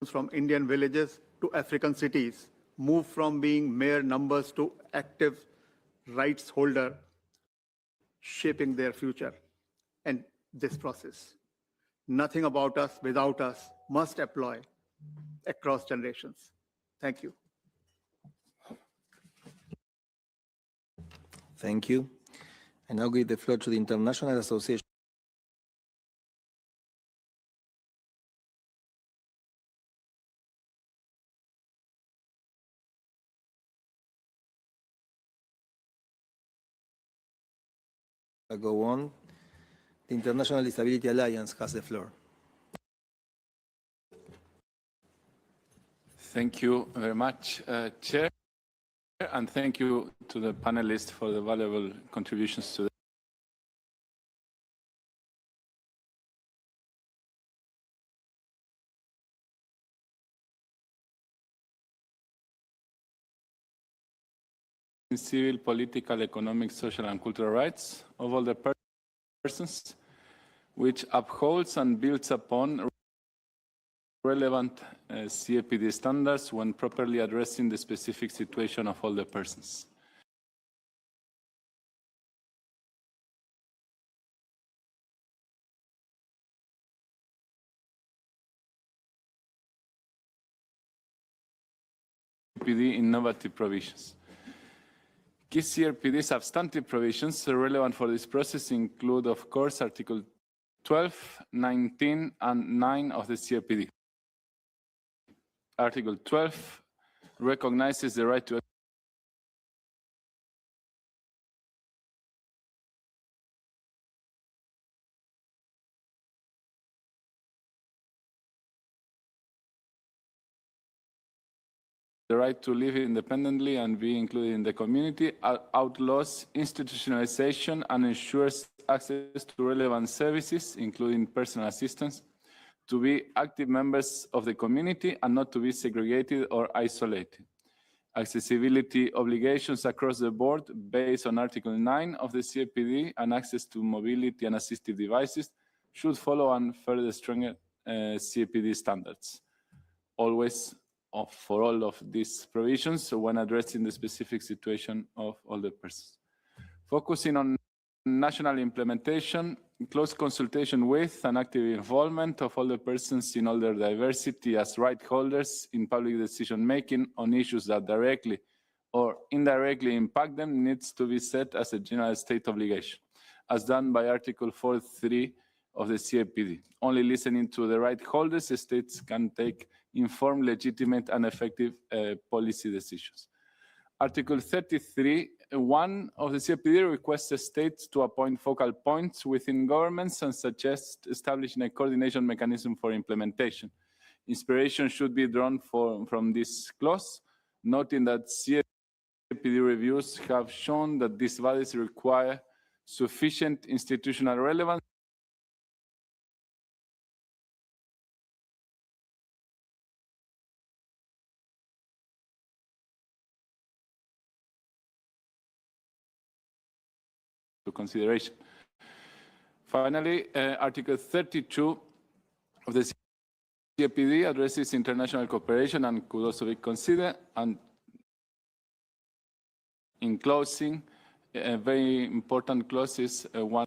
from Indian villages to African cities, move from being mere numbers to active rights holder, shaping their future. And this process, nothing about us without us, must apply across generations. Thank you. Thank you. I now give the floor to the International Association. Go on. The International Disability Alliance has the floor. Thank you very much, Chair, and thank you to the panelists for the valuable contributions to civil, political, economic, social, and cultural rights of all the persons, which upholds and builds upon relevant CAPD standards when properly addressing the specific situation of all the persons. CRPD innovative provisions. Key CRPD substantive provisions relevant for this process include, of course, Article 12, 19, and 9 of the CRPD. Article 12 recognizes the right to the right to live independently and be included in the community, outlaws institutionalization and ensures access to relevant services, including personal assistance, to be active members of the community and not to be segregated or isolated. Accessibility obligations across the board based on Article 9 of the CAPD and access to mobility and assistive devices should follow and further stronger CAPD standards. Always for all of these provisions when addressing the specific situation of older persons. Focusing on national implementation, close consultation with and active involvement of older persons in older diversity as right holders in public decision-making on issues that directly or indirectly impact them needs to be set as a general state obligation, as done by Article 4.3 of the CAPD. Only listening to the right holders, states can take informed, legitimate, and effective policy decisions. Article 33(1) of the CAPD requests the states to appoint focal points within governments and suggests establishing a coordination mechanism for implementation. Inspiration should be drawn from this clause, noting that CAPD reviews have shown that these bodies require sufficient institutional relevance to consideration. Finally, Article 32 of the CAPD addresses international cooperation and could also be considered. And in closing, a very important clause is one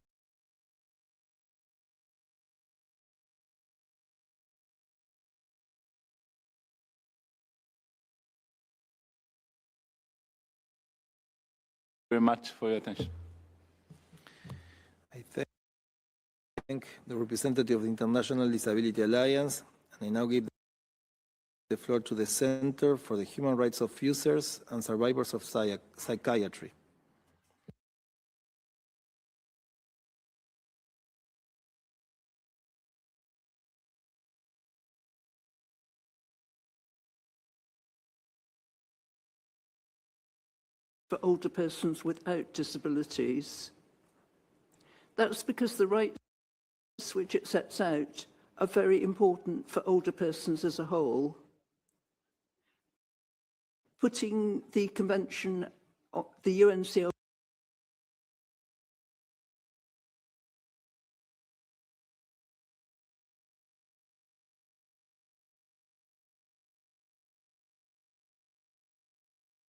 very much for your attention. I thank the representative of the International Disability Alliance, and I now give the floor to the Center for the Human Rights of Users and Survivors of Psychiatry. For older persons without disabilities. That's because the rights which it sets out are very important for older persons as a whole. Putting the convention, the UNCL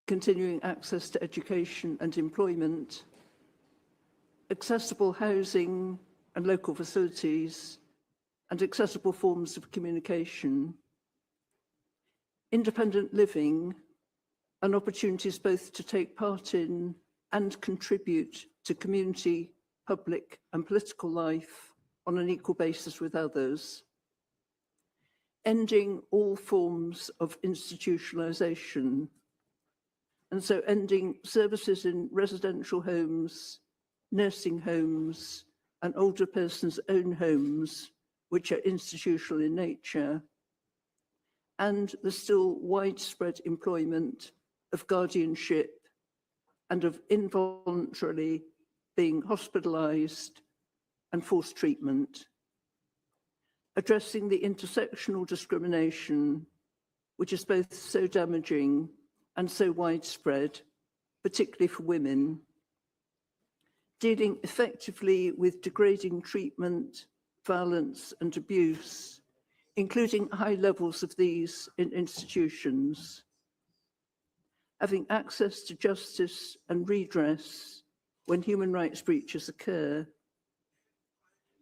continuing access to education and employment, accessible housing and local facilities, and accessible forms of communication, independent living, and opportunities both to take part in and contribute to community, public, and political life on an equal basis with others, ending all forms of institutionalization, and so ending services in residential homes, nursing homes, and older persons' own homes, which are institutional in nature, and the still widespread employment of guardianship and of involuntarily being hospitalized and forced treatment, addressing the intersectional discrimination, which is both so damaging and so widespread, particularly for women, dealing effectively with degrading treatment, violence, and abuse, including high levels of these in institutions, having access to justice and redress when human rights breaches occur,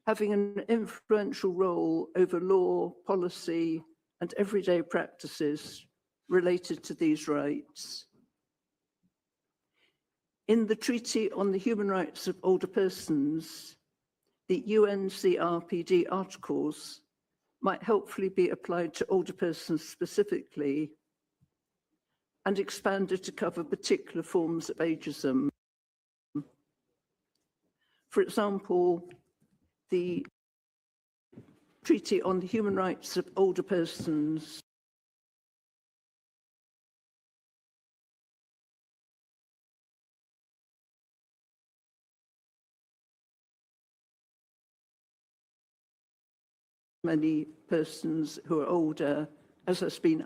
having an influential role over law, policy, and everyday practices related to these rights. In the Treaty on the Human Rights of Older Persons, the UNCRPD articles might helpfully be applied to older persons specifically and expanded to cover particular forms of ageism. For example, the Treaty on the Human Rights of Older Persons many persons who are older, as has been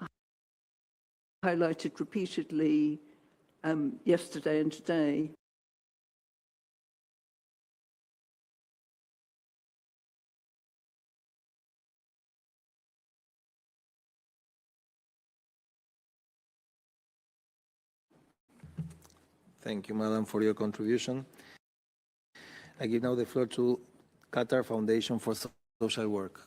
highlighted repeatedly yesterday and today. Thank you, Madam, for your contribution. I give now the floor to Qatar Foundation for Social Work.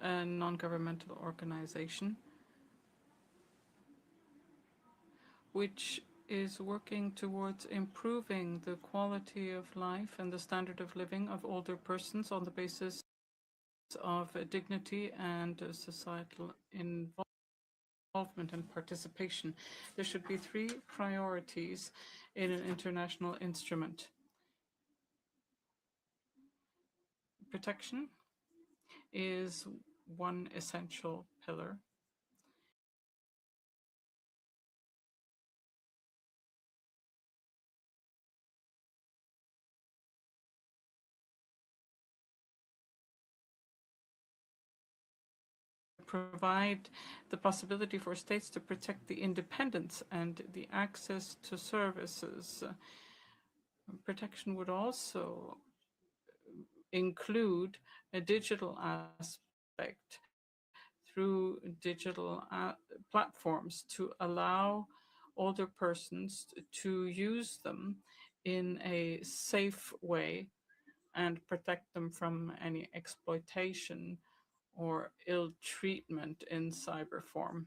A non-governmental organization which is working towards improving the quality of life and the standard of living of older persons on the basis of dignity and societal involvement and participation. There should be 3 priorities in an international instrument. Protection is one essential pillar. Provide the possibility for states to protect the independence and the access to services. Protection would also include a digital aspect through digital platforms to allow older persons to use them in a safe way and protect them from any exploitation or ill treatment in cyber form.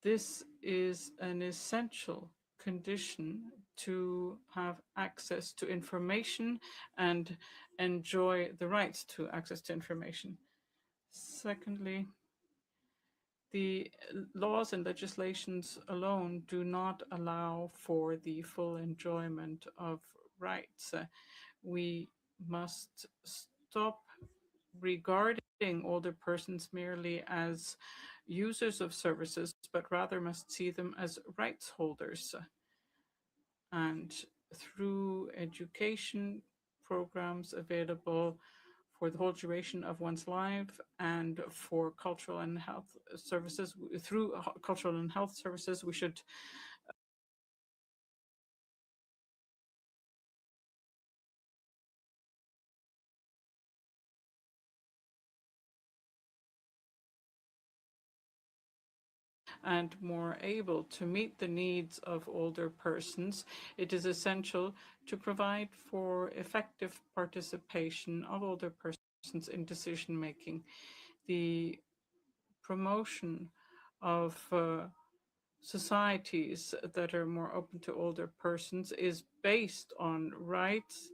This is an essential condition to have access to information and enjoy the rights to access to information. Secondly, the laws and legislations alone do not allow for the full enjoyment of rights. We must stop regarding older persons merely as users of services, but rather must see them as rights holders. And through education programs available for the whole duration of one's life and for cultural and health services, through cultural and health services, we should and more able to meet the needs of older persons. It is essential to provide for effective participation of older persons in decision-making. The promotion of societies that are more open to older persons is based on rights,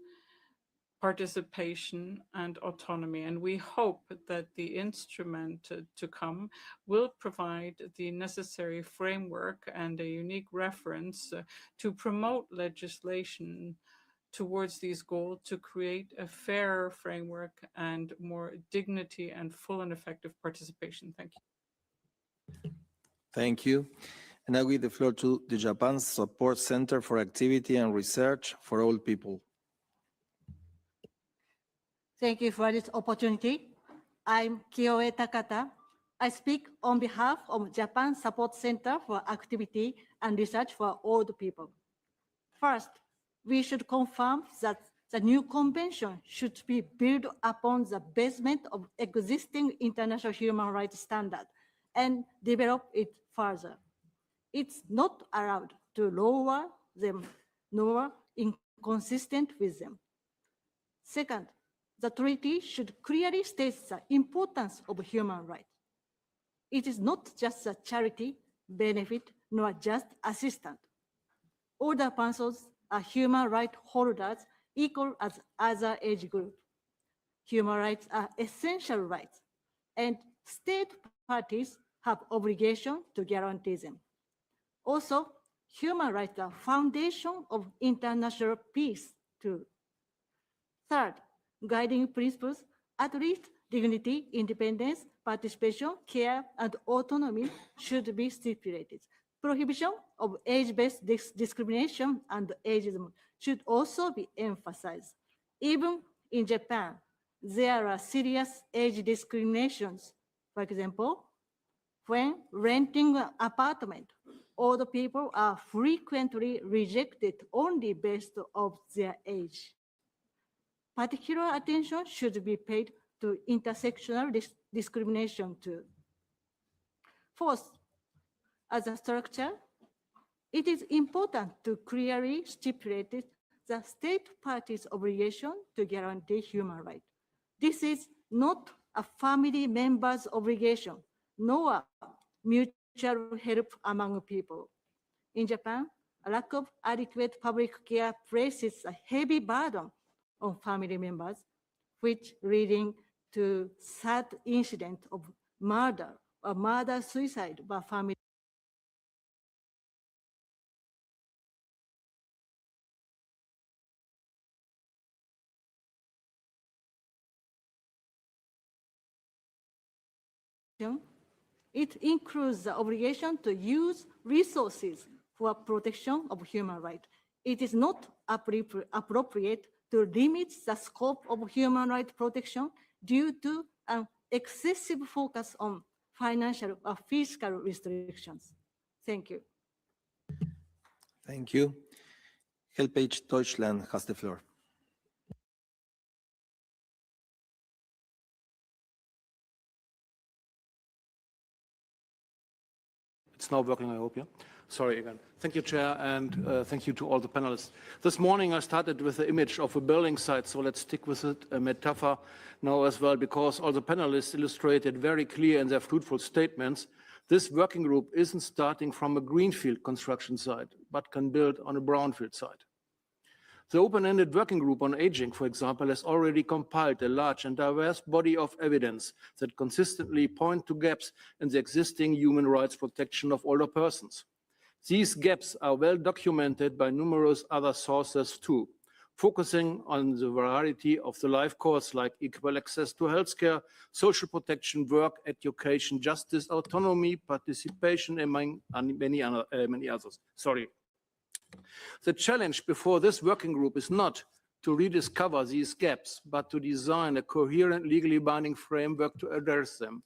participation and autonomy. And we hope that the instrument to come will provide the necessary framework and a unique reference to promote legislation towards these goals, to create a fairer framework and more dignity and full and effective participation. Thank you. Thank you. And I give the floor to the Japan Support Center for Activity and Research for Old People. Thank you for this opportunity. I'm Kyoe Takata. I speak on behalf of Japan Support Center for Activity and Research for Old People. First, we should confirm that the new convention should be built upon the basement of existing international human rights standards and develop it further. It's not allowed to lower them nor inconsistent with them. Second, the treaty should clearly state the importance of human rights. It is not just a charity, benefit, nor just assistance. Older persons are human rights holders equal as other age groups. Human rights are essential rights, and state parties have obligation to guarantee them. Also, human rights are foundation of international peace too. Third, guiding principles, at least dignity, independence, participation, care, and autonomy should be stipulated. Prohibition of age-based discrimination and ageism should also be emphasized. Even in Japan, there are serious age discriminations. For example, when renting an apartment, older people are frequently rejected only based on their age. Particular attention should be paid to intersectional discrimination too. Fourth, as a structure, it is important to clearly stipulate the state party's obligation to guarantee human rights. This is not a family member's obligation, nor mutual help among people. In Japan, a lack of adequate public care places a heavy burden on family members, which leading to sad incident of murder or murder-suicide by family. It includes the obligation to use resources for protection of human rights. It is not appropriate to limit the scope of human rights protection due to an excessive focus on financial or fiscal restrictions. Thank you. Thank you. Helpage Deutschland has the floor. It's now working, I hope, yeah? Sorry again. Thank you, Chair, and thank you to all the panelists. This morning I started with the image of a building site, so let's stick with it, a metaphor now as well, because all the panelists illustrated very clear in their fruitful statements. This working group isn't starting from a greenfield construction site, but can build on a brownfield site. The open-ended working group on aging, for example, has already compiled a large and diverse body of evidence that consistently point to gaps in the existing human rights protection of older persons. These gaps are well documented by numerous other sources too, focusing on the variety of the life course like equal access to healthcare, social protection, work, education, justice, autonomy, participation, among many others. Sorry. The challenge before this working group is not to rediscover these gaps, but to design a coherent, legally binding framework to address them.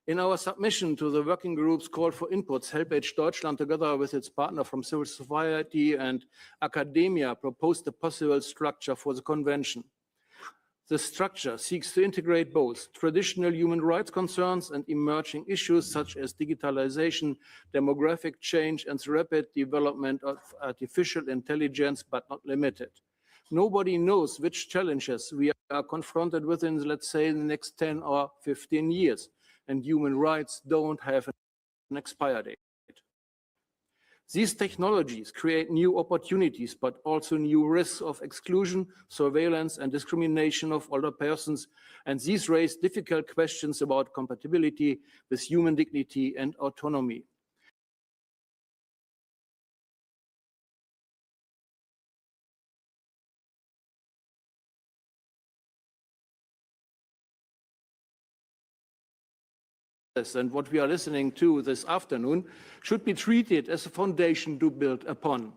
In our submission to the working group's call for inputs, Helpage Deutschland, together with its partner from civil society and academia, proposed a possible structure for the convention. The structure seeks to integrate both traditional human rights concerns and emerging issues such as digitalization, demographic change, and the rapid development of artificial intelligence, but not limited. Nobody knows which challenges we are confronted with in, let's say, the next 10 or 15 years, and human rights don't have an expire date. These technologies create new opportunities, but also new risks of exclusion, surveillance, and discrimination of older persons, and these raise difficult questions about compatibility with human dignity and autonomy. And what we are listening to this afternoon should be treated as a foundation to build upon.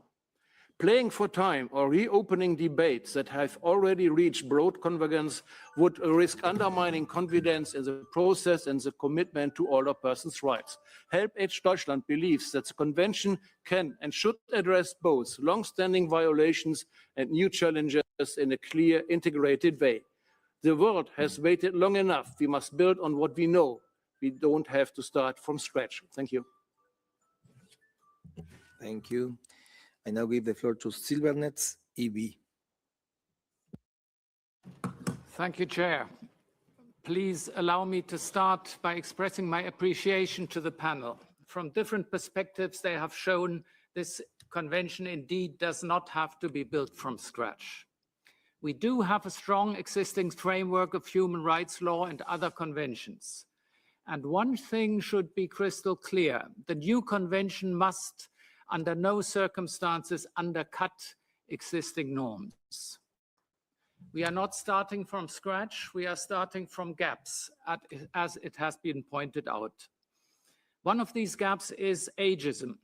Playing for time or reopening debates that have already reached broad convergence would risk undermining confidence in the process and the commitment to older persons' rights. Helpage Deutschland believes that the Convention can and should address both long-standing violations and new challenges in a clear, integrated way. The world has waited long enough. We must build on what we know. We don't have to start from scratch. Thank you. Thank you. I now give the floor to Silvernets EB. Thank you, Chair. Please allow me to start by expressing my appreciation to the panel. From different perspectives, they have shown this convention indeed does not have to be built from scratch. We do have a strong existing framework of human rights law and other conventions. And one thing should be crystal clear. The new convention must under no circumstances undercut existing norms. We are not starting from scratch, we are starting from gaps, as it has been pointed out. One of these gaps is ageism.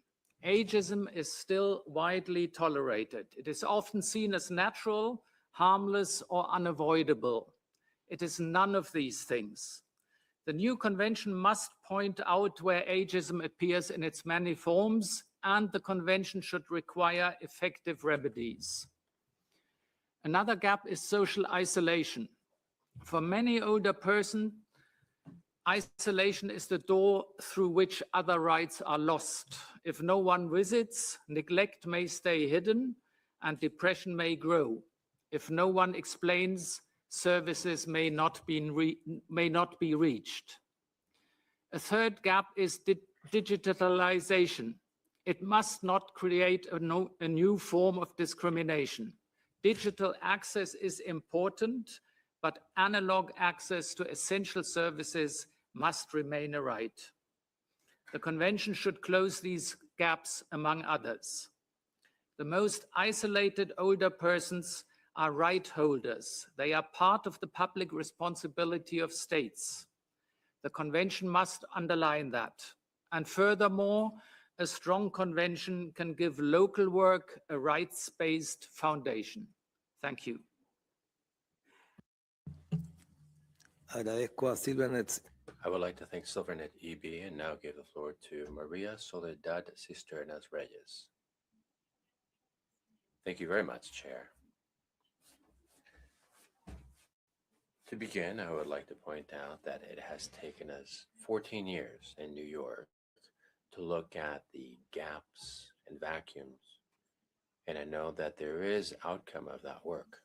Ageism is still widely tolerated. It is often seen as natural, harmless, or unavoidable. It is none of these things. The new convention must point out where ageism appears in its many forms, and the convention should require effective remedies. Another gap is social isolation. For many older persons, isolation is the door through which other rights are lost. If no one visits, neglect may stay hidden and depression may grow. If no one explains, services may not be reached. A third gap is digitalization. It must not create a new form of discrimination. Digital access is important, but analog access to essential services must remain a right. The convention should close these gaps, among others. The most isolated older persons are right holders. They are part of the public responsibility of states. The convention must underline that. And furthermore, a strong convention can give local work a rights-based foundation. Thank you. Agradezco a Silvernet. I would like to thank Silvernet EB and now give the floor to Maria Soledad Cisternas Reyes. Thank you very much, Chair. To begin, I would like to point out that it has taken us 14 years in New York to look at the gaps and vacuums, and I know that there is outcome of that work.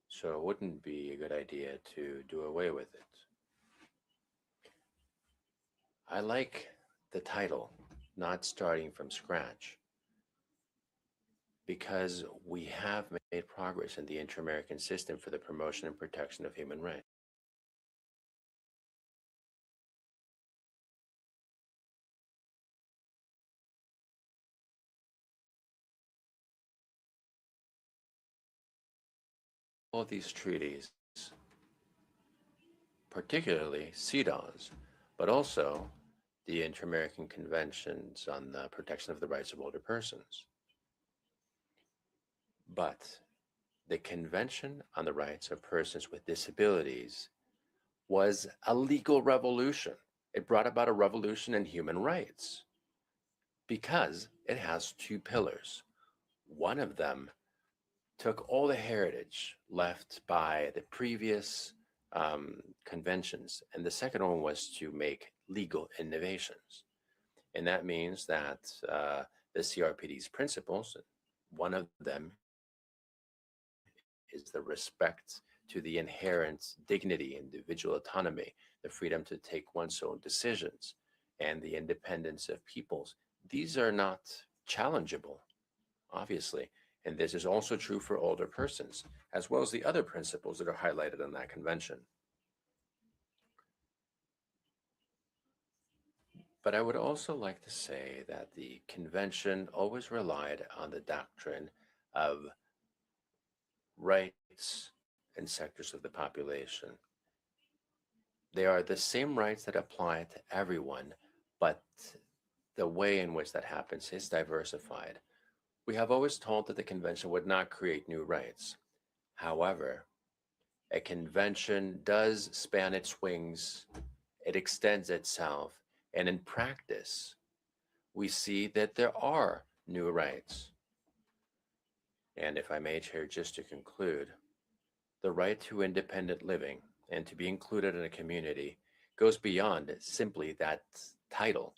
So it wouldn't be a good idea to do away with it. I like the title, Not Starting from Scratch, because we have made progress in the Inter-American System for the Promotion and Protection of Human Rights. All of these treaties, particularly CEDAWs, but also the Inter-American Conventions on the Protection of the Rights of Older Persons. But the Convention on the Rights of Persons with Disabilities was a legal revolution. It brought about a revolution in human rights because it has two pillars. One of them took all the heritage left by the previous conventions, and the second one was to make legal innovations. And that means that the CRPD's principles, one of them is the respect to the inherent dignity, individual autonomy, the freedom to take one's own decisions, and the independence of peoples. These are not challengeable, obviously. And this is also true for older persons, as well as the other principles that are highlighted in that convention. But I would also like to say that the convention always relied on the doctrine of rights in sectors of the population. They are the same rights that apply to everyone, but the way in which that happens is diversified. We have always told that the convention would not create new rights. However, a convention does span its wings, it extends itself, and in practice, we see that there are new rights. And if I may, Chair, just to conclude, the right to independent living and to be included in a community goes beyond simply that title.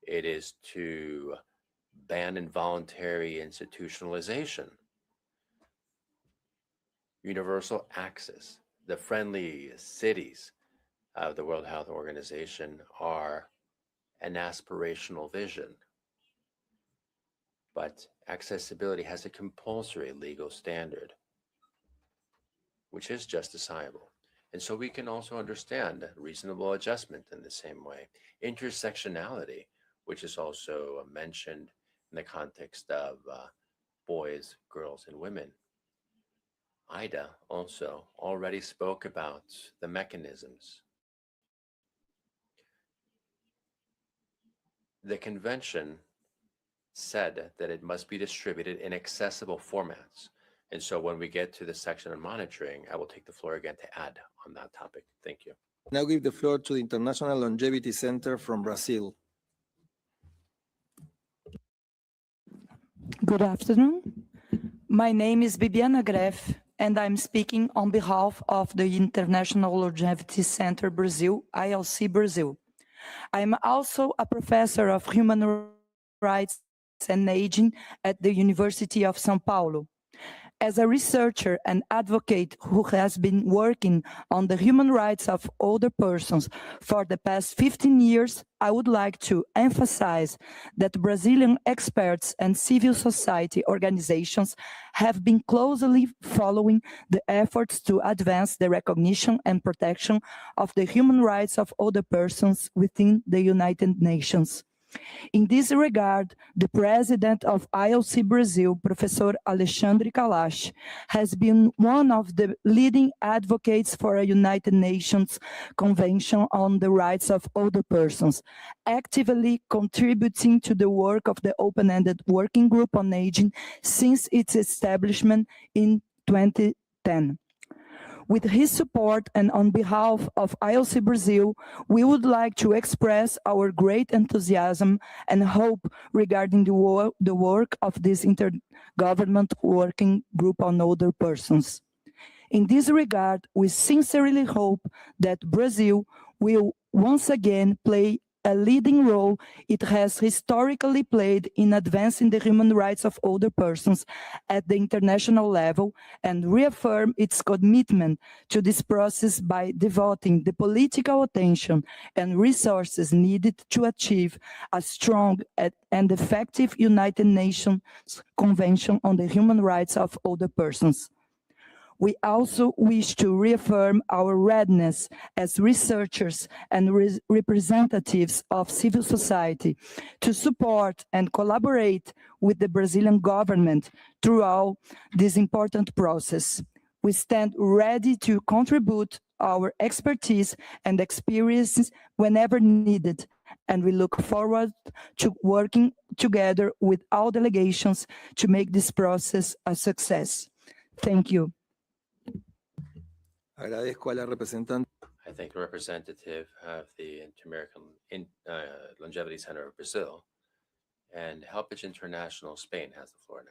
It is to ban involuntary institutionalization, universal access. The friendly cities of the World Health Organization are an aspirational vision, but accessibility has a compulsory legal standard, which is justifiable. And so we can also understand reasonable adjustment in the same way. Intersectionality, which is also mentioned in the context of boys, girls, and women. Ida also already spoke about the mechanisms. The convention said that it must be distributed in accessible formats. And so when we get to the section on monitoring, I will take the floor again to add on that topic. Thank you. Now give the floor to the International Longevity Center from Brazil. Good afternoon. My name is Bibiana Greff, and I'm speaking on behalf of the International Longevity Center Brazil, ILC Brazil. I'm also a professor of human rights and aging at the University of São Paulo. As a researcher and advocate who has been working on the human rights of older persons for the past 15 years, I would like to emphasize that Brazilian experts and civil society organizations have been closely following the efforts to advance the recognition and protection of the human rights of older persons within the United Nations. In this regard, the president of ILC Brazil, Professor Alexandre Kalash, has been one of the leading advocates for a United Nations Convention on the Rights of Older Persons, actively contributing to the work of the Open-Ended Working Group on Aging since its establishment in 2010. With his support and on behalf of ILC Brazil, we would like to express our great enthusiasm and hope regarding the work of this Intergovernmental Working Group on Older Persons. In this regard, we sincerely hope that Brazil will once again play a leading role it has historically played in advancing the human rights of older persons at the international level and reaffirm its commitment to this process by devoting the political attention and resources needed to achieve a strong and effective United Nations Convention on the Human Rights of Older Persons. We also wish to reaffirm our readiness as researchers and representatives of civil society to support and collaborate with the Brazilian government throughout this important process. We stand ready to contribute our expertise and experiences whenever needed, and we look forward to working together with all delegations to make this process a success. Thank you. Agradezco a la representante. I thank the representative of the Inter-American Longevity Center of Brazil, and Helpage International Spain has the floor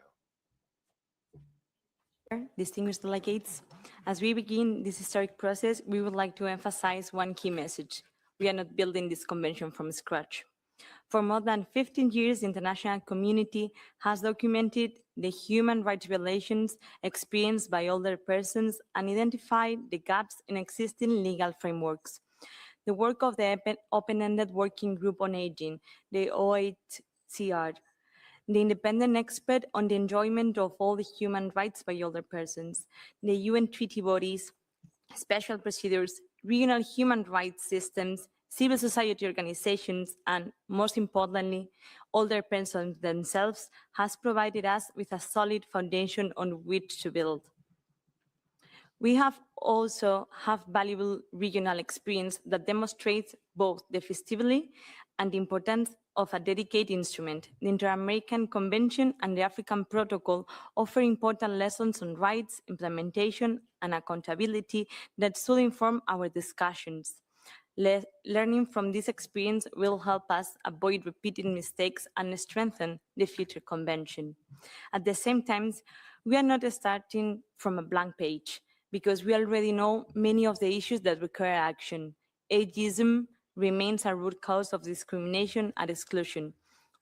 now. Distinguished delegates, as we begin this historic process, we would like to emphasize one key message. We are not building this convention from scratch. For more than 15 years, the international community has documented the human rights violations experienced by older persons and identified the gaps in existing legal frameworks. The work of the Open-Ended Working Group on Aging, the OHCR, the independent expert on the enjoyment of all the human rights by older persons, the UN treaty bodies, special procedures, regional human rights systems, civil society organizations, and most importantly, older persons themselves has provided us with a solid foundation on which to build. We have also valuable regional experience that demonstrates both the feasibility and the importance of a dedicated instrument. The Inter-American Convention and the African Protocol offer important lessons on rights, implementation, and accountability that should inform our discussions. Learning from this experience will help us avoid repeating mistakes and strengthen the future convention. At the same time, we are not starting from a blank page because we already know many of the issues that require action. Ageism remains a root cause of discrimination and exclusion.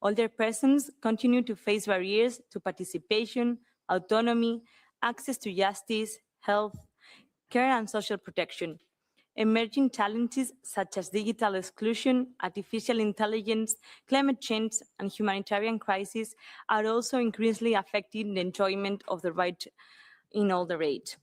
Older persons continue to face barriers to participation, autonomy, access to justice, health, care, and social protection. Emerging challenges such as digital exclusion, artificial intelligence, climate change, and humanitarian crises are also increasingly affecting the enjoyment of the right in older age.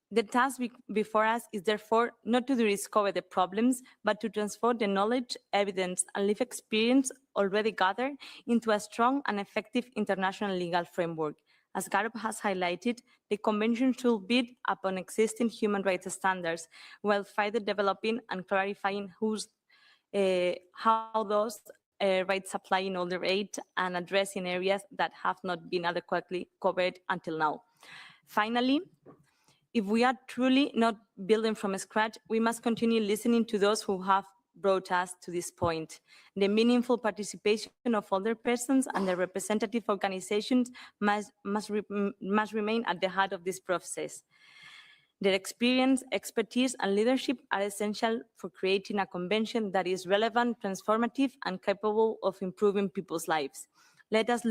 The task before us is therefore not to discover the problems, but to transfer the knowledge, evidence, and lived experience already gathered into a strong and effective international legal framework. As Gaurav has highlighted, the Convention should build upon existing human rights standards, while further developing and clarifying how those rights apply in older age and addressing areas that have not been adequately covered until now. Finally, if we are truly not building from scratch, we must continue listening to those who have brought us to this point. The meaningful participation of older persons and their representative organizations must remain at the heart of this process. Their experience, expertise, and leadership are essential for creating a convention that is relevant, transformative, and capable of improving people's lives. Let us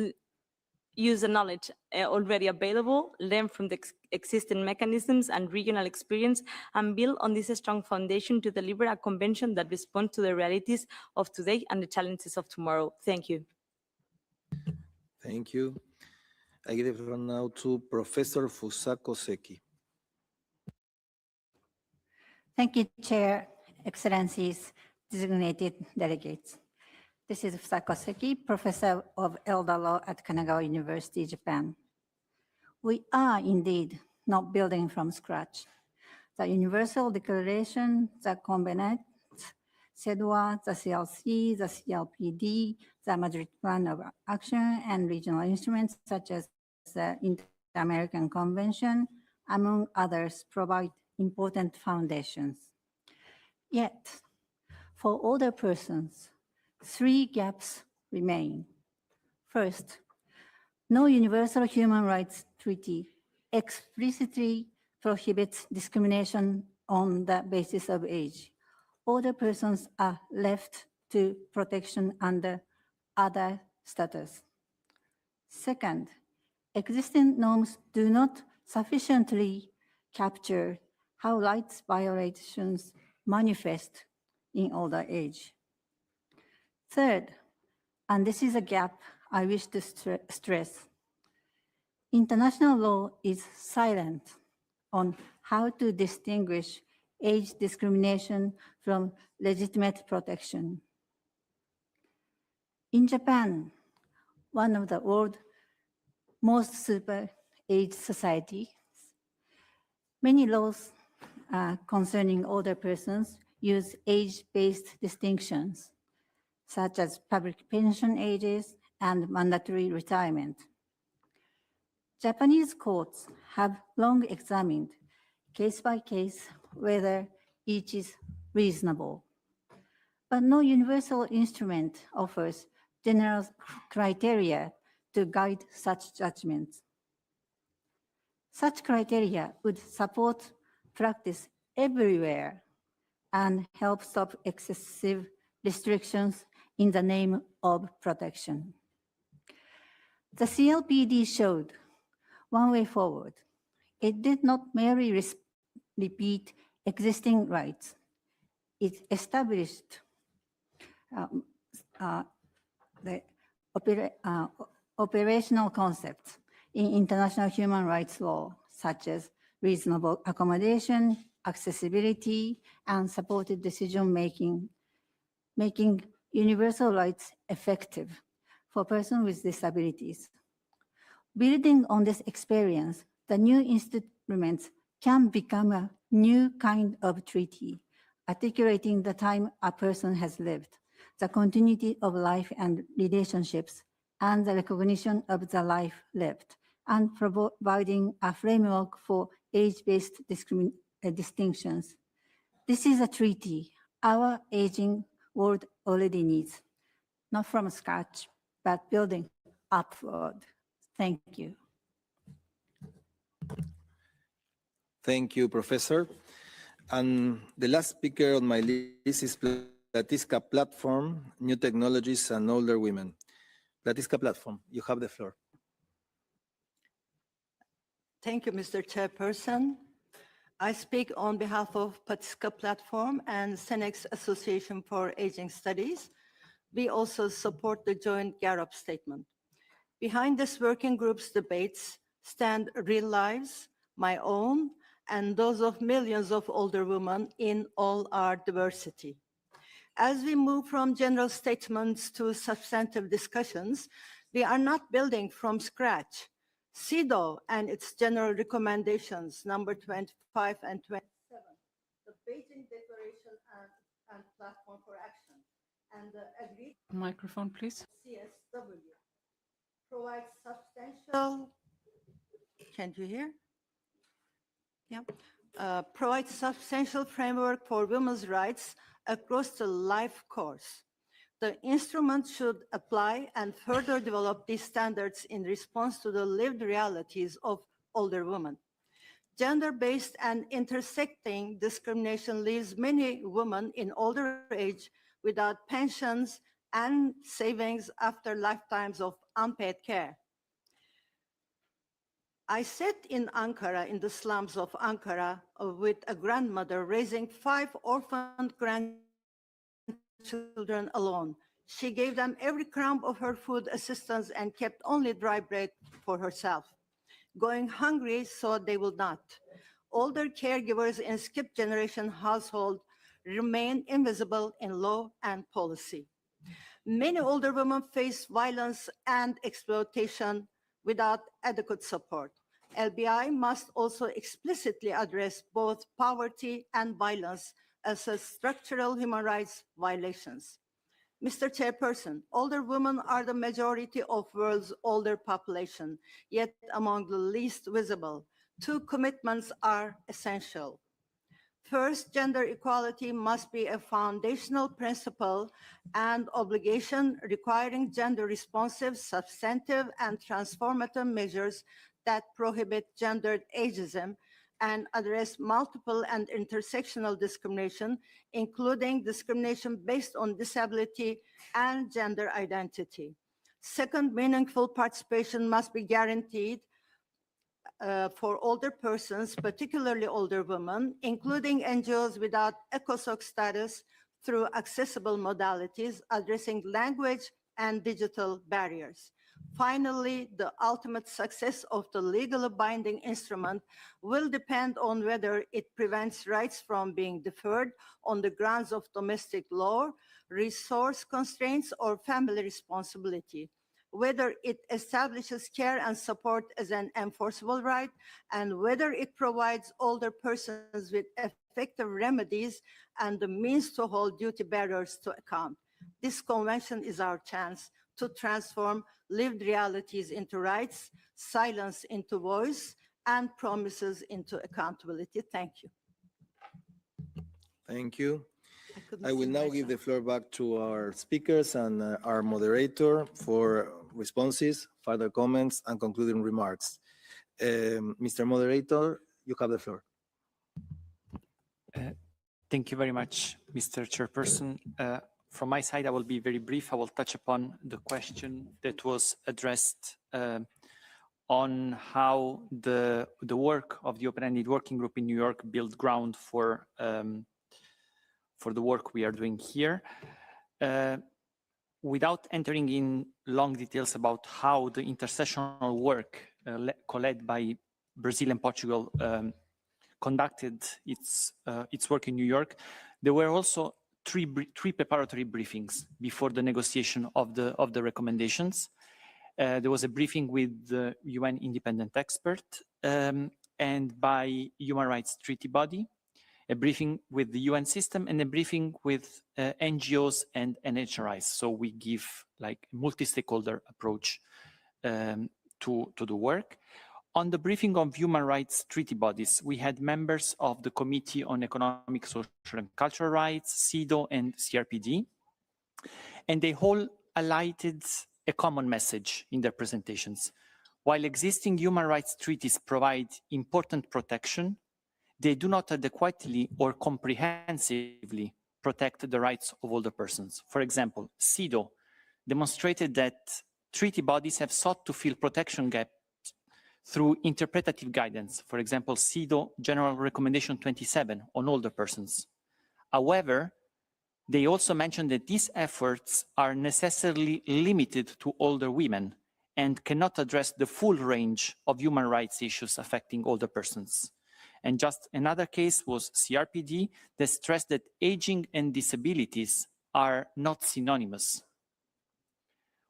use the knowledge already available, learn from the existing mechanisms and regional experience, and build on this strong foundation to deliver a convention that responds to the realities of today and the challenges of tomorrow. Thank you. Thank you. I give the floor now to Professor Fusako Seki. Thank you, Chair, Excellencies, designated delegates. This is Fusako Seki, Professor of Elder Law at Kanagawa University, Japan. We are indeed not building from scratch. The Universal Declaration, the convenes, CEDAW, the CLC, the CLPD, the Madrid Plan of Action, and regional instruments such as the Inter-American Convention, among others, provide important foundations. Yet, for older persons, 3 gaps remain. First, no universal human rights treaty explicitly prohibits discrimination on the basis of age. Older persons are left to protection under other status. Second, existing norms do not sufficiently capture how rights violations manifest in older age. Third, and this is a gap I wish to stress, international law is silent on how to distinguish age discrimination from legitimate protection. In Japan, one of the world's most super-age societies, many laws concerning older persons use age-based distinctions, such as public pension ages and mandatory retirement. Japanese courts have long examined case by case whether each is reasonable, but no universal instrument offers general criteria to guide such judgments. Such criteria would support practice everywhere and help stop excessive restrictions in the name of protection. The CLPD showed one way forward. It did not merely repeat existing rights. It established the operational concepts in international human rights law, such as reasonable accommodation, accessibility, and supported decision-making, making universal rights effective for persons with disabilities. Building on this experience, the new instruments can become a new kind of treaty, articulating the time a person has lived, the continuity of life and relationships, and the recognition of the life lived, and providing a framework for age-based distinctions. This is a treaty our aging world already needs, not from scratch, but building upward. Thank you. Thank you, Professor. And the last speaker on my list is Platiska Platform, New Technologies and Older Women. Platiska Platform, you have the floor. Thank you, Mr. Chairperson. I speak on behalf of Platiska Platform and Senex Association for Aging Studies. We also support the joint Gallup statement. Behind this working group's debates stand real lives, my own, and those of millions of older women in all our diversity. As we move from general statements to substantive discussions, we are not building from scratch. CEDAW and its general recommendations, number 25 and 27, the Beijing Declaration and Platform for Action, and the agreed Microphone, please. CSW provides substantial, can you hear? Yeah. Provides substantial framework for women's rights across the life course. The instrument should apply and further develop these standards in response to the lived realities of older women. Gender-based and intersecting discrimination leaves many women in older age without pensions and savings after lifetimes of unpaid care. I sat in Ankara, in the slums of Ankara, with a grandmother raising 5 orphaned grandchildren alone. She gave them every crumb of her food assistance and kept only dry bread for herself, going hungry so they would not. Older caregivers in skip generation households remain invisible in law and policy. Many older women face violence and exploitation without adequate support. LBI must also explicitly address both poverty and violence as a structural human rights violations. Mr. Chairperson, older women are the majority of the world's older population, yet among the least visible. 2 commitments are essential. First, gender equality must be a foundational principle and obligation requiring gender-responsive, substantive, and transformative measures that prohibit gendered ageism and address multiple and intersectional discrimination, including discrimination based on disability and gender identity. Second, meaningful participation must be guaranteed for older persons, particularly older women, including NGOs without ECOSOC status, through accessible modalities addressing language and digital barriers. Finally, the ultimate success of the legally binding instrument will depend on whether it prevents rights from being deferred on the grounds of domestic law, resource constraints, or family responsibility, whether it establishes care and support as an enforceable right, and whether it provides older persons with effective remedies and the means to hold duty bearers to account. This convention is our chance to transform lived realities into rights, silence into voice, and promises into accountability. Thank you. Thank you. I will now give the floor back to our speakers and our moderator for responses, further comments, and concluding remarks. Mr. Moderator, you have the floor. Thank you very much, Mr. Chairperson. From my side, I will be very brief. I will touch upon the question that was addressed on how the work of the Open-Ended Working Group in New York built ground for the work we are doing here. Without entering in long details about how the intersessional work co-led by Brazil and Portugal conducted its work in New York, there were also three preparatory briefings before the negotiation of the recommendations. There was a briefing with the UN independent expert and by human rights treaty body, a briefing with the UN system, and a briefing with NGOs and NHRIs. So we give like a multi-stakeholder approach to the work. On the briefing of human rights treaty bodies, we had members of the Committee on Economic, Social and Cultural Rights, CEDAW and CRPD, and they all highlighted a common message in their presentations. While existing human rights treaties provide important protection, they do not adequately or comprehensively protect the rights of older persons. For example, CEDAW demonstrated that treaty bodies have sought to fill protection gaps through interpretative guidance. For example, CEDAW General Recommendation 27 on older persons. However, they also mentioned that these efforts are necessarily limited to older women and cannot address the full range of human rights issues affecting older persons. And just another case was CRPD that stressed that aging and disabilities are not synonymous.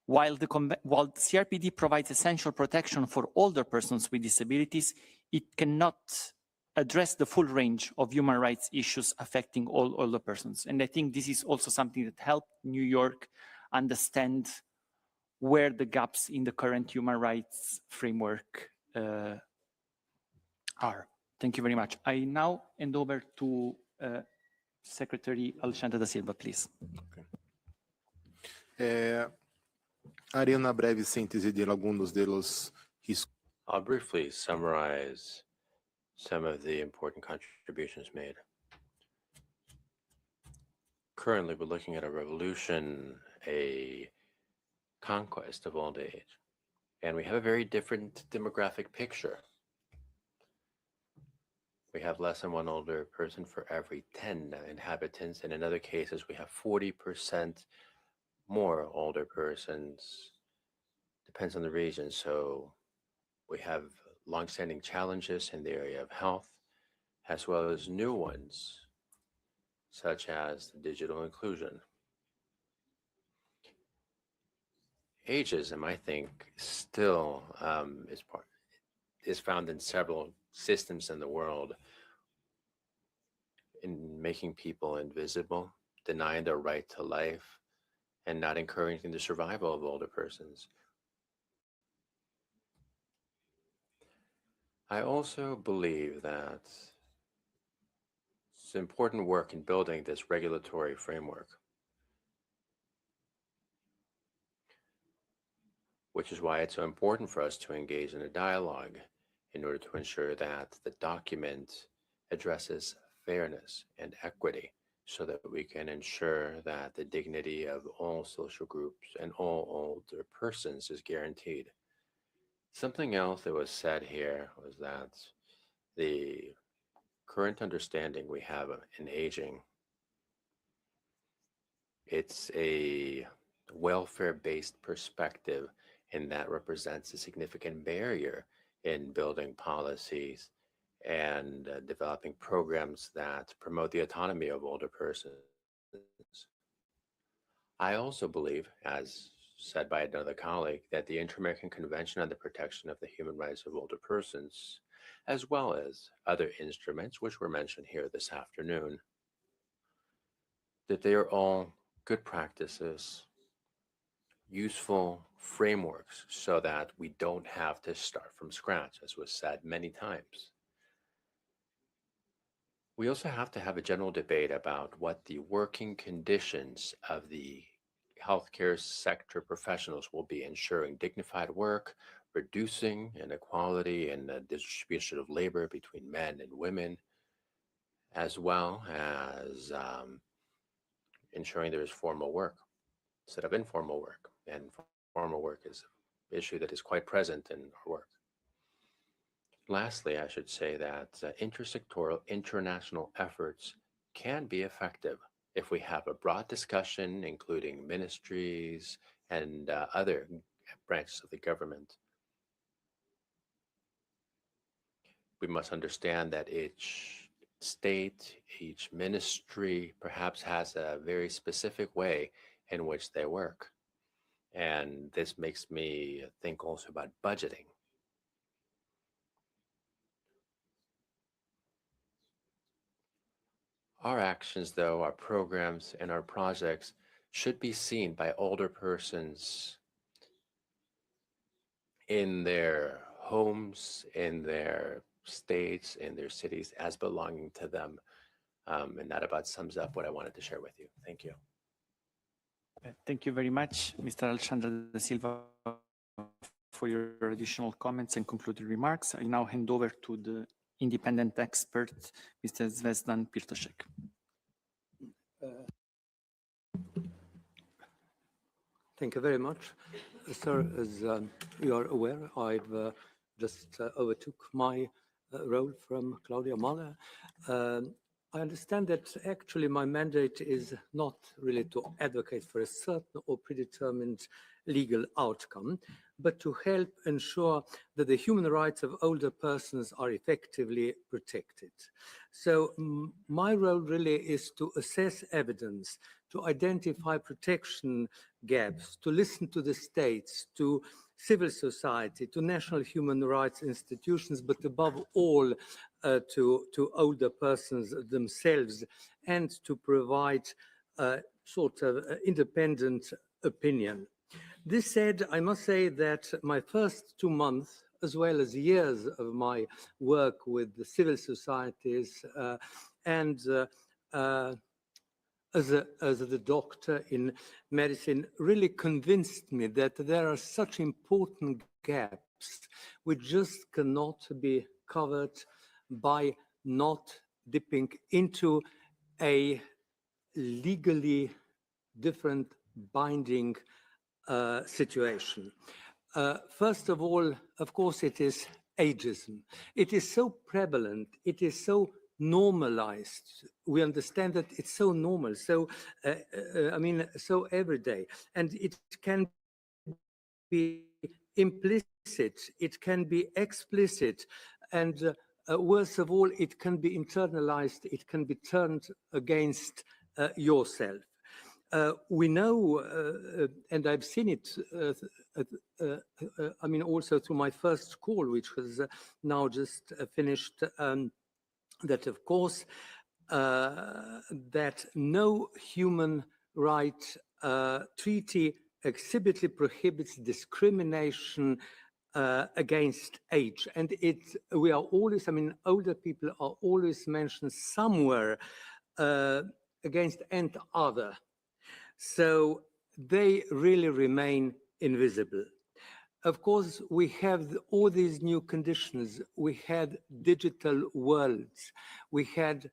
While CRPD provides essential protection for older persons with disabilities, it cannot address the full range of human rights issues affecting all older persons. And I think this is also something that helped New York understand where the gaps in the current human rights framework are. Thank you very much. I now hand over to Secretary Alexandra da Silva, please. Harei uma breve síntese de alguns deles riscos. I'll briefly summarize some of the important contributions made. Currently, we're looking at a revolution, a conquest of old age, and we have a very different demographic picture. We have less than one older person for every 10 inhabitants, and in other cases, we have 40% more older persons. Depends on the region. So we have longstanding challenges in the area of health, as well as new ones, such as digital inclusion. Ageism, I think, still is found in several systems in the world, in making people invisible, denying their right to life, and not encouraging the survival of older persons. I also believe that it's important work in building this regulatory framework, which is why it's so important for us to engage in a dialogue in order to ensure that the document addresses fairness and equity, so that we can ensure that the dignity of all social groups and all older persons is guaranteed. Something else that was said here was that the current understanding we have in aging, it's a welfare-based perspective, and that represents a significant barrier in building policies and developing programs that promote the autonomy of older persons. I also believe, as said by another colleague, that the Inter-American Convention on the Protection of the Human Rights of Older Persons, as well as other instruments which were mentioned here this afternoon, that they are all good practices, useful frameworks, so that we don't have to start from scratch, as was said many times. We also have to have a general debate about what the working conditions of the healthcare sector professionals will be, ensuring dignified work, reducing inequality and the distribution of labor between men and women, as well as ensuring there is formal work instead of informal work. And formal work is an issue that is quite present in our work. Lastly, I should say that intersectoral international efforts can be effective if we have a broad discussion, including ministries and other branches of the government. We must understand that each state, each ministry perhaps has a very specific way in which they work. And this makes me think also about budgeting. Our actions, though, our programs and our projects should be seen by older persons in their homes, in their states, in their cities, as belonging to them. And that about sums up what I wanted to share with you. Thank you. Thank you very much, Mr. Alexandra da Silva, for your additional comments and concluding remarks. I now hand over to the independent expert, Mr. Zvezdan Pirtošek. Thank you very much. Sir, as you are aware, I've just overtook my role from Claudia Mahler. I understand that actually my mandate is not really to advocate for a certain or predetermined legal outcome, but to help ensure that the human rights of older persons are effectively protected. So my role really is to assess evidence, to identify protection gaps, to listen to the states, to civil society, to national human rights institutions, but above all to older persons themselves, and to provide sort of independent opinion. This said, I must say that my first 2 months, as well as years of my work with the civil societies and as the doctor in medicine, really convinced me that there are such important gaps which just cannot be covered by not dipping into a legally different binding situation. First of all, of course, it is ageism. It is so prevalent, it is so normalized. We understand that it's so normal, so, I mean, so everyday. And it can be implicit, it can be explicit, and worst of all, it can be internalized, it can be turned against yourself. We know, and I've seen it, I mean, also through my first call, which was now just finished, that of course, that no human rights treaty explicitly prohibits discrimination against age. And we are always, I mean, older people are always mentioned somewhere against and other. So they really remain invisible. Of course, we have all these new conditions. We had digital worlds. We had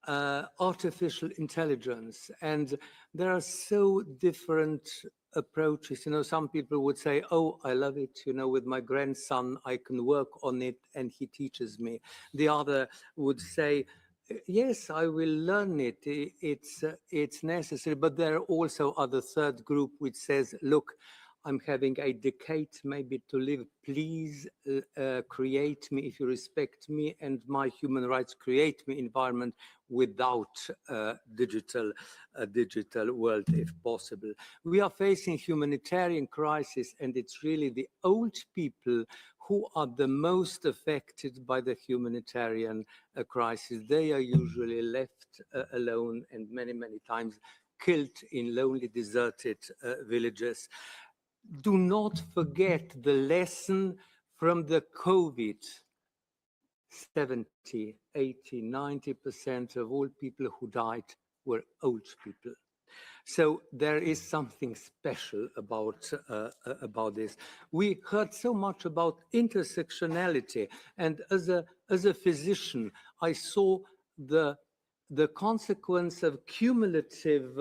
artificial intelligence. And there are so different approaches. You know, some people would say, oh, I love it. You know, with my grandson, I can work on it and he teaches me. The other would say, yes, I will learn it. It's necessary. But there are also other third group which says, look, I'm having a decade maybe to live. Please create me, if you respect me and my human rights, create me environment without digital world, if possible. We are facing humanitarian crisis, and it's really the old people who are the most affected by the humanitarian crisis. They are usually left alone and many, many times killed in lonely, deserted villages. Do not forget the lesson from the COVID. 70, 80, 90% of all people who died were old people. So there is something special about this. We heard so much about intersectionality, and as a physician, I saw the consequence of cumulative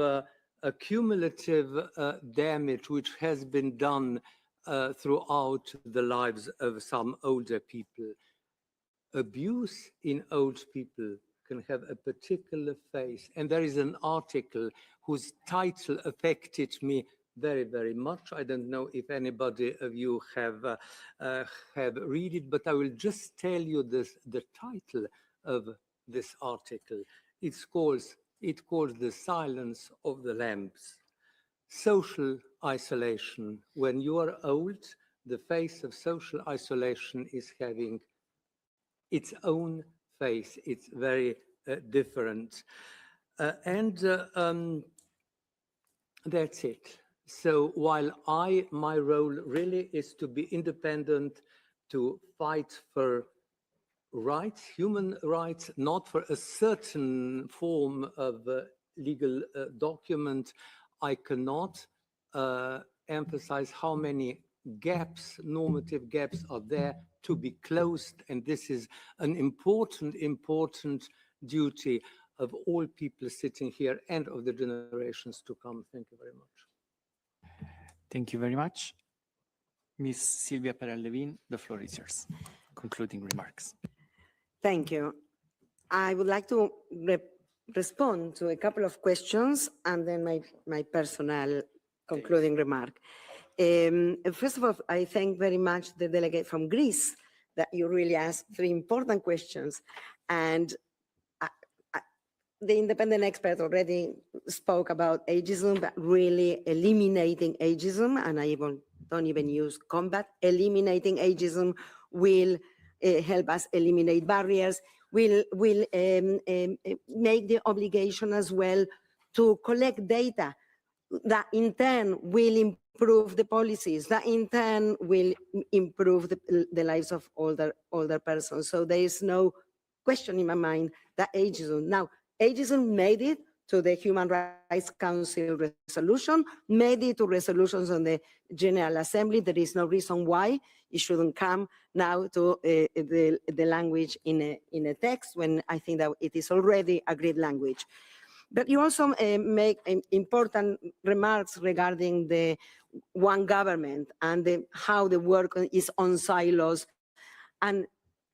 damage which has been done throughout the lives of some older people. Abuse in old people can have a particular face. And there is an article whose title affected me very, very much. I don't know if anybody of you have read it, but I will just tell you the title of this article. It's called The Silence of the Lambs. Social isolation. When you are old, the face of social isolation is having its own face. It's very different. And that's it. So while my role really is to be independent, to fight for rights, human rights, not for a certain form of legal document, I cannot emphasize how many gaps, normative gaps are there to be closed. And this is an important duty of all people sitting here and of the generations to come. Thank you very much. Thank you very much. Ms. Silvia Perel-Levin, the floor is yours. Concluding remarks. Thank you. I would like to respond to a couple of questions and then my personal concluding remark. First of all, I thank very much the delegate from Greece that you really asked 3 important questions. And the independent expert already spoke about ageism, but really eliminating ageism, and I don't even use combat, eliminating ageism will help us eliminate barriers, will make the obligation as well to collect data that in turn will improve the policies, that in turn will improve the lives of older persons. So there is no question in my mind that ageism. Now, ageism made it to the Human Rights Council resolution, made it to resolutions on the General Assembly. There is no reason why it shouldn't come now to the language in a text when I think that it is already agreed language. But you also make important remarks regarding the one government and how the work is on silos. And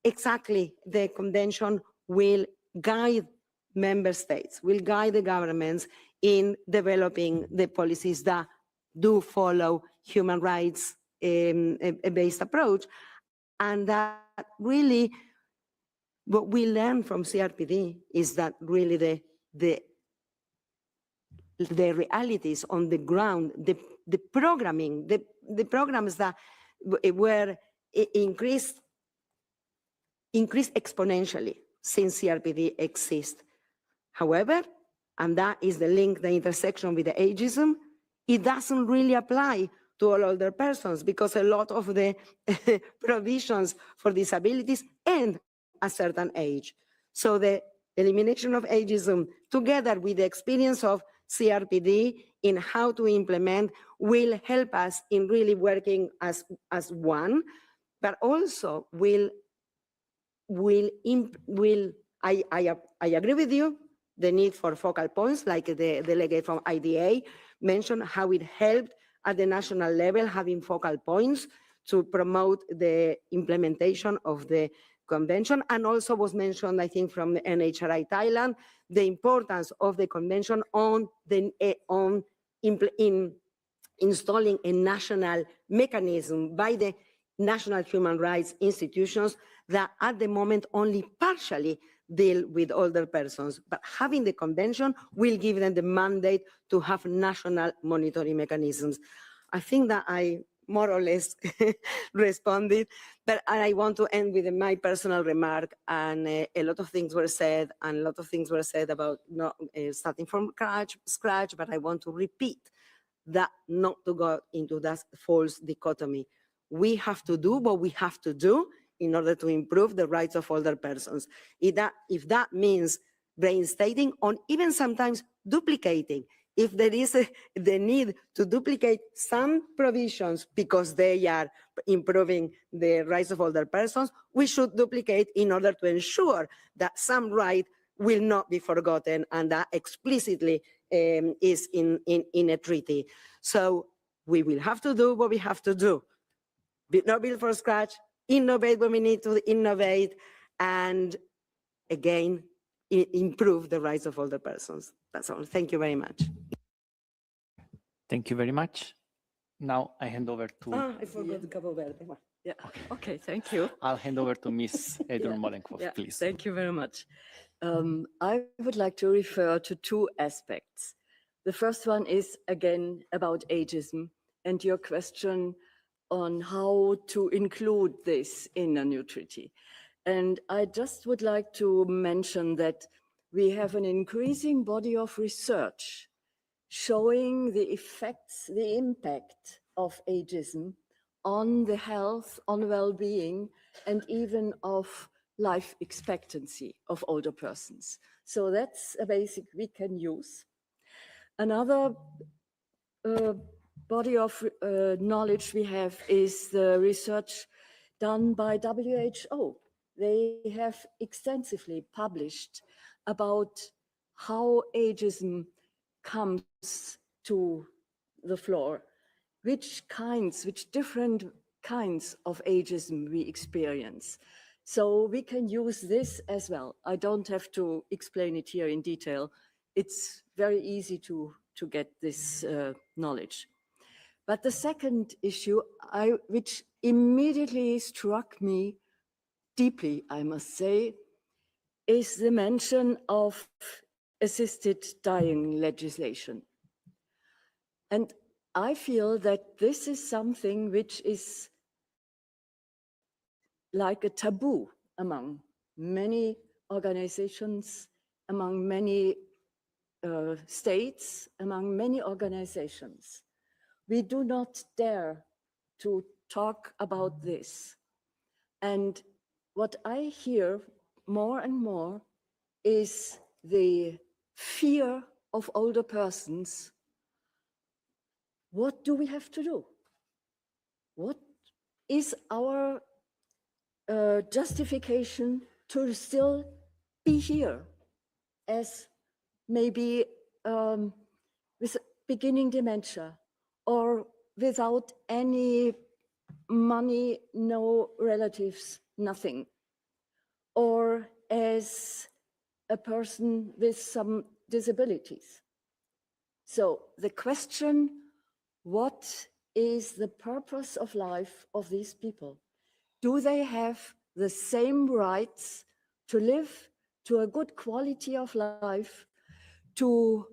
exactly, the convention will guide member states, will guide the governments in developing the policies that do follow human rights based approach. And that really, what we learn from CRPD is that really the realities on the ground, the programming, the programs that were increased exponentially since CRPD exists. However, and that is the link, the intersection with the ageism, it doesn't really apply to all older persons because a lot of the provisions for disabilities end at a certain age. So the elimination of ageism, together with the experience of CRPD in how to implement, will help us in really working as one, but also I agree with you, the need for focal points, like the delegate from IDA mentioned, how it helped at the national level, having focal points to promote the implementation of the convention, and also was mentioned, I think, from the NHRI Thailand, the importance of the convention on installing a national mechanism by the national human rights institutions that at the moment only partially deal with older persons, but having the convention will give them the mandate to have national monitoring mechanisms. I think that I more or less responded, but I want to end with my personal remark, and a lot of things were said, about not starting from scratch, but I want to repeat that, not to go into that false dichotomy. We have to do what we have to do in order to improve the rights of older persons. If that means reinstating or even sometimes duplicating, if there is the need to duplicate some provisions because they are improving the rights of older persons, we should duplicate in order to ensure that some right will not be forgotten and that explicitly is in a treaty. So we will have to do what we have to do. Not build from scratch, innovate when we need to innovate, and again, improve the rights of older persons. That's all. Thank you very much. Thank you very much. Now I hand over to... I forgot the Cabo Verde. Yeah. Okay, thank you. I'll hand over to Ms. Edron-Molenkov, please. Thank you very much. I would like to refer to 2 aspects. The first one is, again, about ageism and your question on how to include this in a new treaty. And I just would like to mention that we have an increasing body of research showing the effects, the impact of ageism on the health, on well-being, and even of life expectancy of older persons. So that's a basic we can use. Another body of knowledge we have is the research done by WHO. They have extensively published about how ageism comes to the floor, which different kinds of ageism we experience. So we can use this as well. I don't have to explain it here in detail. It's very easy to get this knowledge. But the second issue, which immediately struck me deeply, I must say, is the mention of assisted dying legislation. And I feel that this is something which is like a taboo among many organizations, among many states, among many organizations. We do not dare to talk about this. And what I hear more and more is the fear of older persons. What do we have to do? What is our justification to still be here as maybe with beginning dementia or without any money, no relatives, nothing, or as a person with some disabilities? So the question, what is the purpose of life of these people? Do they have the same rights to live to a good quality of life, to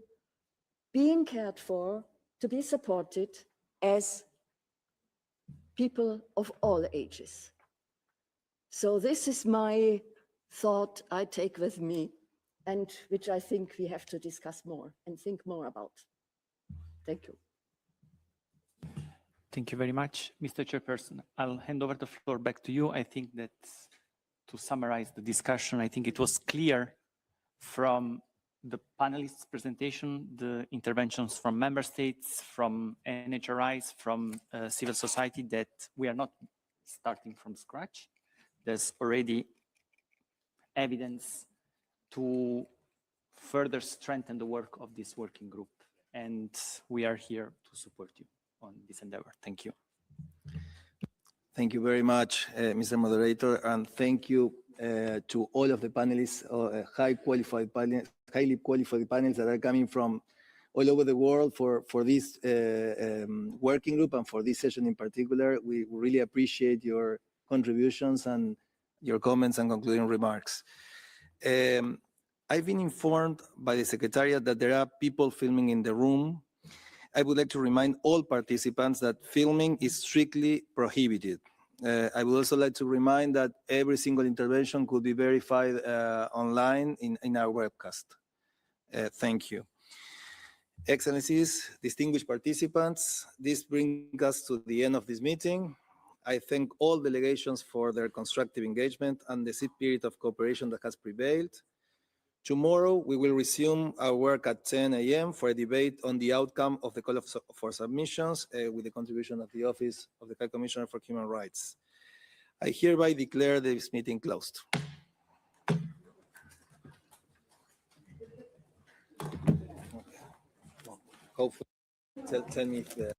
being cared for, to be supported as people of all ages? So this is my thought I take with me, and which I think we have to discuss more and think more about. Thank you. Thank you very much, Mr. Chairperson. I'll hand over the floor back to you. I think that to summarize the discussion, I think it was clear from the panelists' presentation, the interventions from member states, from NHRIs, from civil society, that we are not starting from scratch. There's already evidence to further strengthen the work of this working group. And we are here to support you on this endeavor. Thank you. Thank you very much, Mr. Moderator, and thank you to all of the panelists, highly qualified panels that are coming from all over the world for this working group and for this session in particular. We really appreciate your contributions and your comments and concluding remarks. I've been informed by the Secretariat that there are people filming in the room. I would like to remind all participants that filming is strictly prohibited. I would also like to remind that every single intervention could be verified online in our webcast. Thank you. Excellencies, distinguished participants, this brings us to the end of this meeting. I thank all delegations for their constructive engagement and the spirit of cooperation that has prevailed. Tomorrow, we will resume our work at 10 a.m. for a debate on the outcome of the call for submissions with the contribution of the Office of the High Commissioner for Human Rights. I hereby declare this meeting closed. Hopefully, tell me if the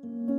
you.